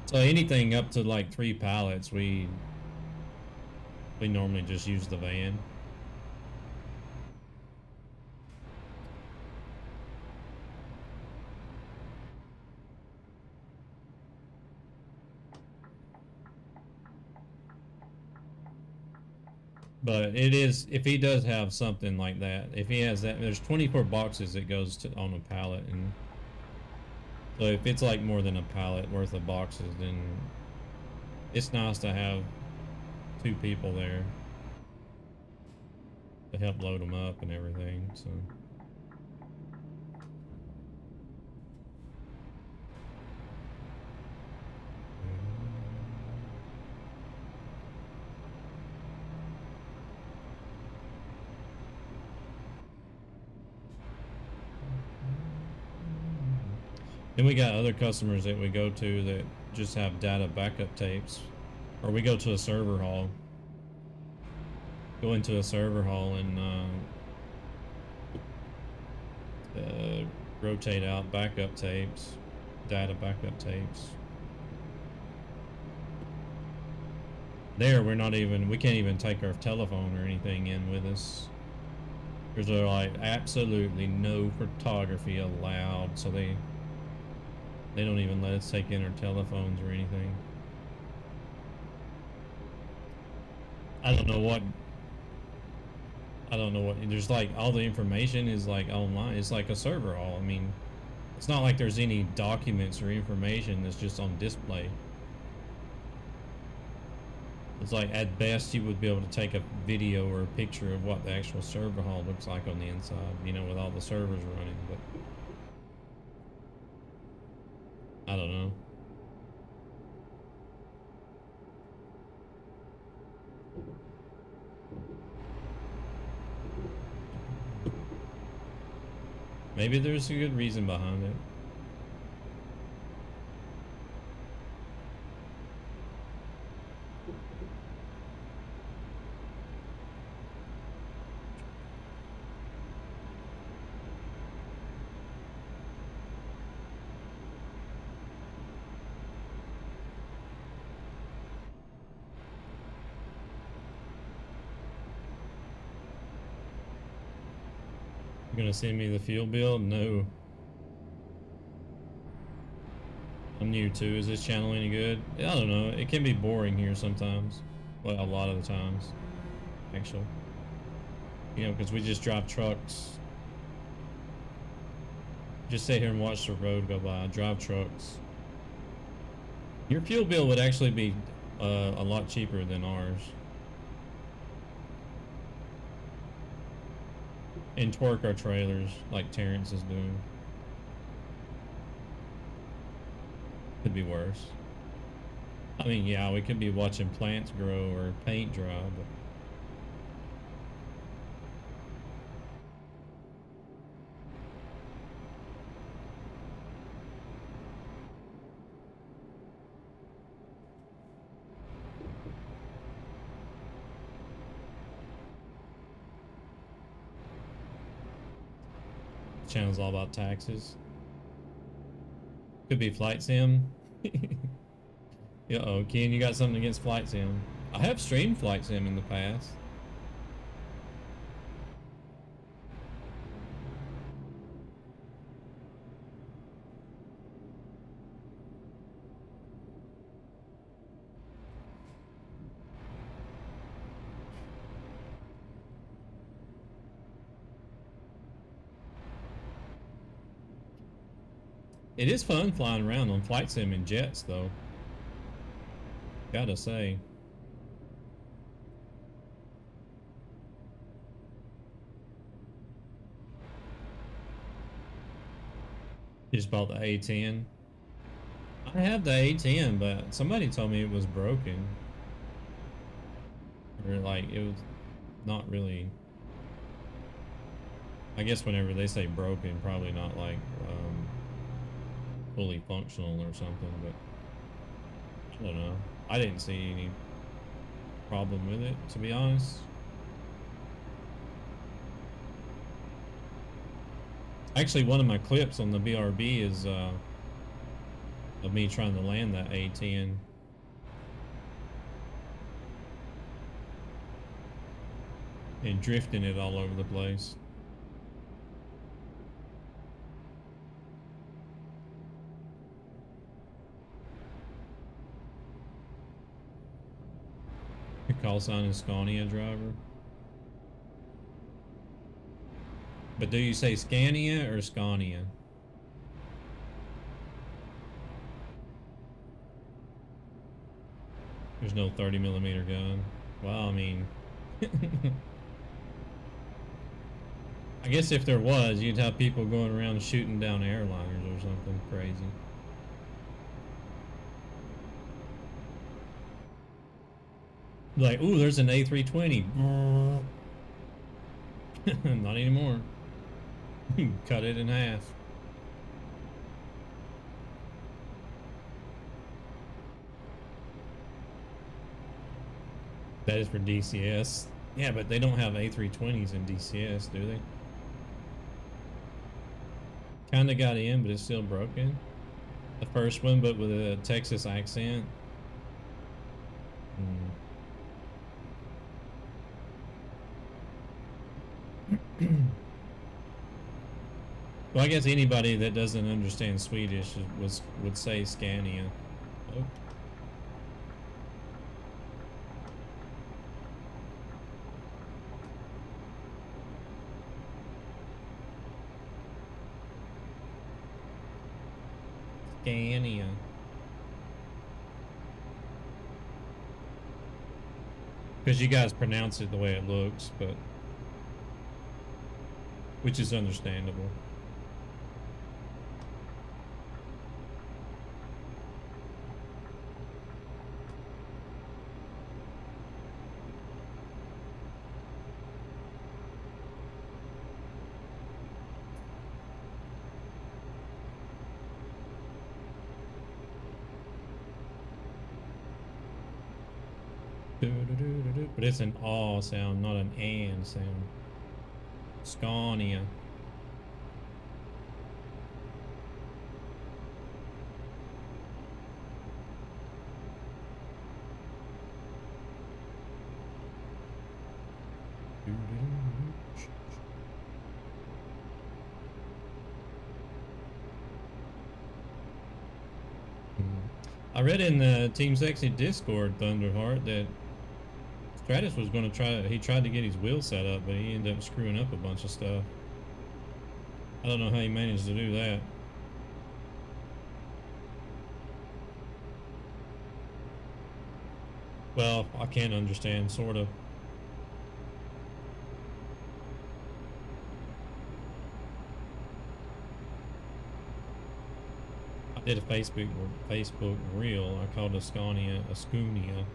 So anything up to like 3 pallets, we normally just use the van. But it is, if he does have something like that, if he has that, there's 24 boxes that goes to on a pallet, and so if it's like more than a pallet worth of boxes, then it's nice to have 2 people there to help load them up and everything, so. Then we got other customers that we go to that just have data backup tapes, or we go to a server hall. Go into a server hall and rotate out backup tapes, data backup tapes. There, we can't even take our telephone or anything in with us. There's like absolutely no photography allowed, so they don't even let us take in our telephones or anything. I don't know what, there's like all the information is like online. It's like a server hall. I mean, it's not like there's any documents or information that's just on display. It's like at best you would be able to take a video or a picture of what the actual server hall looks like on the inside, you know, with all the servers running, but I don't know. Maybe there's a good reason behind it. You're gonna send me the fuel bill? No. I'm new too. Is this channel any good? I don't know. It can be boring here sometimes. Well, a lot of the times, actually. You know, because we just drive trucks. Just sit here and watch the road go by. Drive trucks. Your fuel bill would actually be a lot cheaper than ours. And twerk our trailers like Terrence is doing. Could be worse. I mean, yeah, we could be watching plants grow or paint dry, but the channel's all about taxes. Could be Flight Sim. Uh-oh, Ken, you got something against Flight Sim? I have streamed Flight Sim in the past. It is fun flying around on flight sim in jets, though. Gotta say. Just bought the A10. I have the A10, but somebody told me it was broken. Or like it was not really. I guess whenever they say broken, probably not like fully functional or something, but I don't know. I didn't see any problem with it, to be honest. Actually, one of my clips on the BRB is of me trying to land that A10. And drifting it all over the place. Your call sign is Scania driver. But do you say Scania or Scania? There's no 30mm gun. Well, I mean... I guess if there was, you'd have people going around shooting down airliners or something crazy. Like, ooh, there's an A320. Not anymore. Cut it in half. That is for DCS. Yeah, but they don't have A320s in DCS, do they? Kinda got in, but it's still broken. The first one, but with a Texas accent. Well, I guess anybody that doesn't understand Swedish would say Scania. Oh. Scania. Because you guys pronounce it the way it looks, but which is understandable. But it's an aw sound, not an and sound. Scania. I read in the Team Sexy Discord, Thunderheart, that Stratus was going to he tried to get his wheel set up, but he ended up screwing up a bunch of stuff. I don't know how he managed to do that. Well, I can't understand, sort of. I did a Facebook reel. I called a Scania a Scoonia.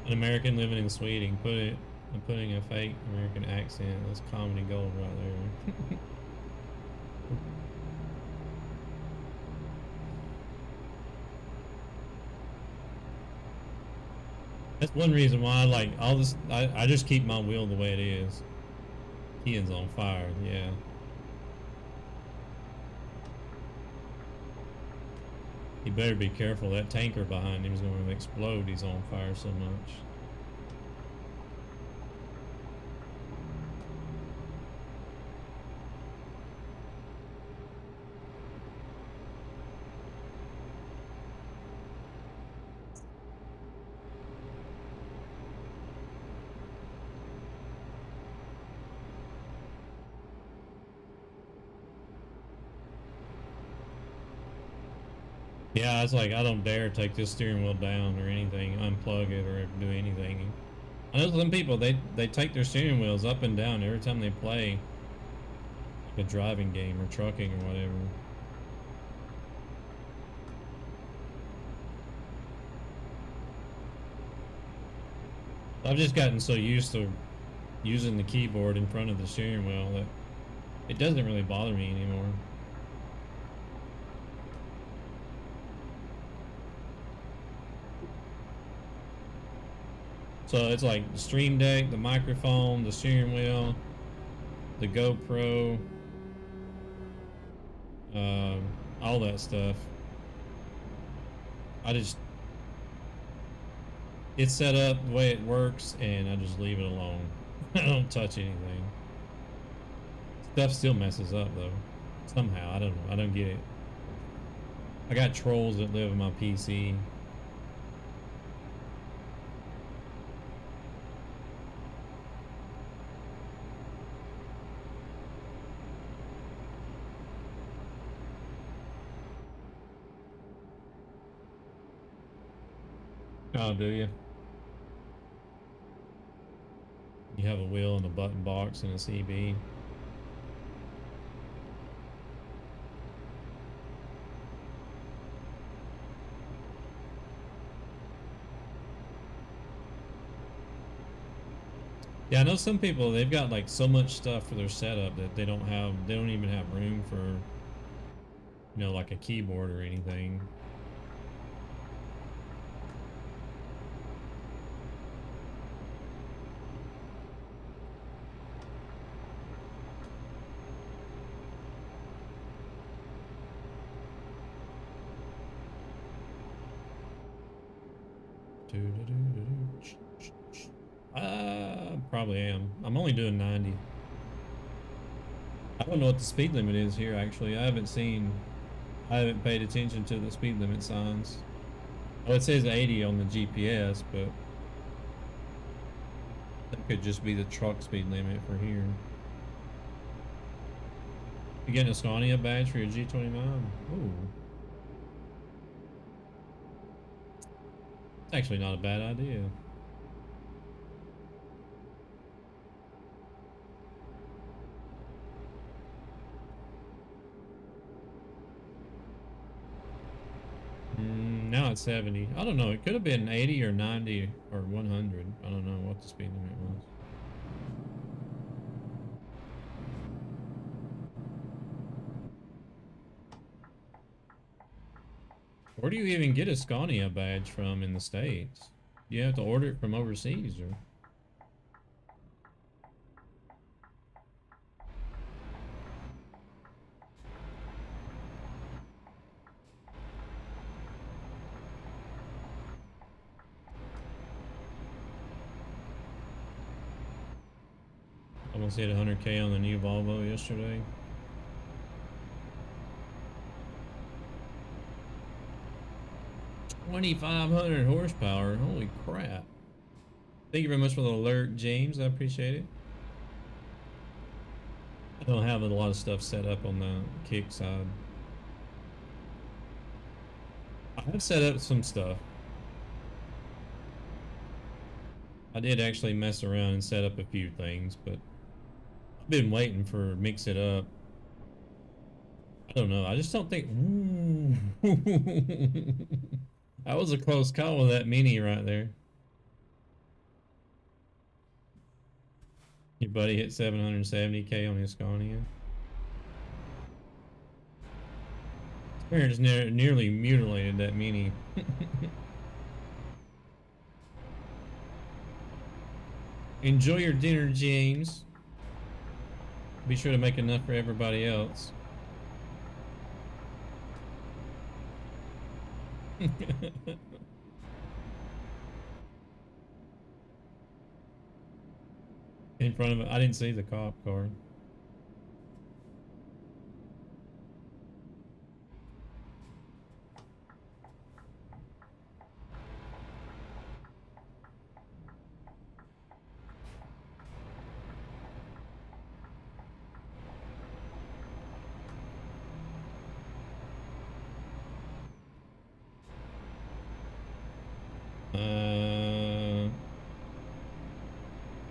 An American living in Sweden, putting a fake American accent. That's comedy gold right there. That's one reason why I like all this. I just keep my wheel the way it is. Ian's on fire, yeah. He better be careful. That tanker behind him is going to explode. He's on fire so much. Yeah, it's like I don't dare take this steering wheel down or anything, unplug it or do anything. I know some people they take their steering wheels up and down every time they play like a driving game or trucking or whatever. I've just gotten so used to using the keyboard in front of the steering wheel that it doesn't really bother me anymore. So it's like the Stream Deck, the microphone, the steering wheel, the GoPro, all that stuff. It's set up the way it works and I just leave it alone. I don't touch anything. Stuff still messes up though. Somehow, I don't know. I don't get it. I got trolls that live on my PC. Oh, do you? You have a wheel and a button box and a CB. Yeah, I know some people, they've got like so much stuff for their setup that they don't even have room for, you know, like a keyboard or anything. Probably am. I'm only doing 90. I don't know what the speed limit is here, actually. I haven't paid attention to the speed limit signs. Oh, it says 80 on the GPS, but that could just be the truck speed limit for here. You getting a Scania badge for your G29? Ooh. It's actually not a bad idea. Now it's 70. I don't know. It could have been 80 or 90 or 100. I don't know what the speed limit was. Where do you even get a Scania badge from in the States? You have to order it from overseas, or? Almost hit 100K on the new Volvo yesterday. $2,500 horsepower. Holy crap. Thank you very much for the alert, James. I appreciate it. I don't have a lot of stuff set up on the kick side. I have set up some stuff. I did actually mess around and set up a few things, but I've been waiting for Mix It Up. I don't know. I just don't think. That was a close call with that Mini right there. Your buddy hit 770K on his Scania. Parents nearly mutilated that Mini. Enjoy your dinner, James. Be sure to make enough for everybody else. In front of it, I didn't see the cop car.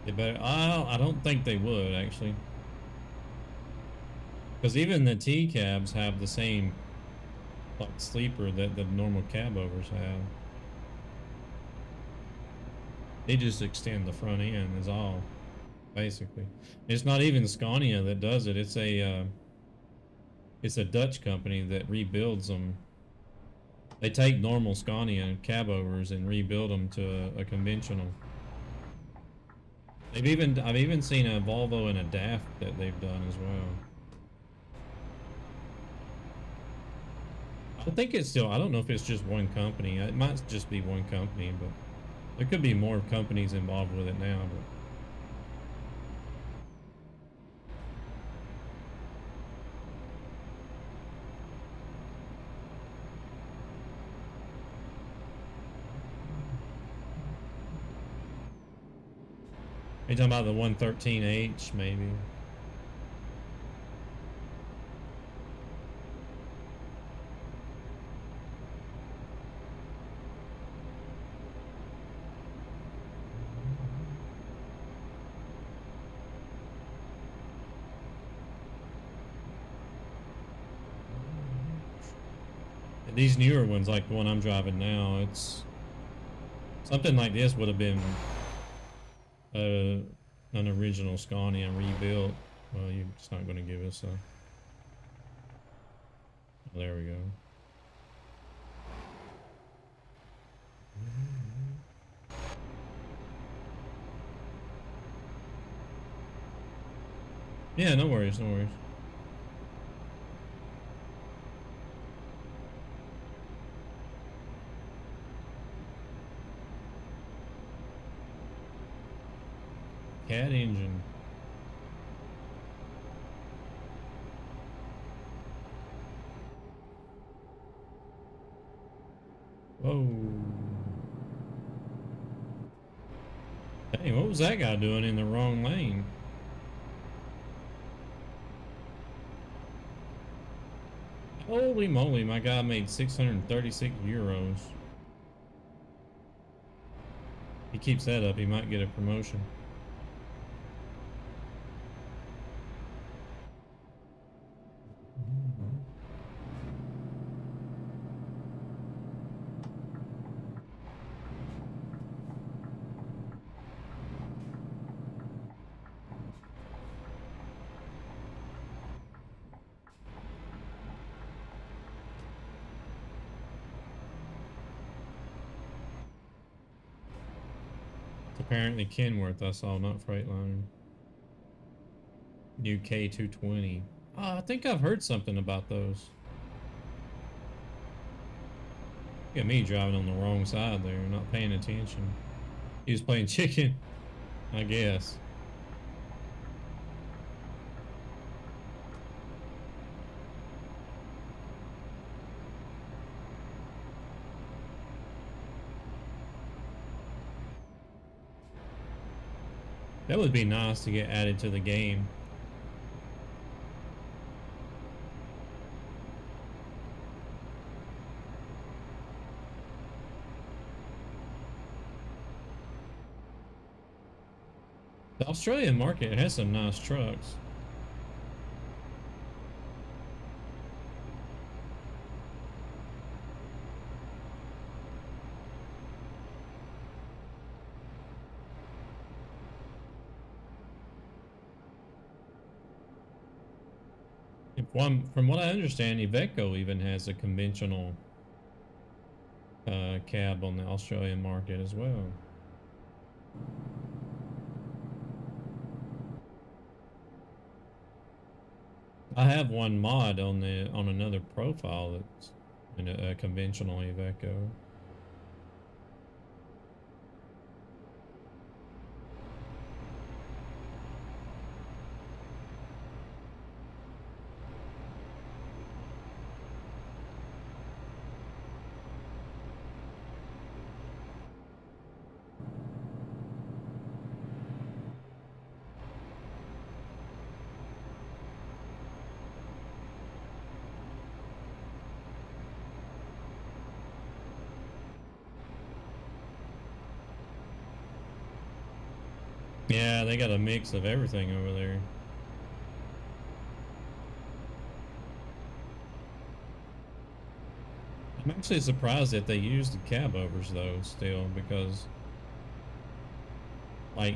They better. I don't think they would actually, because even the T cabs have the same like sleeper that the normal cab overs have. They just extend the front end is all, basically. It's not even Scania that does it. It's a Dutch company that rebuilds them. They take normal Scania cab overs and rebuild them to a conventional. I've even seen a Volvo and a DAF that they've done as well. I think it's still, I don't know if it's just one company. It might just be one company, but there could be more companies involved with it now. But you talking about the 113H maybe? These newer ones, like the one I'm driving now, it's something like this would have been an original Scania rebuilt. Well, you're just not going to give us a. Oh, there we go. Yeah, no worries, no worries. Cat engine. Whoa. Dang, what was that guy doing in the wrong lane? Holy moly, my guy made 636 euros. He keeps that up, he might get a promotion. Apparently Kenworth I saw, not Freightliner. New K220. Oh, I think I've heard something about those. Got me driving on the wrong side there, not paying attention. He was playing chicken, I guess. That would be nice to get added to the game. The Australian market has some nice trucks. From what I understand, Iveco even has a conventional cab on the Australian market as well. I have one mod on another profile that's in a conventional Iveco. Yeah, they got a mix of everything over there. I'm actually surprised that they use the cab overs though still, because like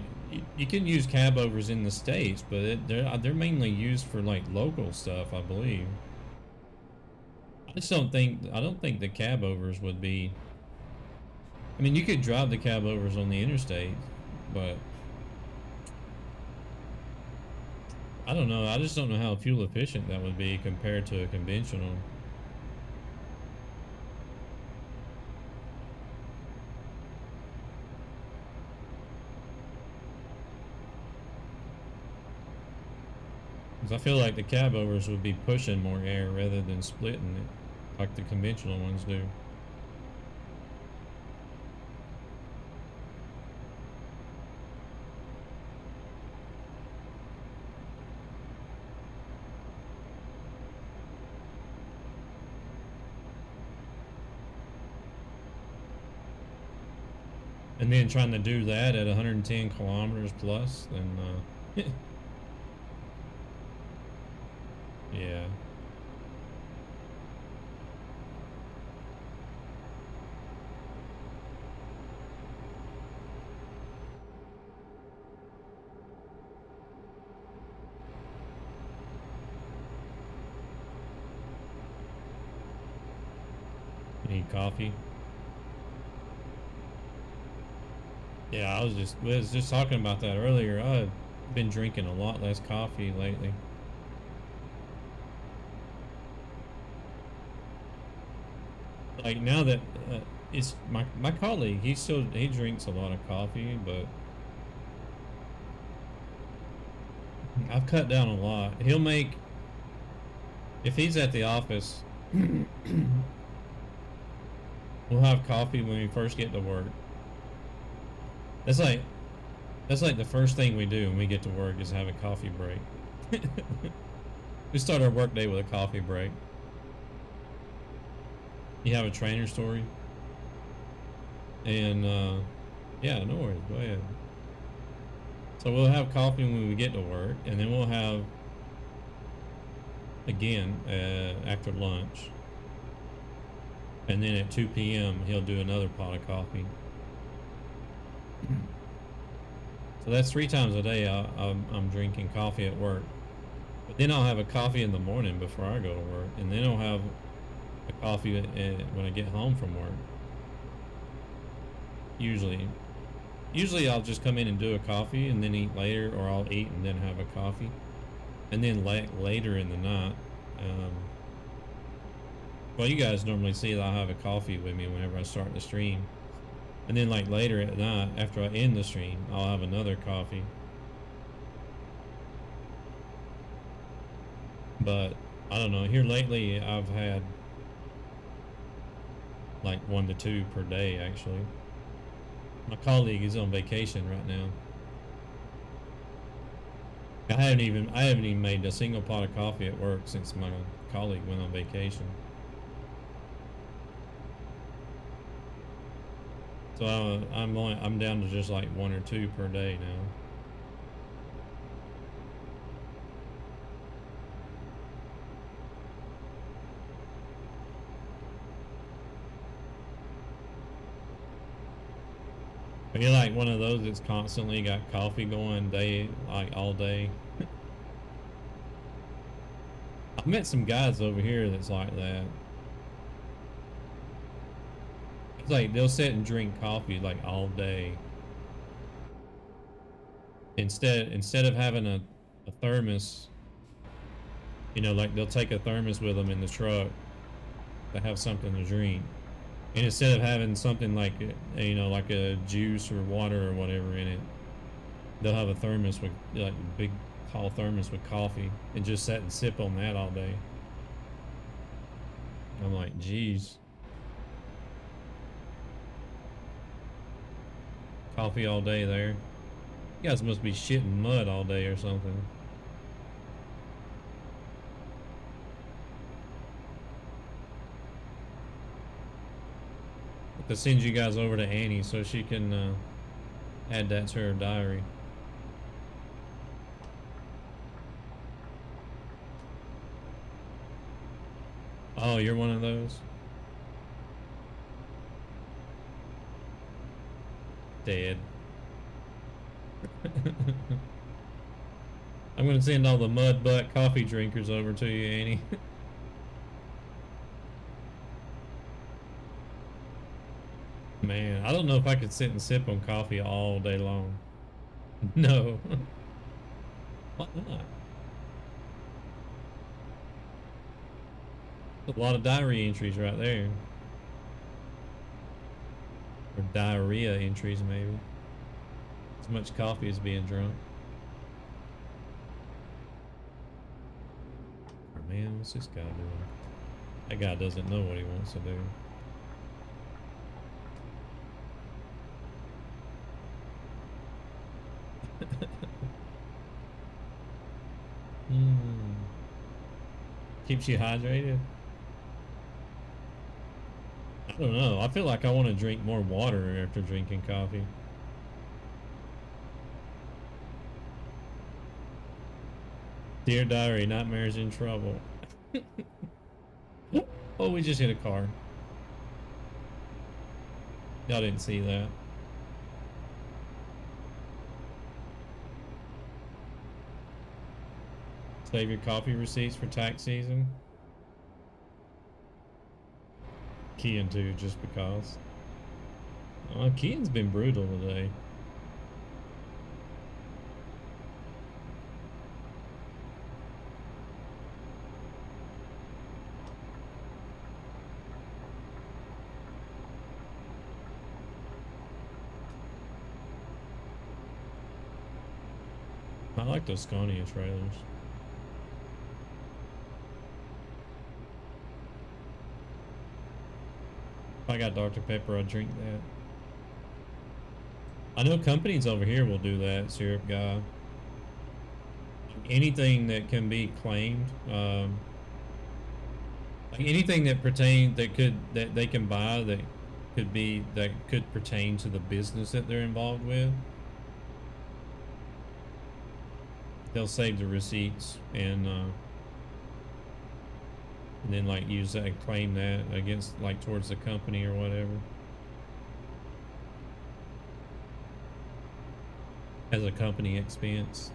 you can use cab overs in the States, but they're mainly used for like local stuff, I believe. I don't think the cab overs would be. I mean, you could drive the cab overs on the interstate, but I don't know. I just don't know how fuel efficient that would be compared to a conventional. Because I feel like the cab overs would be pushing more air rather than splitting it, like the conventional ones do. And then trying to do that at 110 kilometers plus, then yeah. Need coffee. Yeah, I was just talking about that earlier. I've been drinking a lot less coffee lately. Like now that it's my colleague, he drinks a lot of coffee, but I've cut down a lot. He'll make, if he's at the office, we'll have coffee when we first get to work. That's like the first thing we do when we get to work is have a coffee break. We start our work day with a coffee break. You have a trainer story? And yeah, no worries, go ahead. So we'll have coffee when we get to work, and then we'll have again after lunch, and then at 2 p.m. he'll do another pot of coffee. So that's 3 times a day I'm drinking coffee at work. But then I'll have a coffee in the morning before I go to work, and then I'll have a coffee when I get home from work. Usually I'll just come in and do a coffee and then eat later, or I'll eat and then have a coffee. And then later in the night, well, you guys normally see that I'll have a coffee with me whenever I start the stream. And then like later at night, after I end the stream, I'll have another coffee. But I don't know, here lately I've had like 1 to 2 per day actually. My colleague is on vacation right now. I haven't even made a single pot of coffee at work since my colleague went on vacation. So I'm down to just like 1 or 2 per day now. Are you like one of those that's constantly got coffee going like all day? I've met some guys over here that's like that. It's like they'll sit and drink coffee like all day. Instead of having a thermos, you know, like they'll take a thermos with them in the truck to have something to drink. And instead of having something like, you know, like a juice or water or whatever in it, they'll have a thermos with, like a big tall thermos with coffee, and just sit and sip on that all day. I'm like, geez. Coffee all day there. You guys must be shitting mud all day or something. To send you guys over to Annie so she can add that to her diary. Oh, you're one of those? Dead. I'm gonna send all the mud butt coffee drinkers over to you, Annie. Man, I don't know if I could sit and sip on coffee all day long. No. Why not? A lot of diary entries right there. Or diarrhea entries, maybe. As much coffee as being drunk. Oh, man, what's this guy doing? That guy doesn't know what he wants to do. Keeps you hydrated? I don't know. I feel like I want to drink more water after drinking coffee. Dear Diary, Nightmare's in trouble. Oh, we just hit a car. Y'all didn't see that. Save your coffee receipts for tax season. Kian too, just because. Kian's been brutal today. I like those Scania trailers. If I got Dr. Pepper, I'd drink that. I know companies over here will do that, Syrup Guy. Anything that can be claimed, like anything that that they can buy that could pertain to the business that they're involved with. They'll save the receipts and then like use that, claim that against, like, towards the company or whatever, as a company expense.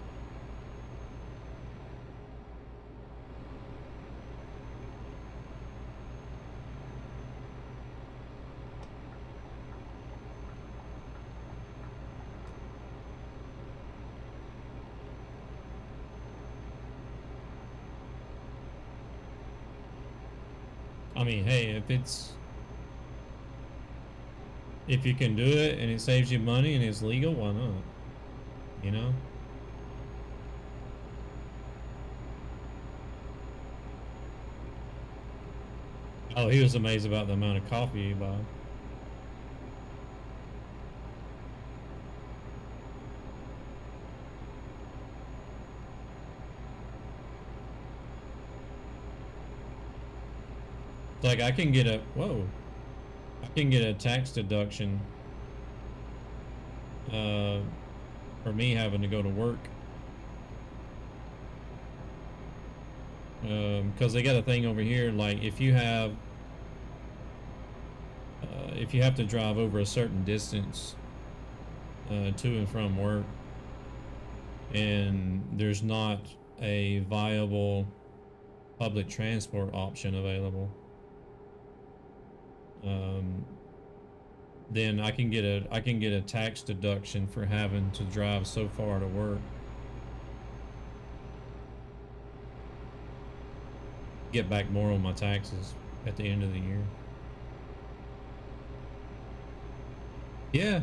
I mean, hey, if you can do it and it saves you money and it's legal, why not? You know? Oh, he was amazed about the amount of coffee you buy. Like, I can get a tax deduction for me having to go to work, because they got a thing over here, like if you have to drive over a certain distance to and from work, and there's not a viable public transport option available, then I can get a tax deduction for having to drive so far to work. Get back more on my taxes at the end of the year. Yeah.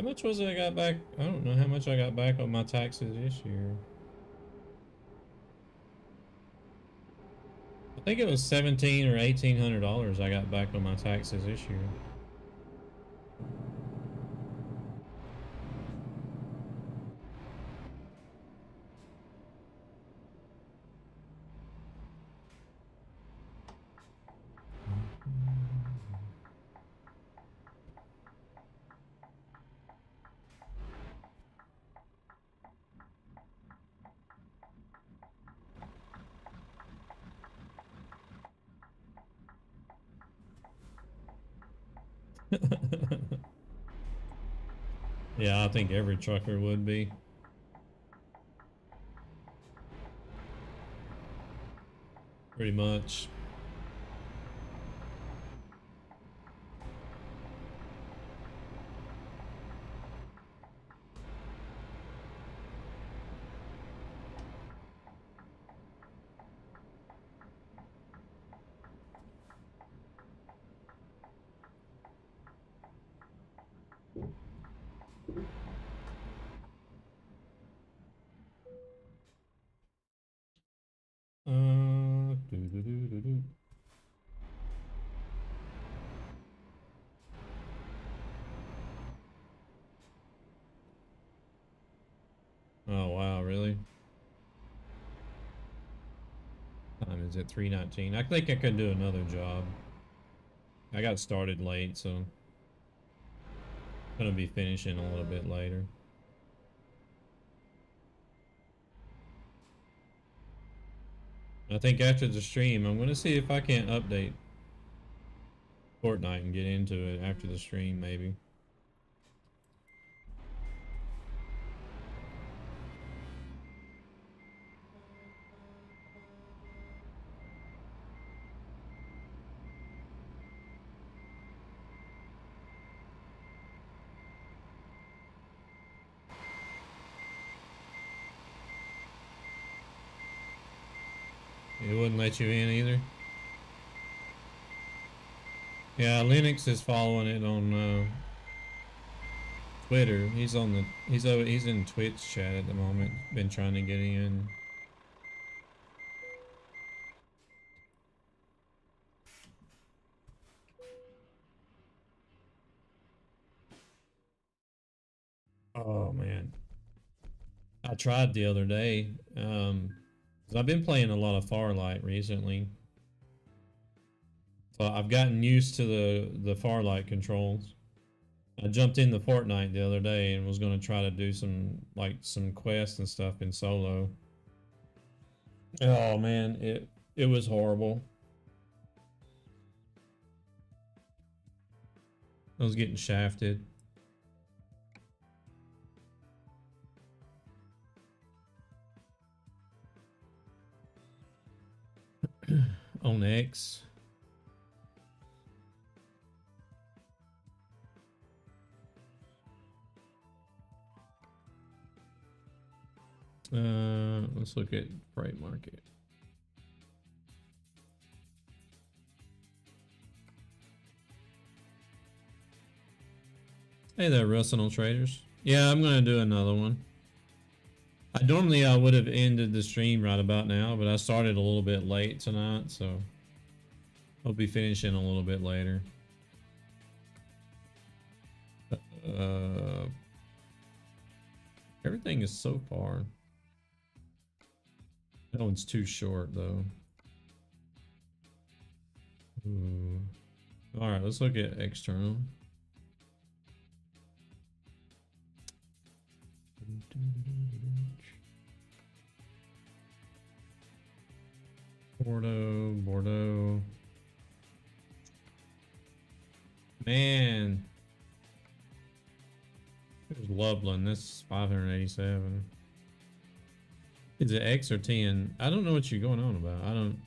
How much was it I got back? I don't know how much I got back on my taxes this year. I think it was $1,700 or $1,800 I got back on my taxes this year. Yeah, I think every trucker would be. Pretty much. Doo-doo-doo-doo-doo. Oh wow, really? Time is it 3:19? I think I could do another job. I got started late, so I'm gonna be finishing a little bit later. I think after the stream, I'm gonna see if I can't update Fortnite and get into it after the stream, maybe. It wouldn't let you in either. Yeah, Linux is following it on Twitter. He's on the he's in Twitch chat at the moment. Been trying to get in. Oh man. I tried the other day. 'Cause I've been playing a lot of Farlight recently. So I've gotten used to the Farlight controls. I jumped into Fortnite the other day and was going to try to do some quests and stuff in solo. Oh man, it was horrible. I was getting shafted. On X. Let's look at Freight Market. Hey there, Arsenal Traders. Yeah, I'm gonna do another one. I would have ended the stream right about now, but I started a little bit late tonight, so I'll be finishing a little bit later. Everything is so far. That one's too short though. Ooh. All right, let's look at external. Bordeaux. Man. There's Loveland. This is 587. Is it X or 10? I don't know what you're going on about. I don't.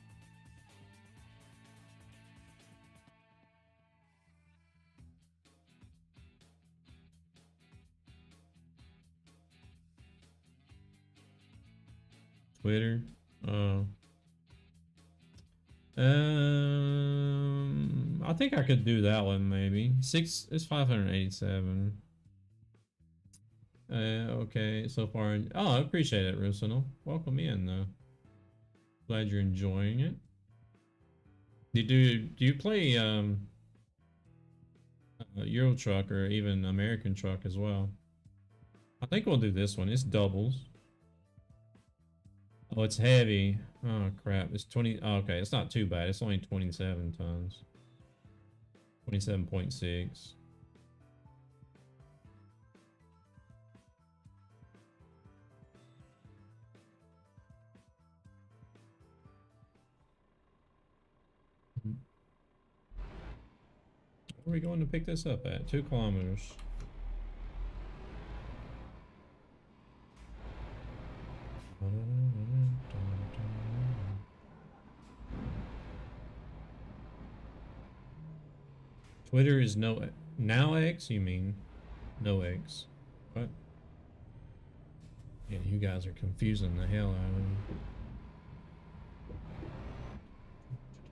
Twitter. Oh. I think I could do that one maybe. It's 587. Okay, so far. Oh, I appreciate it, Rusino. Welcome in, though. Glad you're enjoying it. Do you play Euro Truck or even American Truck as well? I think we'll do this one. It's doubles. Oh, it's heavy. Oh crap! It's 20. Oh, okay, it's not too bad. It's only 27 tons. 27.6. Where are we going to pick this up at? 2 kilometers. Twitter is now X? You mean no X? What? Yeah, you guys are confusing the hell out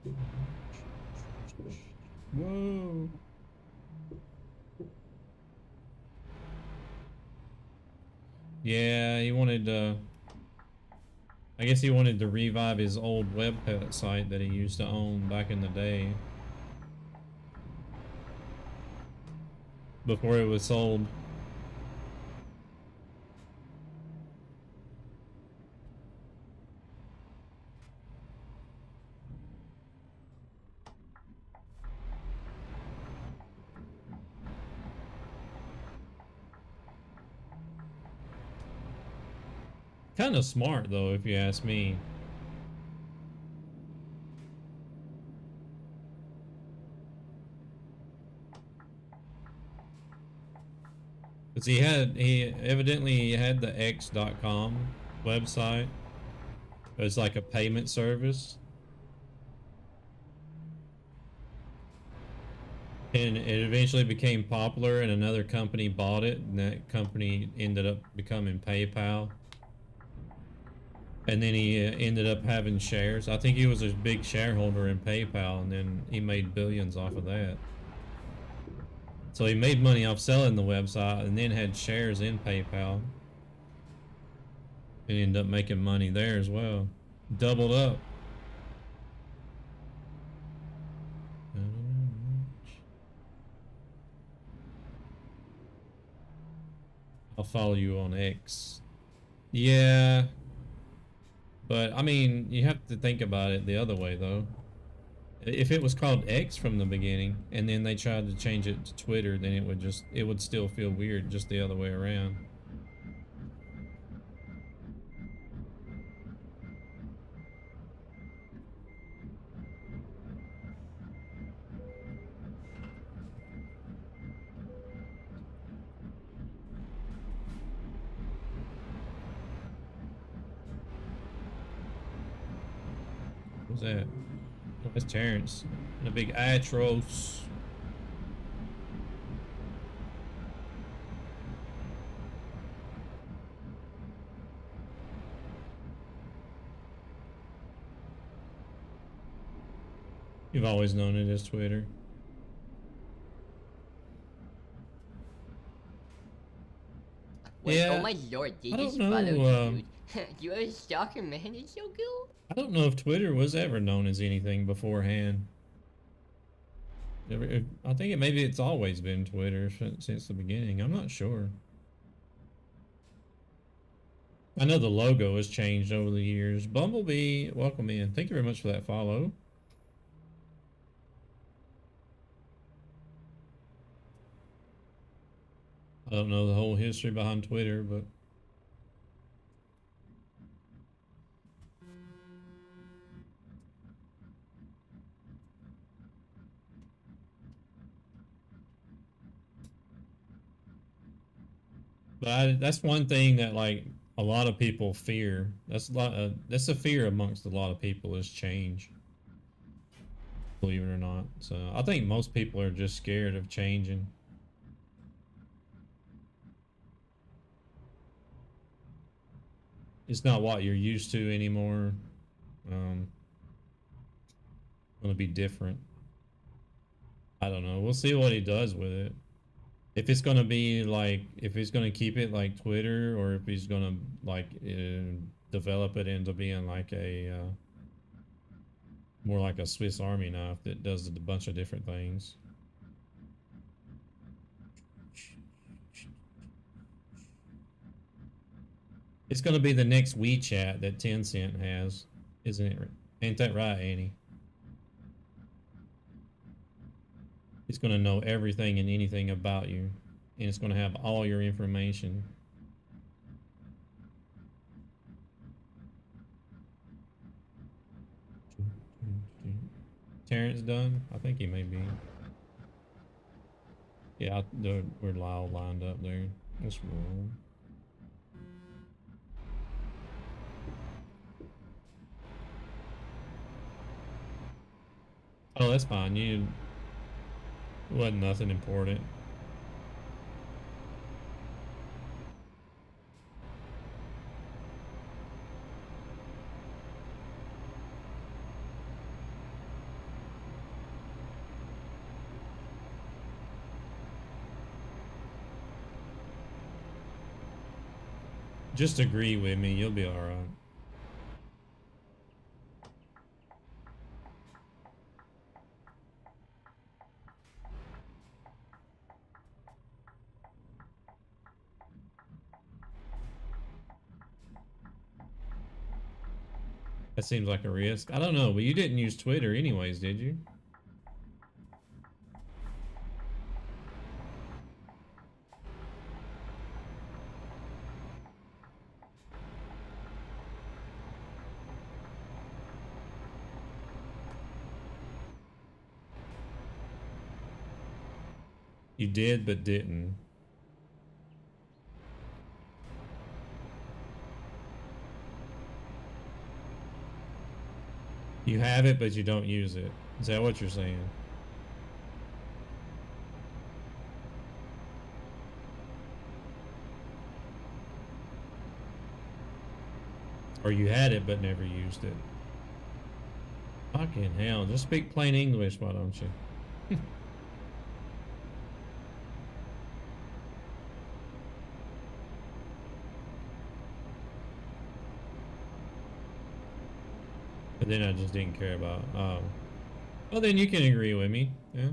of me. Whoa. Yeah, he wanted I guess he wanted to revive his old webpet site that he used to own back in the day. Before it was sold. Kind of smart though, if you ask me. Cause he evidently had the X.com website. It was like a payment service. And it eventually became popular and another company bought it, and that company ended up becoming PayPal. And then he ended up having shares. I think he was a big shareholder in PayPal, and then he made billions off of that. So he made money off selling the website and then had shares in PayPal. And ended up making money there as well. Doubled up. I'll follow you on X. Yeah. But, I mean, you have to think about it the other way, though. If it was called X from the beginning, and then they tried to change it to Twitter, then it would still feel weird just the other way around. What's that? Oh, that's Terrence. And a big Atros. You've always known it as Twitter. Wait, Yeah, oh my lord, they I don't just know, followed you, dude. You are a stalker, man. It's so cool. I don't know if Twitter was ever known as anything beforehand. I think maybe it's always been Twitter since the beginning. I'm not sure. I know the logo has changed over the years. Bumblebee, welcome in. Thank you very much for that follow. I don't know the whole history behind Twitter, but that's one thing that like a lot of people fear. That's a fear amongst a lot of people is change. Believe it or not. So I think most people are just scared of changing. It's not what you're used to anymore. Gonna be different. I don't know. We'll see what he does with it. If it's gonna be like, if he's gonna keep it like Twitter, or if he's gonna like develop it into being like a more like a Swiss Army knife that does a bunch of different things. It's gonna be the next WeChat that Tencent has, isn't it? Ain't that right, Annie? It's gonna know everything and anything about you, and it's gonna have all your information. Terrence done? I think he may be. Yeah, we're all lined up there. Let's roll. Oh, that's fine. You wasn't nothing important. Just agree with me, you'll be alright. That seems like a risk. I don't know, but you didn't use Twitter anyways, did you? You did, but didn't. You have it, but you don't use it. Is that what you're saying? Or you had it, but never used it. Fucking hell, just speak plain English, why don't you? But then I just didn't care about. Oh, well, then you can agree with me. Yeah.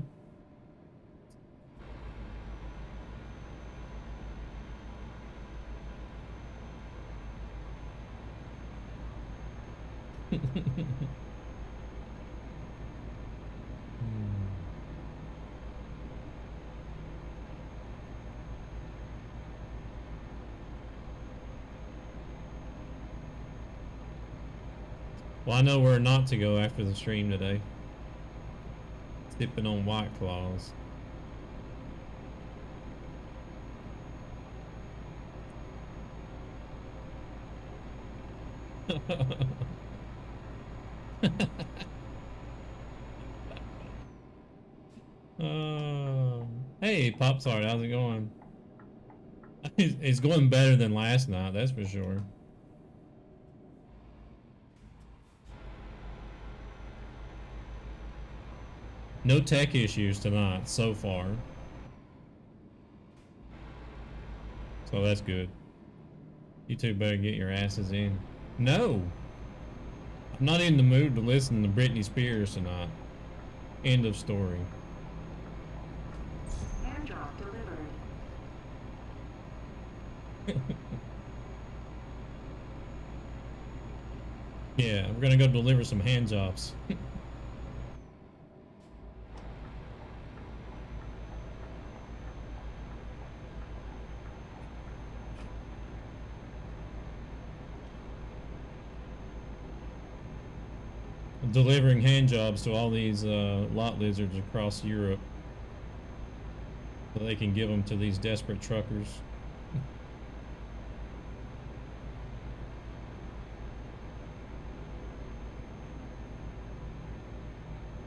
Well, I know where not to go after the stream today. Sipping on White Claws. Hey, Pop Tart, how's it going? It's going better than last night, that's for sure. No tech issues tonight so far. So that's good. You two better get your asses in. No! I'm not in the mood to listen to Britney Spears tonight. End of story. Airdrop delivered. Yeah, we're gonna go deliver some hand jobs. Delivering hand jobs to all these lot lizards across Europe so they can give them to these desperate truckers.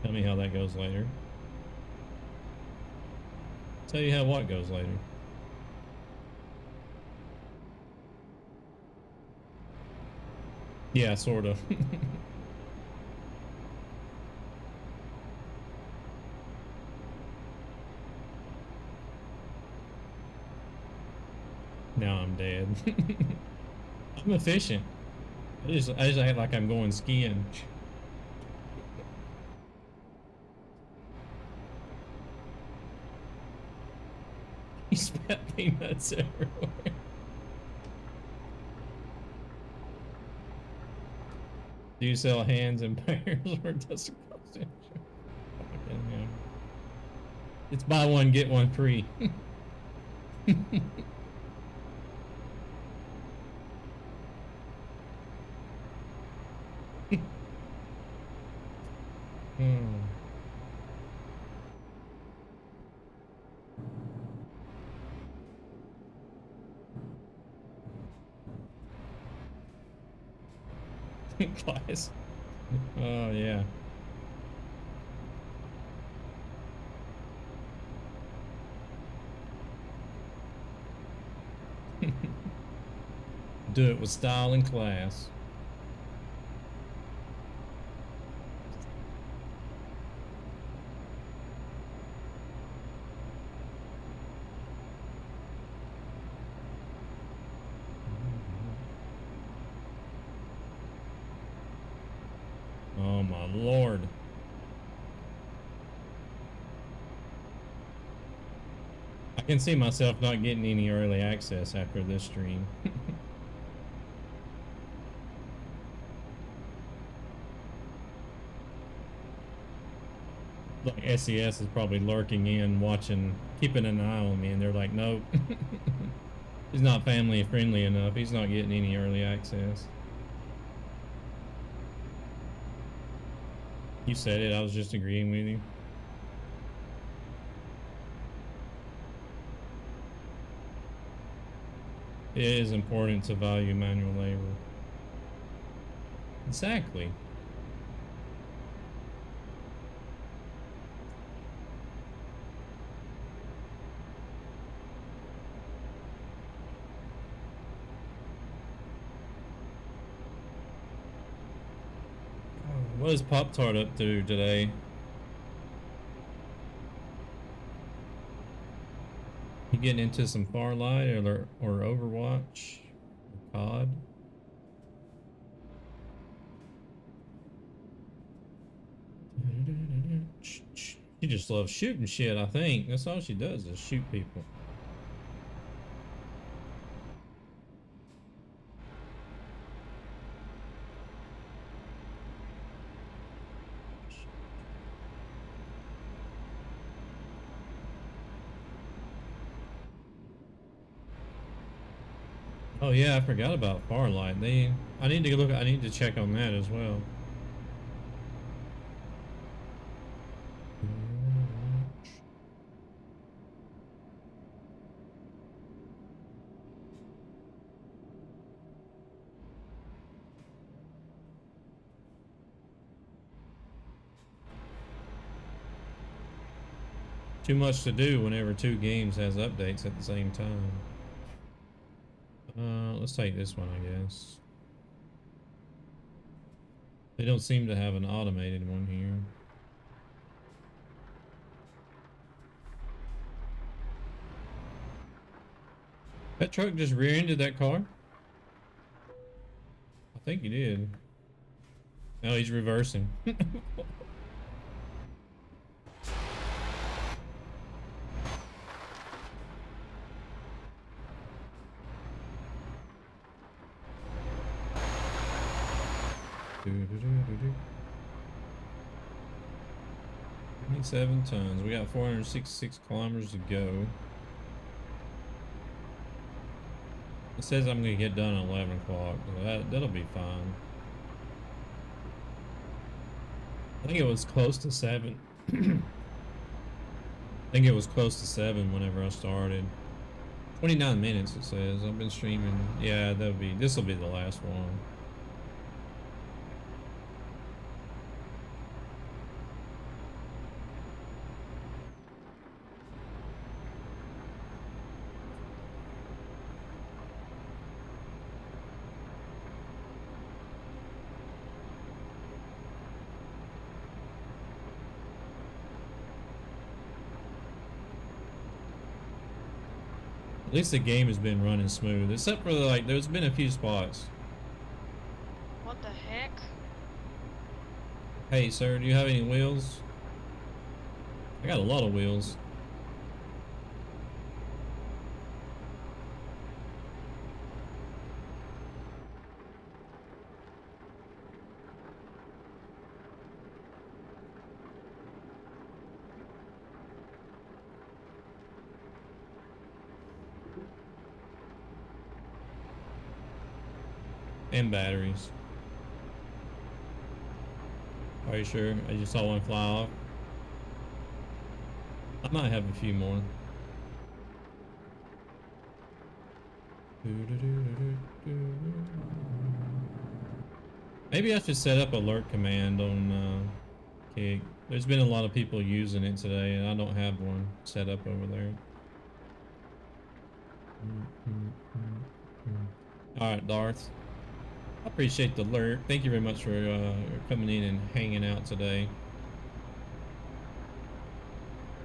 Tell me how that goes later. Tell you how what goes later. Yeah, sort of. Now I'm dead. I'm efficient. I just act like I'm going skiing. He spat peanuts everywhere. Do you sell hands and pairs or does it cost extra? Fucking hell. It's buy one get one free. Hmm. Class. Oh yeah. Do it with style and class. Oh my lord. I can see myself not getting any early access after this stream. Like SES is probably lurking in, watching, keeping an eye on me, and they're like, nope. He's not family friendly enough. He's not getting any early access. You said it, I was just agreeing with you. It is important to value manual labor. Exactly. What is Pop Tart up to today? You getting into some Farlight or Overwatch? Or COD? She just loves shooting shit, I think. That's all she does is shoot people. Oh yeah, I forgot about Farlight. I need to look. I need to check on that as well. Too much to do whenever two games has updates at the same time. Let's take this one, I guess. They don't seem to have an automated one here. That truck just rear-ended that car? I think he did. No, he's reversing. Do-do-do-do-do. 27 tons. We got 466 kilometers to go. It says I'm gonna get done at 11 o'clock. So that'll be fine. I think it was close to 7. I think it was close to 7 whenever I started. 29 minutes it says. I've been streaming. Yeah, this will be the last one. least the game has been running smooth, except for like there's been a few spots. What the heck? Hey, sir, do you have any wheels? I got a lot of wheels. And batteries. Are you sure? I just saw one fly off. I might have a few more. Maybe I should set up alert command on Kick. There's been a lot of people using it today, and I don't have one set up over there. All right, Darth. I appreciate the alert. Thank you very much for coming in and hanging out today.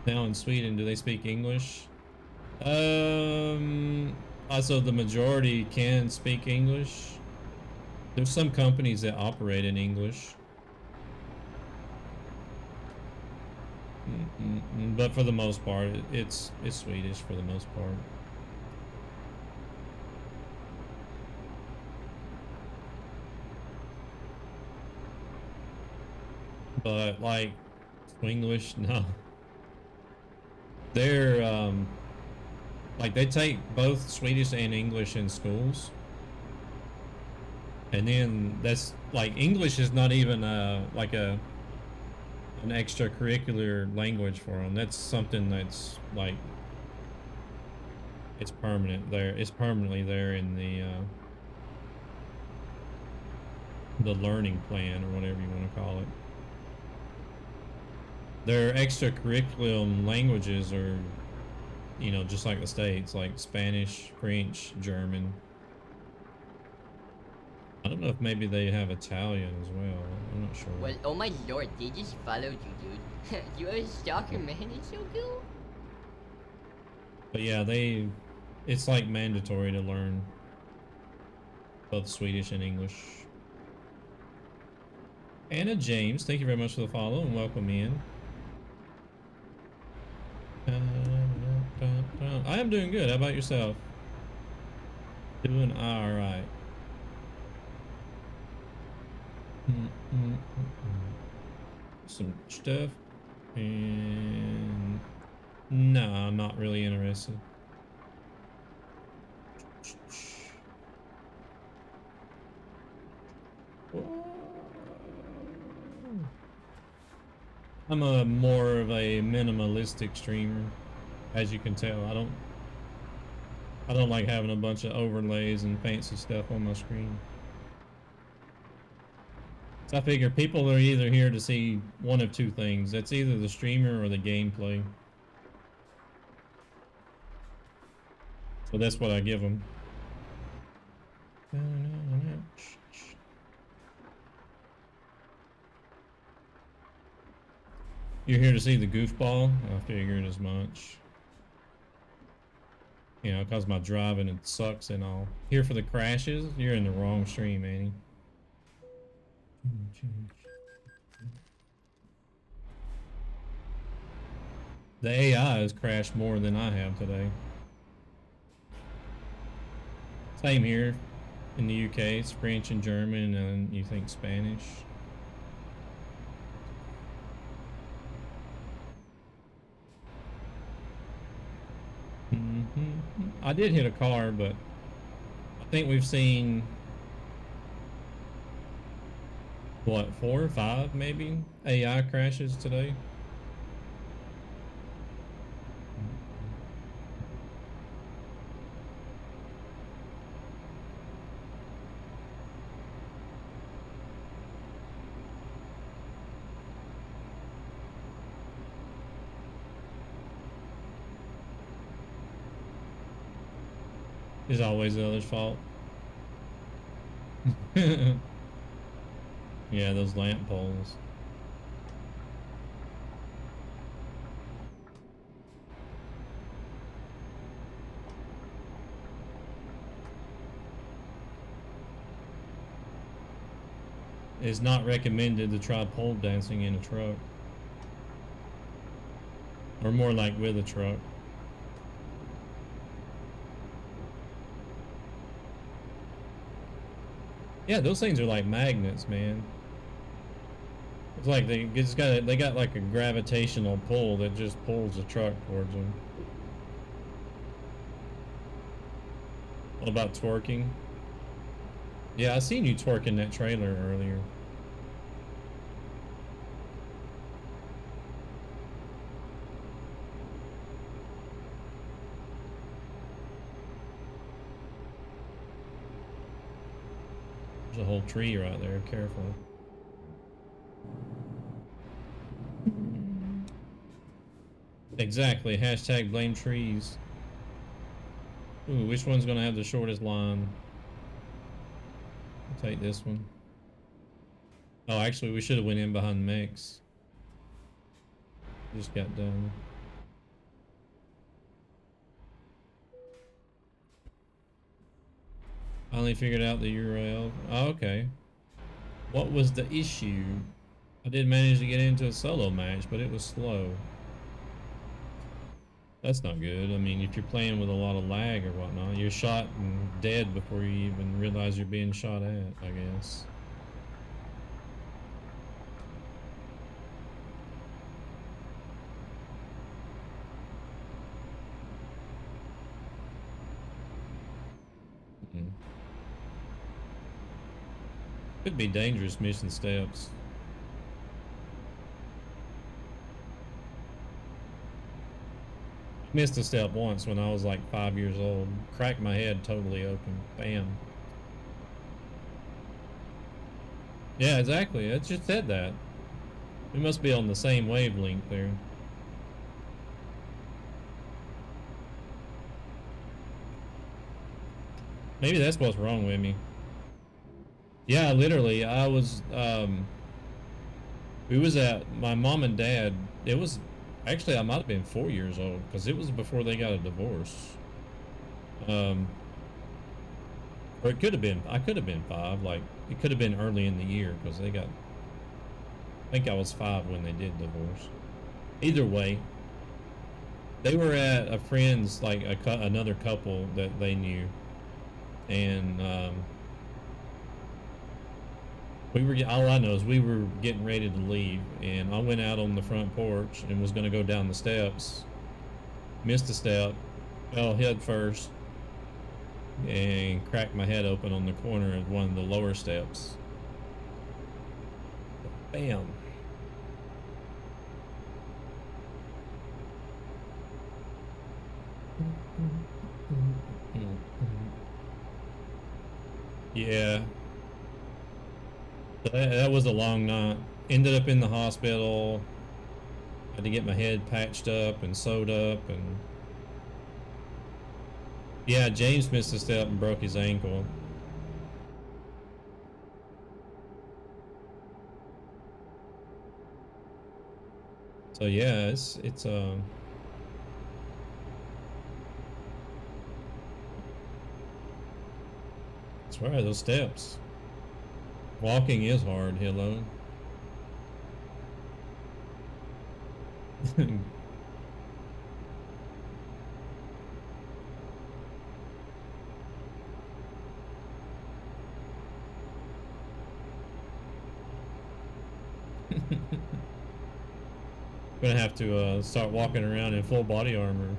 Now in Sweden, do they speak English? Also, the majority can speak English. There's some companies that operate in English. But for the most part, it's Swedish for the most part. But like Swinglish, no. They're like they take both Swedish and English in schools. And then that's like English is not even like an extracurricular language for them. That's something that's like it's permanent there. It's permanently there in the learning plan or whatever you want to call it. Their extracurricular languages are, you know, just like the States, like Spanish, French, German. I don't know if maybe they have Italian as well. I'm not sure. Well, oh my lord, they just followed you, dude. You are a stalker, man. It's so cool. But yeah, it's like mandatory to learn both Swedish and English. Anna James, thank you very much for the follow and welcome in. I am doing good. How about yourself? Doing all right. Some stuff, and no, I'm not really interested. I'm a more of a minimalistic streamer, as you can tell. I don't like having a bunch of overlays and fancy stuff on my screen. So I figure people are either here to see one of two things. That's either the streamer or the gameplay. So that's what I give them. You're here to see the goofball? I figured as much. You know, cause my driving it sucks and all. Here for the crashes? You're in the wrong stream, Annie. The AI has crashed more than I have today. Same here in the UK. It's French and German, and you think Spanish. I did hit a car, but I think we've seen what, 4 or 5 maybe AI crashes today. It's always the other's fault. Yeah, those lamp poles. it's not recommended to try pole dancing in a truck. Or more like with a truck. Yeah, those things are like magnets, man. It's like they got like a gravitational pull that just pulls the truck towards them. What about twerking? Yeah, I seen you twerking that trailer earlier. There's a whole tree right there, careful. Exactly, hashtag blame trees. Ooh, which one's gonna have the shortest line? I'll take this one. Oh, actually, we should have went in behind Mex. Just got done. Finally figured out the URL. Oh, okay. What was the issue? I did manage to get into a solo match, but it was slow. That's not good. I mean, if you're playing with a lot of lag or whatnot, you're shot and dead before you even realize you're being shot at, I guess. Could be dangerous mission steps. Missed a step once when I was like 5 years old. Cracked my head totally open. Bam. Yeah, exactly. It just said that. We must be on the same wavelength there. Maybe that's what's wrong with me. Yeah, literally, I was, we was at my mom and dad. It was, actually, I might have been 4 years old because it was before they got a divorce. Or it could have been, I could have been 5. Like, it could have been early in the year because they got, I think I was 5 when they did divorce. Either way, they were at a friend's, like another couple that they knew. And, we were, all I know is we were getting ready to leave, and I went out on the front porch and was going to go down the steps. Missed a step, fell head first, and cracked my head open on the corner of one of the lower steps. Bam. Yeah. That was a long night. Ended up in the hospital. Had to get my head patched up and sewed up, and yeah, James missed a step and broke his ankle. So yeah, it's that's right, those steps. Walking is hard, hello. Gonna have to start walking around in full body armor.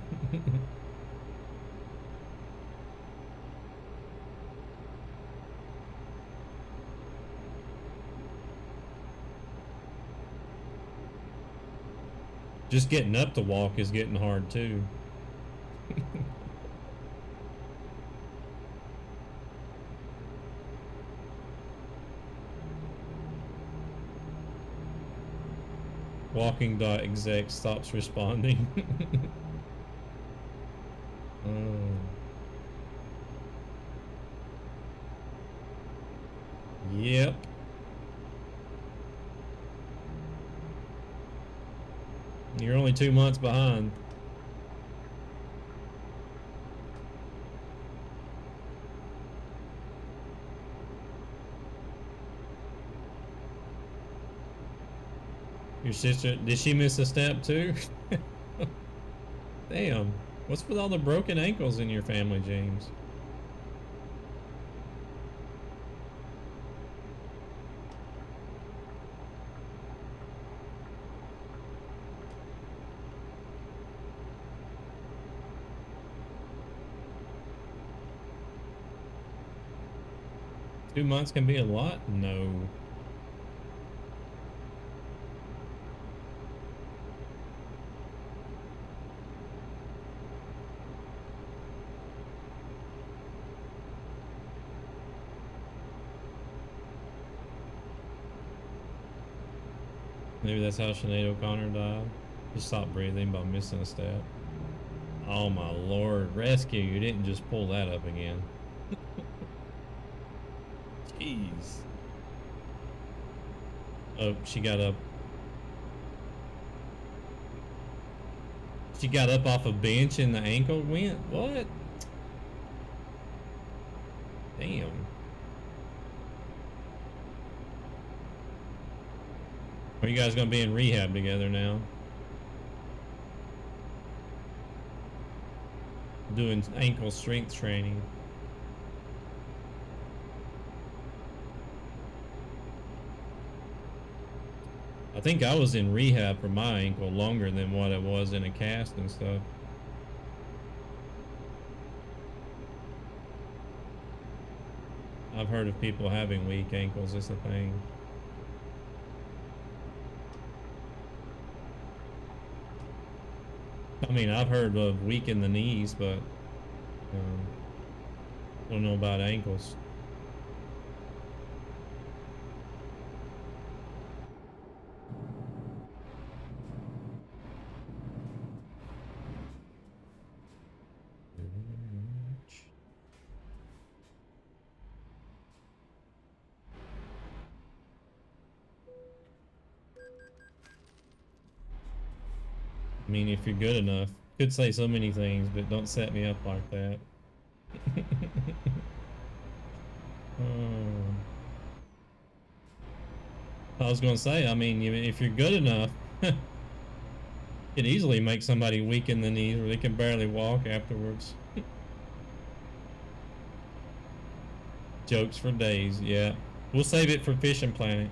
Just getting up to walk is getting hard too. Walking.exec stops responding. Yep. You're only 2 months behind. Your sister, did she miss a step too? Damn. What's with all the broken ankles in your family, James? Two months can be a lot? No. Maybe that's how Sinead O'Connor died. Just stopped breathing by missing a step. Oh my lord, rescue, you didn't just pull that up again. Jeez. Oh, she got up. She got up off a bench and the ankle went? What? Damn. Are you guys gonna be in rehab together now? Doing ankle strength training. I think I was in rehab for my ankle longer than what it was in a cast and stuff. I've heard of people having weak ankles, it's a thing. I mean, I've heard of weak in the knees, but don't know about ankles. I mean, if you're good enough. Could say so many things, but don't set me up like that. I was gonna say, I mean, if you're good enough, you can easily make somebody weak in the knees where they can barely walk afterwards. Jokes for days, yeah. We'll save it for Fishing Planet.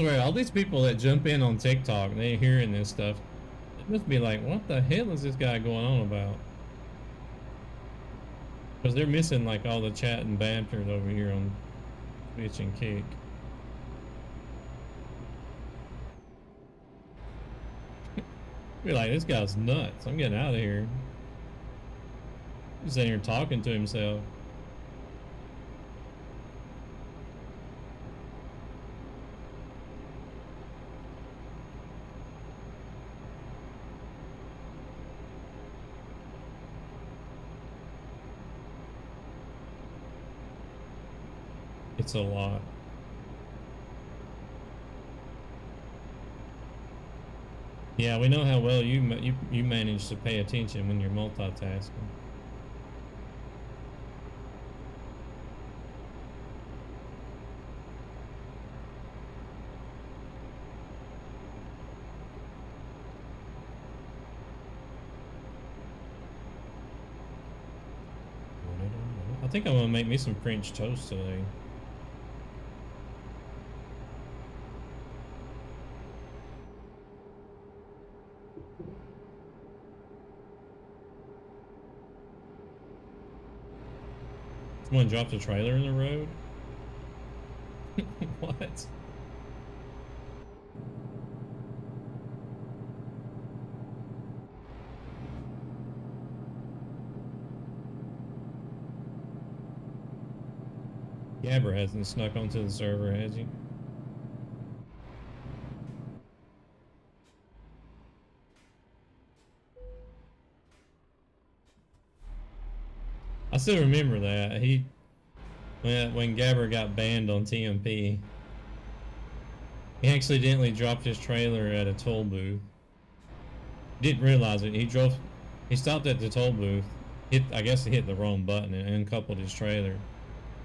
Right, all these people that jump in on TikTok, they're hearing this stuff. It must be like, what the hell is this guy going on about? Because they're missing like all the chat and banter over here on Twitch and Kick. Be like, this guy's nuts. I'm getting out of here. He's sitting here talking to himself. It's a lot. Yeah, we know how well you manage to pay attention when you're multitasking. I think I'm gonna make me some French toast today. Someone dropped a trailer in the road? What? Gabber hasn't snuck onto the server, has he? I still remember that. When Gabber got banned on TMP, he accidentally dropped his trailer at a toll booth. Didn't realize it. He drove He stopped at the toll booth. I guess he hit the wrong button and uncoupled his trailer.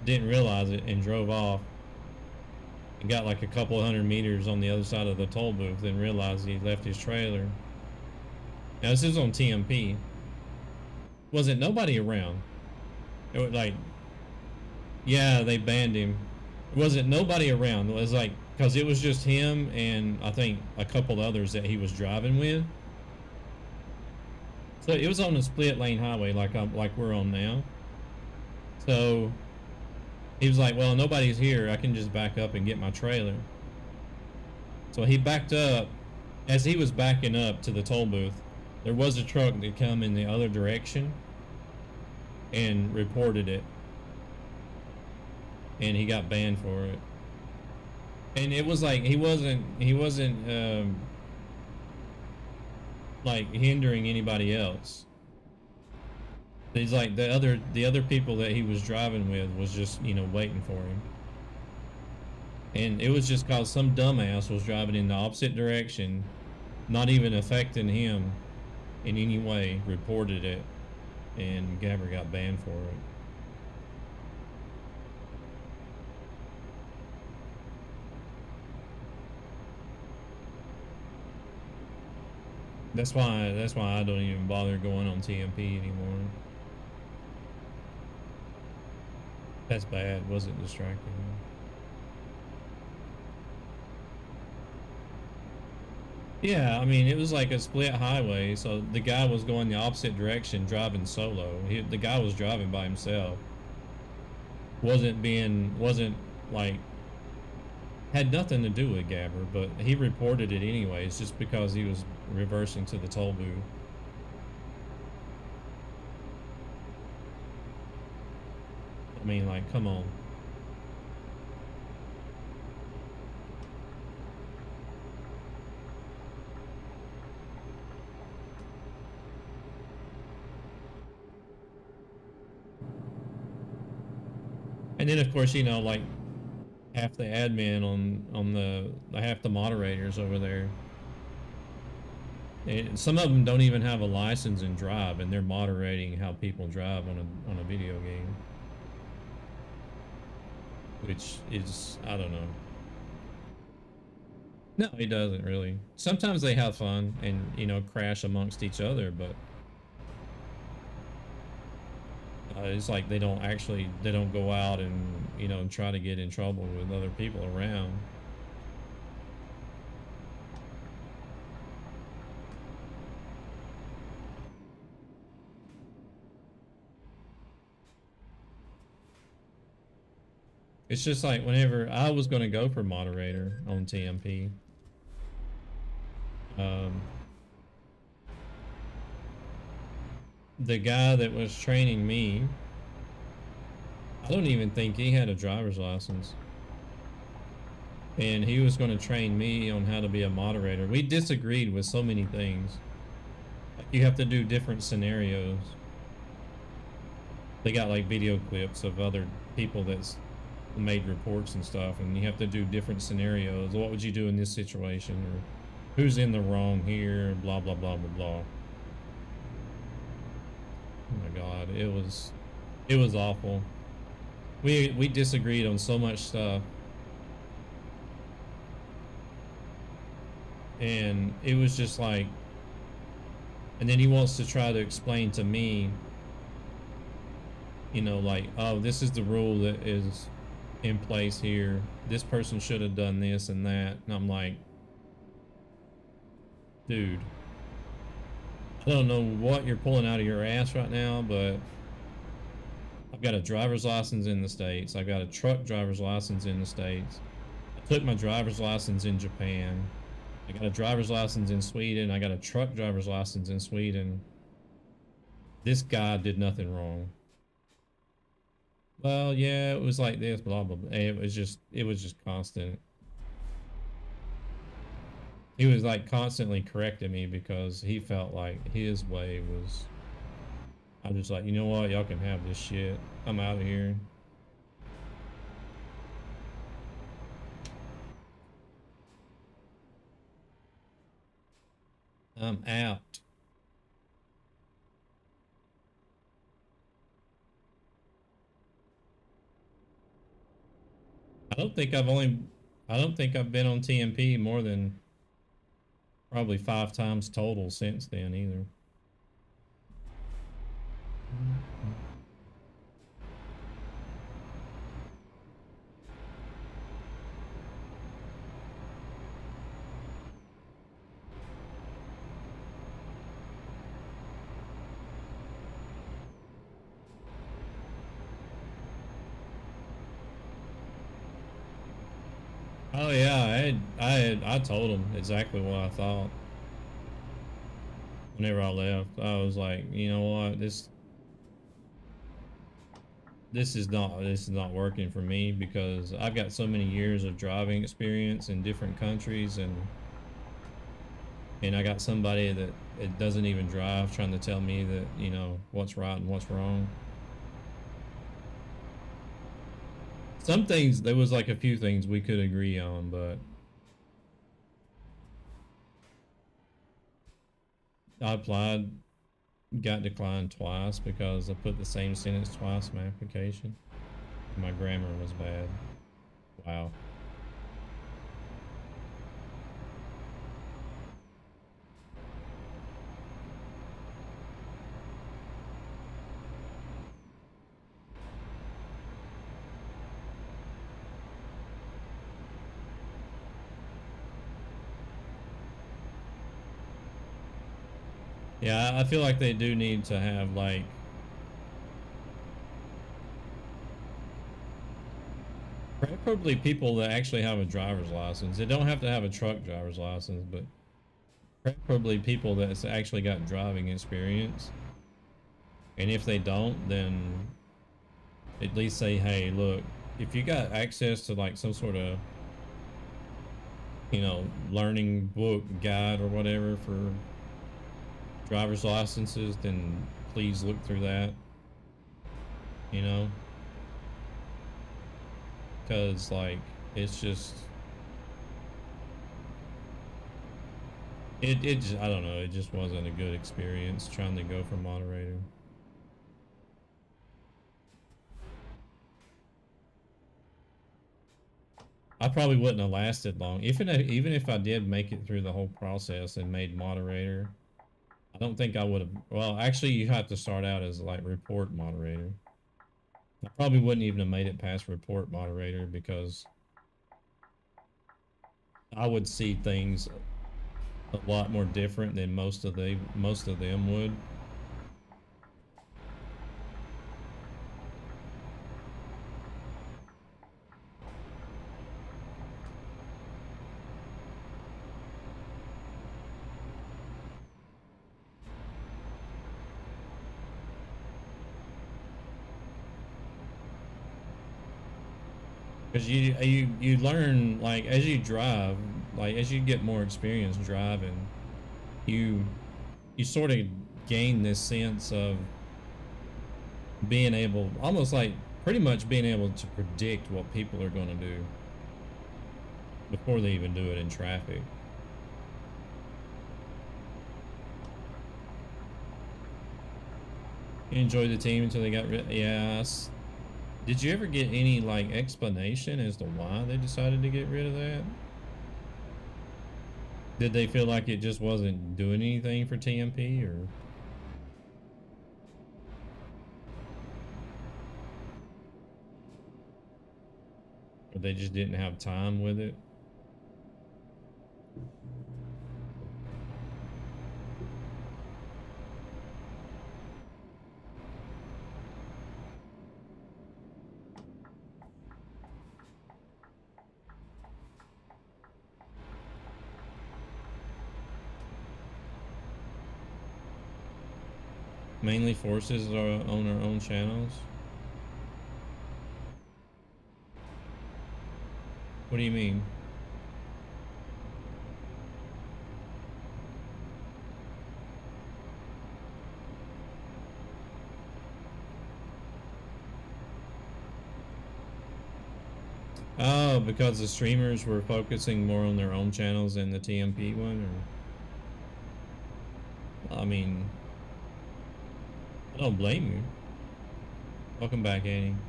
Didn't realize it and drove off. And got like a couple 100 meters on the other side of the toll booth, then realized he left his trailer. Now this is on TMP. Wasn't nobody around. It was like, yeah, they banned him. It wasn't nobody around. It was like, because it was just him and I think a couple others that he was driving with. So it was on a split lane highway like we're on now. So he was like, well, nobody's here. I can just back up and get my trailer. So he backed up. As he was backing up to the toll booth, there was a truck that come in the other direction and reported it. And he got banned for it. And it was like he wasn't like hindering anybody else. He's like the other people that he was driving with was just, you know, waiting for him. And it was just cause some dumbass was driving in the opposite direction, not even affecting him in any way, reported it, and Gabber got banned for it. That's why I don't even bother going on TMP anymore. That's bad. Wasn't distracting. Yeah, I mean, it was like a split highway, so the guy was going the opposite direction, driving solo. The guy was driving by himself. Wasn't like, had nothing to do with Gabber, but he reported it anyways, just because he was reversing to the toll booth. I mean, like, come on. And then, of course, you know, like, half the admin on the half the moderators over there. And some of them don't even have a license and drive, and they're moderating how people drive on a video game. Which is, I don't know. No, he doesn't really. Sometimes they have fun and, you know, crash amongst each other, but it's like they don't go out and, you know, try to get in trouble with other people around. It's just like whenever I was going to go for moderator on TMP, the guy that was training me, I don't even think he had a driver's license. And he was going to train me on how to be a moderator. We disagreed with so many things. You have to do different scenarios. They got like video clips of other people that's made reports and stuff, and you have to do different scenarios. What would you do in this situation? Or who's in the wrong here? Blah, blah, blah, blah, blah. Oh my God, it was awful. We disagreed on so much stuff. And it was just like, and then he wants to try to explain to me, you know, like, oh, this is the rule that is in place here. This person should have done this and that. And I'm like, dude, I don't know what you're pulling out of your ass right now, but I've got a driver's license in the States. I've got a truck driver's license in the States. I took my driver's license in Japan. I got a driver's license in Sweden. I got a truck driver's license in Sweden. This guy did nothing wrong. Well, yeah, it was like this, blah, blah, blah. It was just constant. He was like constantly correcting me because he felt like his way was, I was just like, you know what? Y'all can have this shit. I'm out of here. I'm out. I don't think I've been on TMP more than probably 5 times total since then either. Oh yeah, I told him exactly what I thought. Whenever I left, I was like, you know what, this is not working for me because I've got so many years of driving experience in different countries, and I got somebody that it doesn't even drive trying to tell me that, you know, what's right and what's wrong. Some things, there was like a few things we could agree on, but I applied, got declined twice because I put the same sentence twice in my application. My grammar was bad. Wow. Yeah, I feel like they do need to have like preferably people that actually have a driver's license. They don't have to have a truck driver's license, but preferably people that's actually got driving experience. And if they don't, then at least say, hey, look, if you got access to like some sort of, you know, learning book guide or whatever for driver's licenses, then please look through that, you know, because like it's just it just, I don't know, it just wasn't a good experience trying to go for moderator. I probably wouldn't have lasted long even if I did make it through the whole process and made moderator. I don't think I would have. Well, actually, you have to start out as like report moderator. I probably wouldn't even have made it past report moderator because I would see things a lot more different than most of them would. Because you learn like as you drive, like as you get more experience driving, you sort of gain this sense of being able, almost like pretty much being able to predict what people are going to do before they even do it in traffic. You enjoyed the team until they got rid. Yes. Did you ever get any like explanation as to why they decided to get rid of that? Did they feel like it just wasn't doing anything for TMP, or they just didn't have time with it? Mainly forces are on our own channels. What do you mean? Oh, because the streamers were focusing more on their own channels than the TMP one, or I mean, I don't blame you. Welcome back, Annie.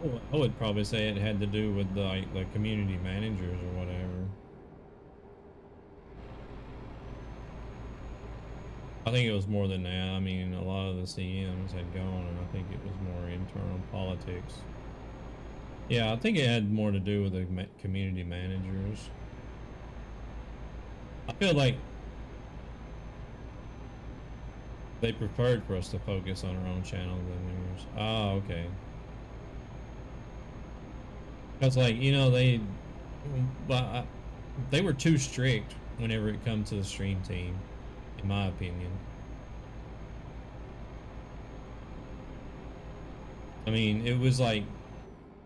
Well, I would probably say it had to do with like the community managers or whatever. I think it was more than that. I mean, a lot of the CMs had gone, and I think it was more internal politics. Yeah, I think it had more to do with the community managers. I feel like they preferred for us to focus on our own channel than yours. Ah, okay. Because, like, you know, they were too strict whenever it comes to the stream team, in my opinion. I mean, it's like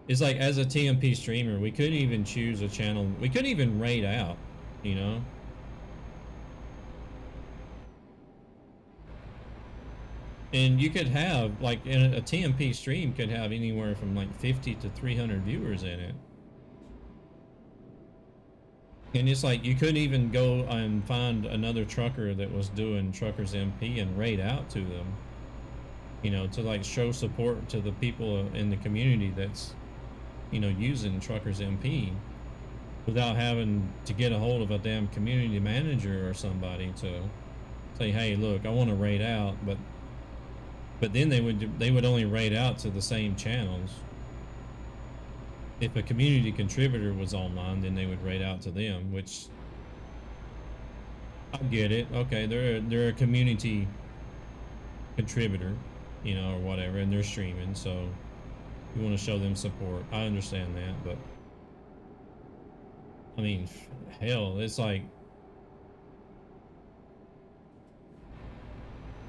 as a TMP streamer, we couldn't even choose a channel. We couldn't even raid out, you know? And you could have, like, in a TMP stream could have anywhere from like 50 to 300 viewers in it. And it's like you couldn't even go and find another trucker that was doing Truckers MP and raid out to them. You know, to like show support to the people in the community that's, you know, using Truckers MP without having to get a hold of a damn community manager or somebody to say, hey, look, I want to raid out, but then they would only raid out to the same channels. If a community contributor was online, then they would raid out to them, which I get it. Okay, they're a community contributor, you know, or whatever, and they're streaming, so you want to show them support. I understand that, but I mean, hell, it's like,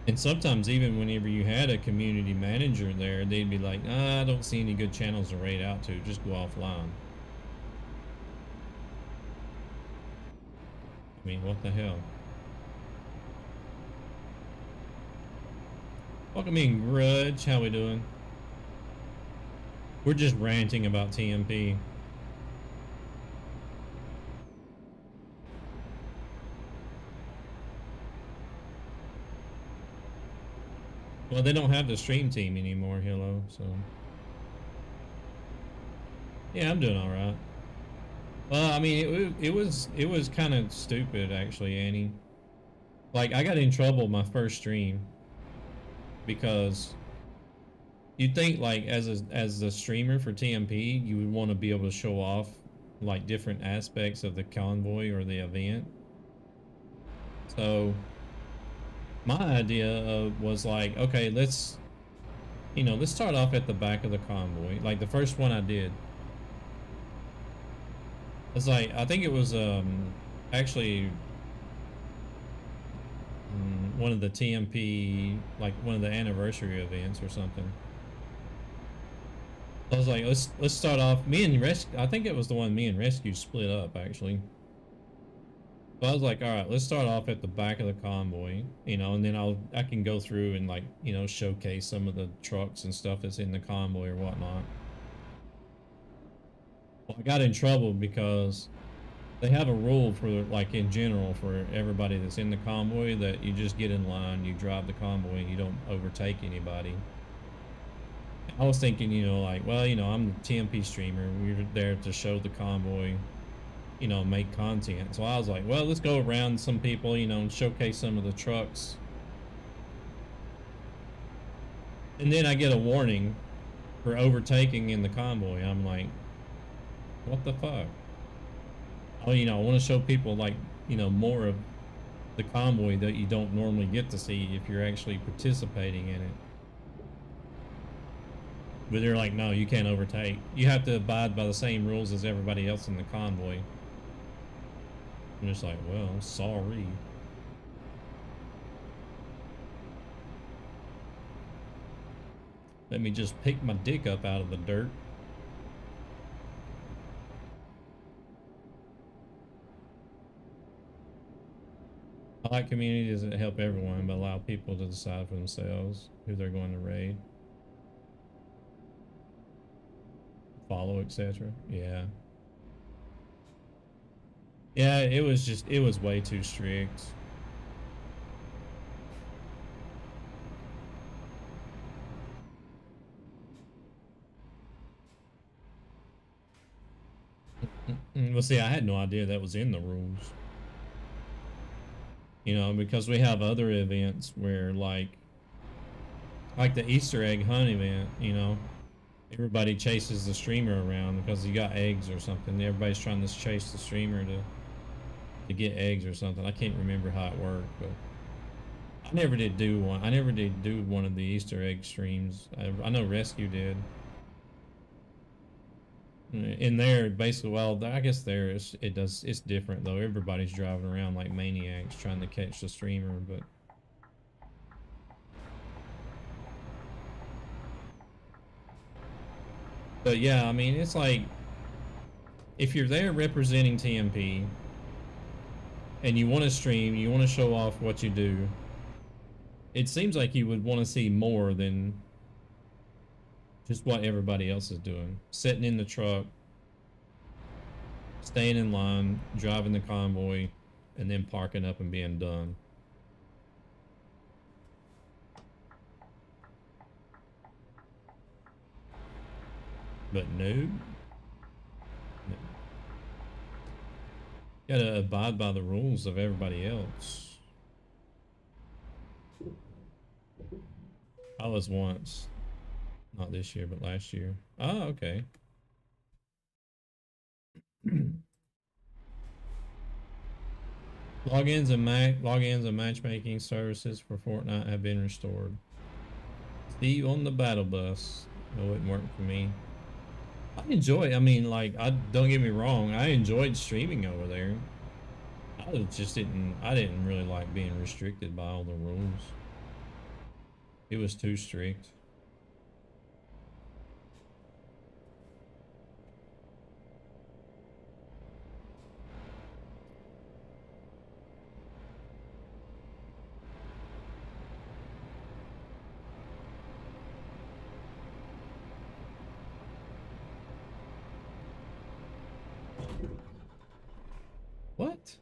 and sometimes even whenever you had a community manager there, they'd be like, I don't see any good channels to raid out to, just go offline. I mean, what the hell? Welcome in, Grudge. How we doing? We're just ranting about TMP. Well, they don't have the stream team anymore, Hello, so. Yeah, I'm doing alright. Well, I mean, it was kind of stupid, actually, Annie. Like, I got in trouble my first stream because you'd think, like, as a streamer for TMP, you would want to be able to show off, like, different aspects of the convoy or the event. So my idea was like, okay, let's start off at the back of the convoy. Like the first one I did. It's like, I think it was actually one of the TMP, like one of the anniversary events or something. I was like, let's start off. Me and Rescue, I think it was the one me and Rescue split up actually. So I was like, all right, let's start off at the back of the convoy, you know, and then I can go through and, like, you know, showcase some of the trucks and stuff that's in the convoy or whatnot. Well, I got in trouble because they have a rule for, like, in general for everybody that's in the convoy that you just get in line, you drive the convoy, and you don't overtake anybody. I was thinking, you know, like, well, you know, I'm the TMP streamer. We're there to show the convoy, you know, make content. So I was like, well, let's go around some people, you know, and showcase some of the trucks. And then I get a warning for overtaking in the convoy. I'm like, what the fuck? Oh, you know, I want to show people, like, you know, more of the convoy that you don't normally get to see if you're actually participating in it. But they're like, no, you can't overtake. You have to abide by the same rules as everybody else in the convoy. I'm just like, well, sorry. Let me just pick my dick up out of the dirt. I like communities that help everyone, but allow people to decide for themselves who they're going to raid, follow, etc. Yeah. Yeah, it was way too strict. Well, see, I had no idea that was in the rules. You know, because we have other events where like the Easter egg hunt event, you know, everybody chases the streamer around because he got eggs or something. Everybody's trying to chase the streamer to get eggs or something. I can't remember how it worked, but I never did do one. I never did do one of the Easter egg streams. I know Rescue did. In there, basically, well, I guess there it's different though. Everybody's driving around like maniacs trying to catch the streamer, but yeah, I mean, it's like if you're there representing TMP and you want to stream, you want to show off what you do, it seems like you would want to see more than just what everybody else is doing. Sitting in the truck, staying in line, driving the convoy, and then parking up and being done. But no. Gotta abide by the rules of everybody else. I was once. Not this year, but last year. Oh, okay. Logins and matchmaking services for Fortnite have been restored. See you on the battle bus. It wouldn't work for me. I mean, like, don't get me wrong, I enjoyed streaming over there. I didn't really like being restricted by all the rules. It was too strict. What?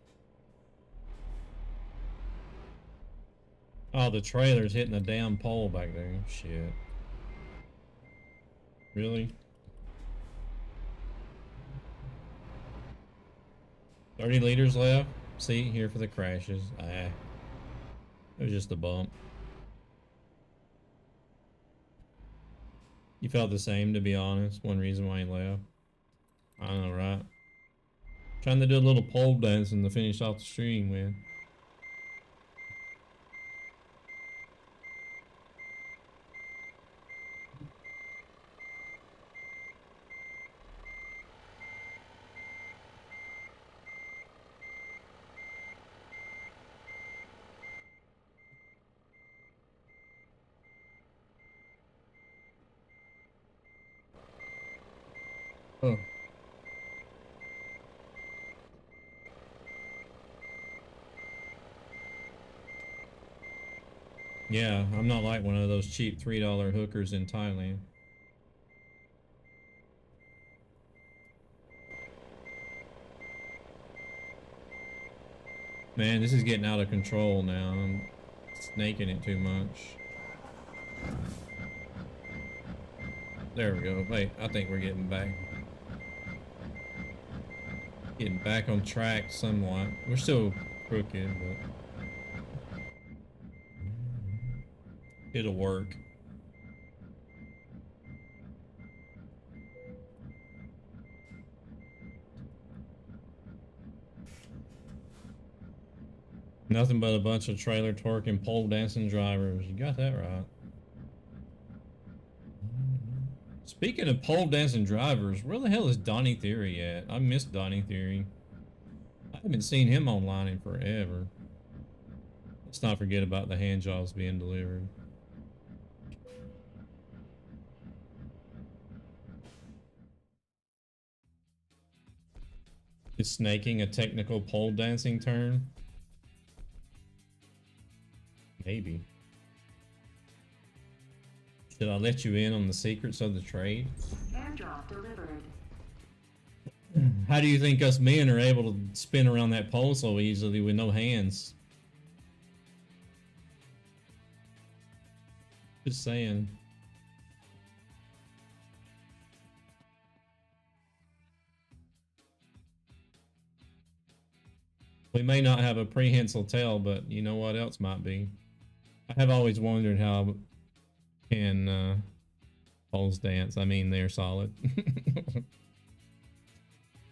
Oh, the trailer's hitting a damn pole back there. Shit. Really? 30 liters left. See, here for the crashes. It was just a bump. You felt the same, to be honest. One reason why you left. I know, right? Trying to do a little pole dancing to finish off the stream, man. Oh. Yeah, I'm not like one of those cheap $3 hookers in Thailand. Man, this is getting out of control now. I'm snaking it too much. There we go. Wait, I think we're getting back. Getting back on track somewhat. We're still crooked, but it'll work. Nothing but a bunch of trailer twerking, pole dancing drivers. You got that right. Speaking of pole dancing drivers, where the hell is Donnie Theory at? I missed Donnie Theory. I haven't seen him online in forever. Let's not forget about the hand jobs being delivered. Is snaking a technical pole dancing term? Maybe. Should I let you in on the secrets of the trade? Airdrop delivered. How do you think us men are able to spin around that pole so easily with no hands? Just saying. We may not have a prehensile tail, but you know what else might be? I have always wondered how can poles dance. I mean, they're solid.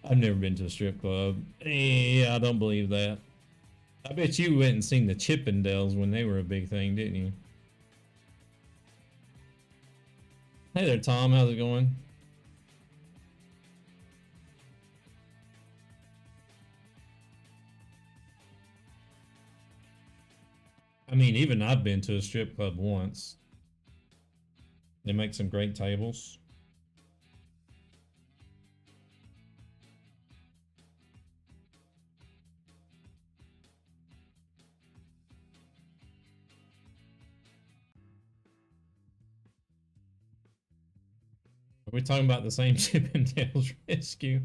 I've never been to a strip club. Yeah, I don't believe that. I bet you went and seen the Chippendales when they were a big thing, didn't you? Hey there, Tom. How's it going? I mean, even I've been to a strip club once. They make some great tables. Are we talking about the same Chippendales rescue?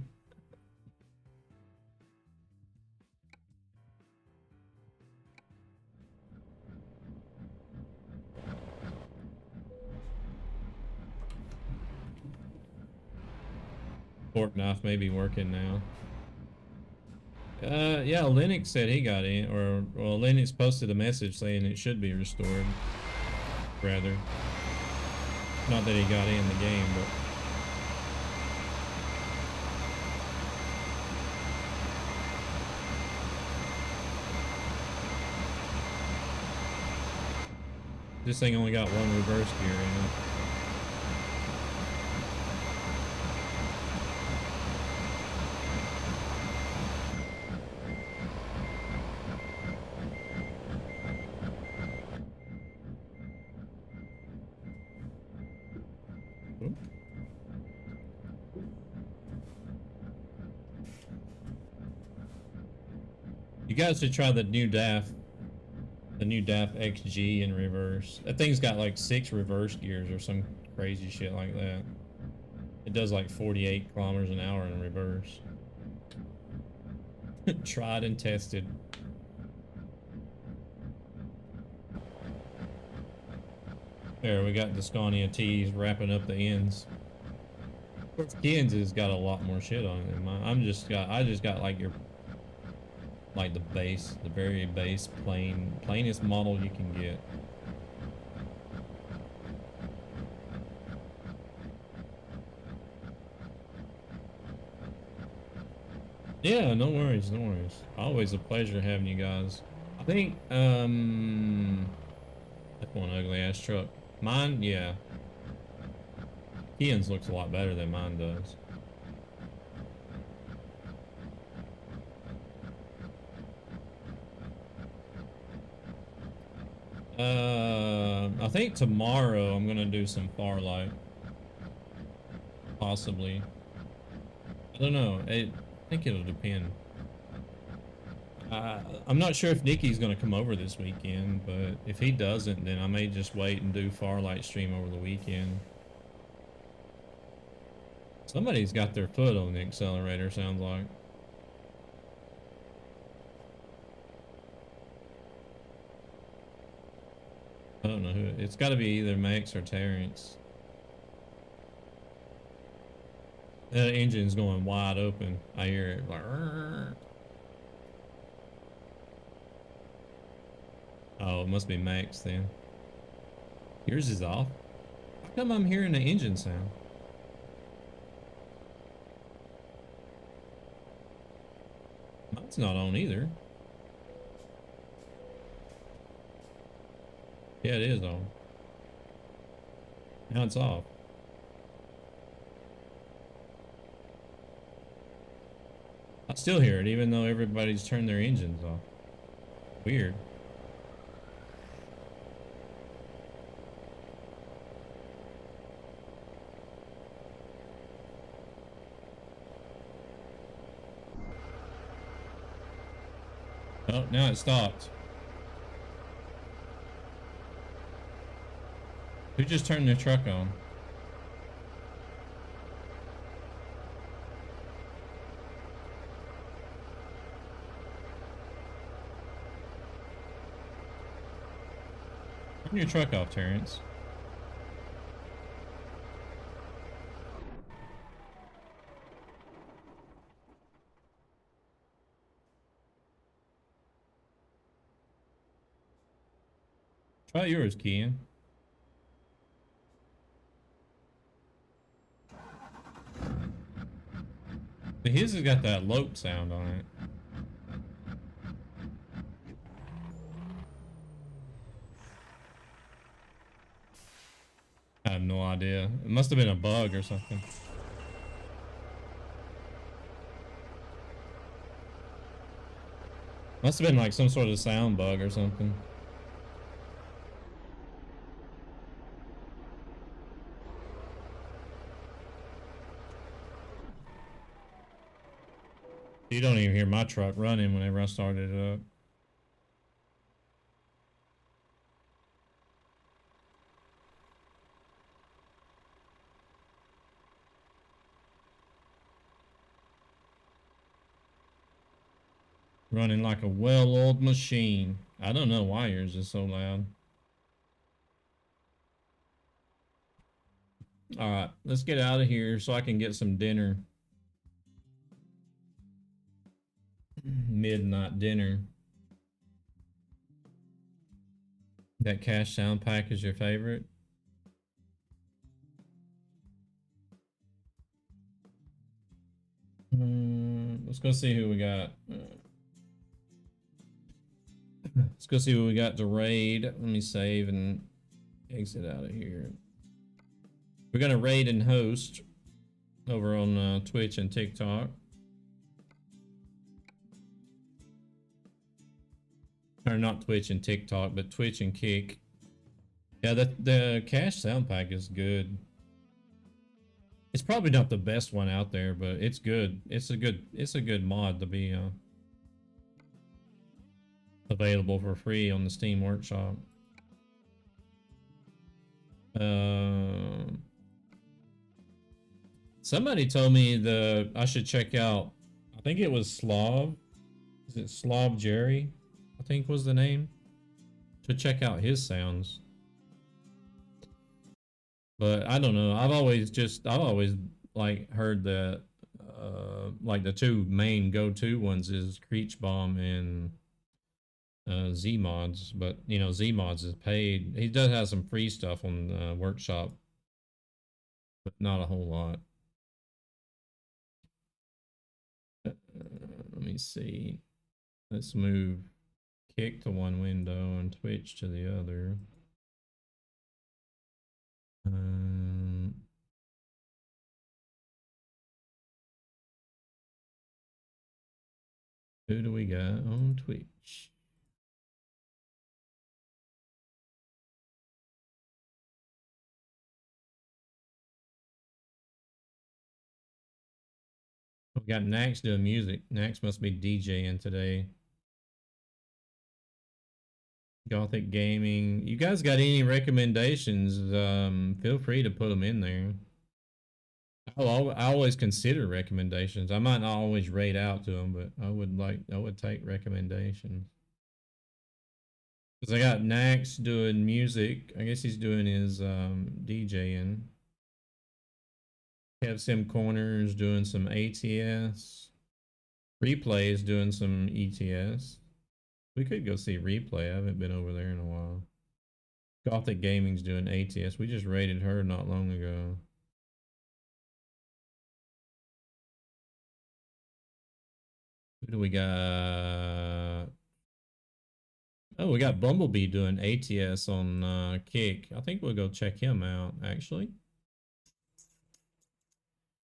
Fork knife may be working now. Yeah, Linux said he got in, or well, Linux posted a message saying it should be restored. Rather, not that he got in the game, but this thing only got one reverse gear in it. You guys should try the new DAF. The new DAF XG in reverse. That thing's got like 6 reverse gears or some crazy shit like that. It does like 48 kilometers an hour in reverse. Tried and tested. There, we got the Scania T's wrapping up the ends. Ken's has got a lot more shit on it than mine. I just got like your, like the base, the very base, plainest model you can get. Yeah, no worries, no worries. Always a pleasure having you guys. I think, that's one ugly ass truck. Mine, yeah. Ian's looks a lot better than mine does. I think tomorrow I'm gonna do some Farlight. Possibly. I don't know. I think it'll depend. I'm not sure if Nikki's gonna come over this weekend, but if he doesn't, then I may just wait and do Farlight stream over the weekend. Somebody's got their foot on the accelerator, sounds like. I don't know who. It's got to be either Max or Terrence. That engine's going wide open. I hear it like. Oh, it must be Max then. Yours is off. How come I'm hearing the engine sound? Mine's not on either. Yeah, it is on. Now it's off. I still hear it even though everybody's turned their engines off. Weird. Oh, now it stopped. Who just turned their truck on? Turn your truck off, Terrence. Try yours, Kian. But his has got that lope sound on it. I have no idea. It must have been a bug or something. Must have been like some sort of sound bug or something. You don't even hear my truck running whenever I started it up. Running like a well-oiled machine. I don't know why yours is so loud. Alright, let's get out of here so I can get some dinner. Midnight dinner. That cash sound pack is your favorite? Let's go see who we got. Let's go see what we got to raid. Let me save and exit out of here. We're gonna raid and host over on Twitch and TikTok. Or not Twitch and TikTok, but Twitch and Kick. Yeah, the cash sound pack is good. It's probably not the best one out there, but it's good. It's a good mod to be available for free on the Steam Workshop. Somebody told me I should check out, I think it was Slav. Is it Slav Jerry? I think was the name. To check out his sounds. But I don't know. I've always like heard that like the two main go-to ones is Creech Bomb and Z-Mods, but you know, Z-Mods is paid. He does have some free stuff on Workshop, but not a whole lot. Let me see. Let's move Kick to one window and Twitch to the other. Who do we got on Twitch? We got Nax doing music. Nax must be DJing today. Gothic Gaming. You guys got any recommendations? Feel free to put them in there. I always consider recommendations. I might not always rate out to them, but I would take recommendations. Because I got Nax doing music. I guess he's doing his DJing. Kev Sim Corners doing some ATS. Replay is doing some ETS. We could go see Replay. I haven't been over there in a while. Gothic Gaming's doing ATS. We just raided her not long ago. Who do we got? Oh, we got Bumblebee doing ATS on Kick. I think we'll go check him out, actually.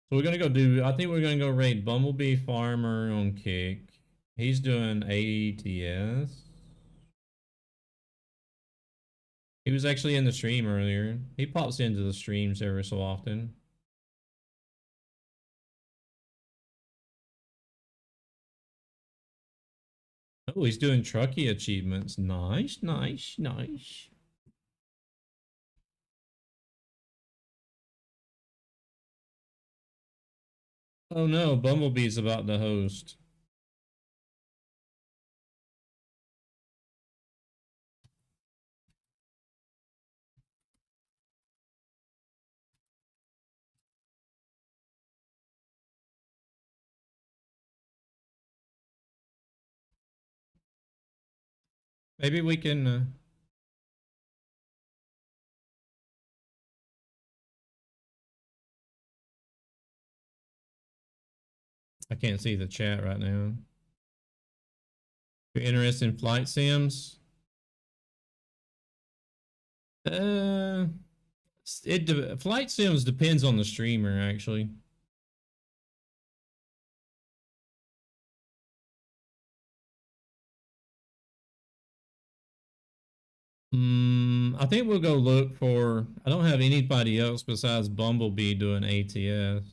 So we're gonna go I think we're gonna go raid Bumblebee Farmer on Kick. He's doing ATS. He was actually in the stream earlier. He pops into the streams every so often. Oh, he's doing Truckee achievements. Nice, nice, nice. Oh no, Bumblebee's about to host. Maybe we can I can't see the chat right now. If you're interested in flight sims, flight sims depends on the streamer actually. I think we'll go look for. I don't have anybody else besides Bumblebee doing ATS.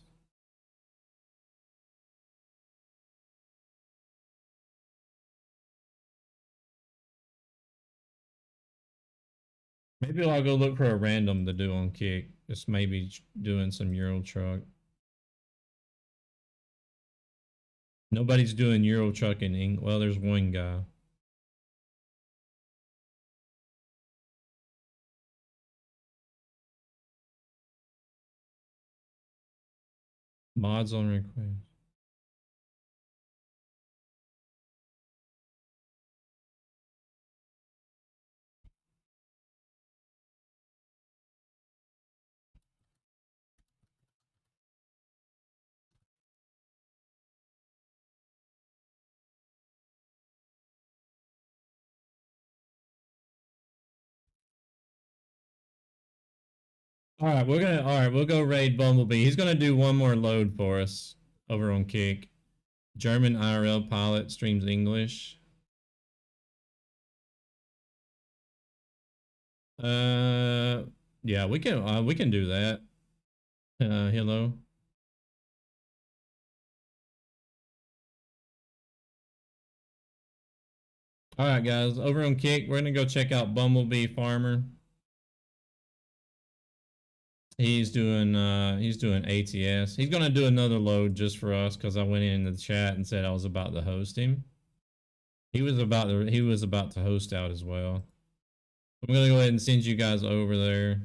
Maybe I'll go look for a random to do on Kick. Just maybe doing some Euro Truck. Nobody's doing Euro Truck in England. Well, there's one guy. Mods on request. All right, we'll go raid Bumblebee. He's gonna do one more load for us over on Kick. German IRL pilot streams English. Yeah, we can do that. Hello. All right, guys, over on Kick, we're gonna go check out Bumblebee Farmer. He's doing ATS. He's gonna do another load just for us because I went in the chat and said I was about to host him. He was about to host out as well. I'm gonna go ahead and send you guys over there.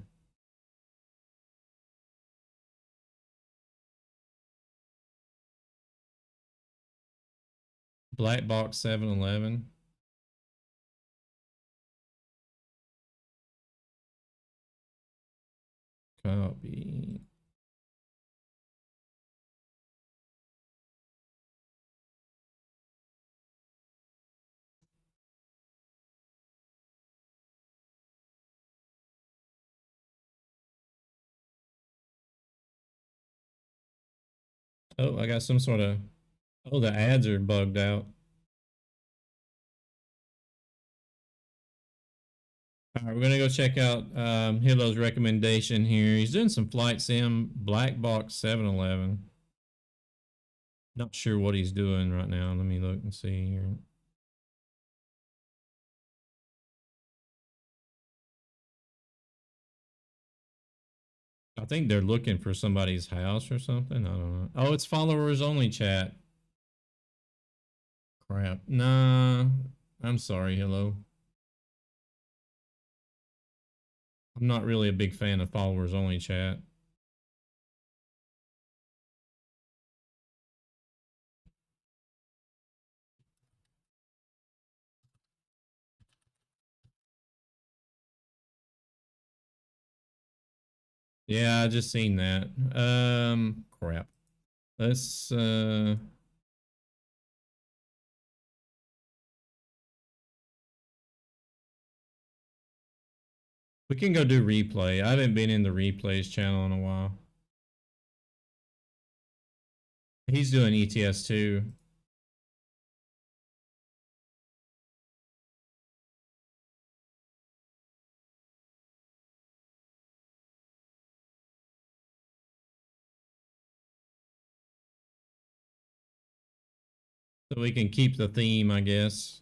Black Box 711. Copy. Oh, I got some sort of. Oh, the ads are bugged out. All right, we're gonna go check out Hilo's recommendation here. He's doing some flight sim, Black Box 711. Not sure what he's doing right now. Let me look and see here. I think they're looking for somebody's house or something. I don't know. Oh, it's followers only chat. Crap. Nah, I'm sorry, Hilo. I'm not really a big fan of followers only chat. Yeah, I just seen that. Crap. Let's we can go do replay. I haven't been in the replays channel in a while. He's doing ETS too. So we can keep the theme, I guess.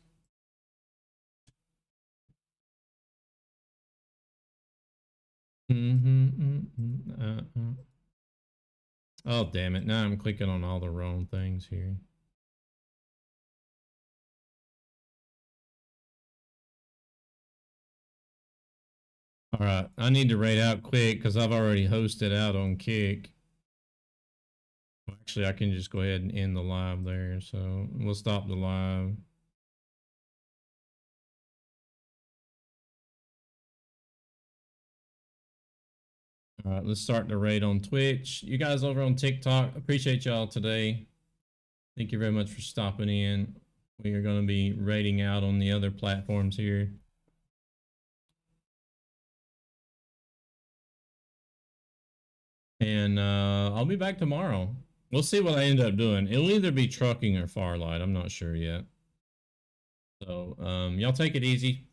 Oh, damn it. Now I'm clicking on all the wrong things here. All right. I need to raid out quick because I've already hosted out on Kick. Well, actually, I can just go ahead and end the live there. So we'll stop the live. All right, let's start the raid on Twitch. You guys over on TikTok, appreciate y'all today. Thank you very much for stopping in. We are going to be rating out on the other platforms here. And I'll be back tomorrow. We'll see what I end up doing. It'll either be trucking or Farlight. I'm not sure yet. So y'all take it easy.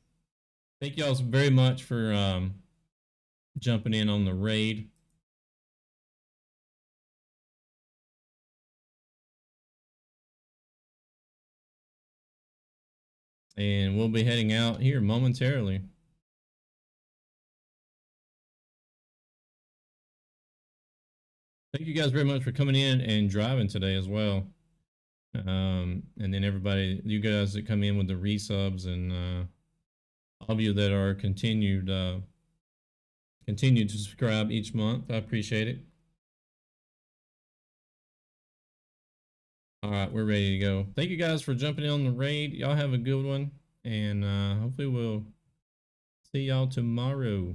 Thank y'all very much for jumping in on the raid. And we'll be heading out here momentarily. Thank you guys very much for coming in and driving today as well. And then everybody, you guys that come in with the resubs and all of you that are continued to subscribe each month. I appreciate it. All right, we're ready to go. Thank you guys for jumping in on the raid. Y'all have a good one. And hopefully we'll see y'all tomorrow.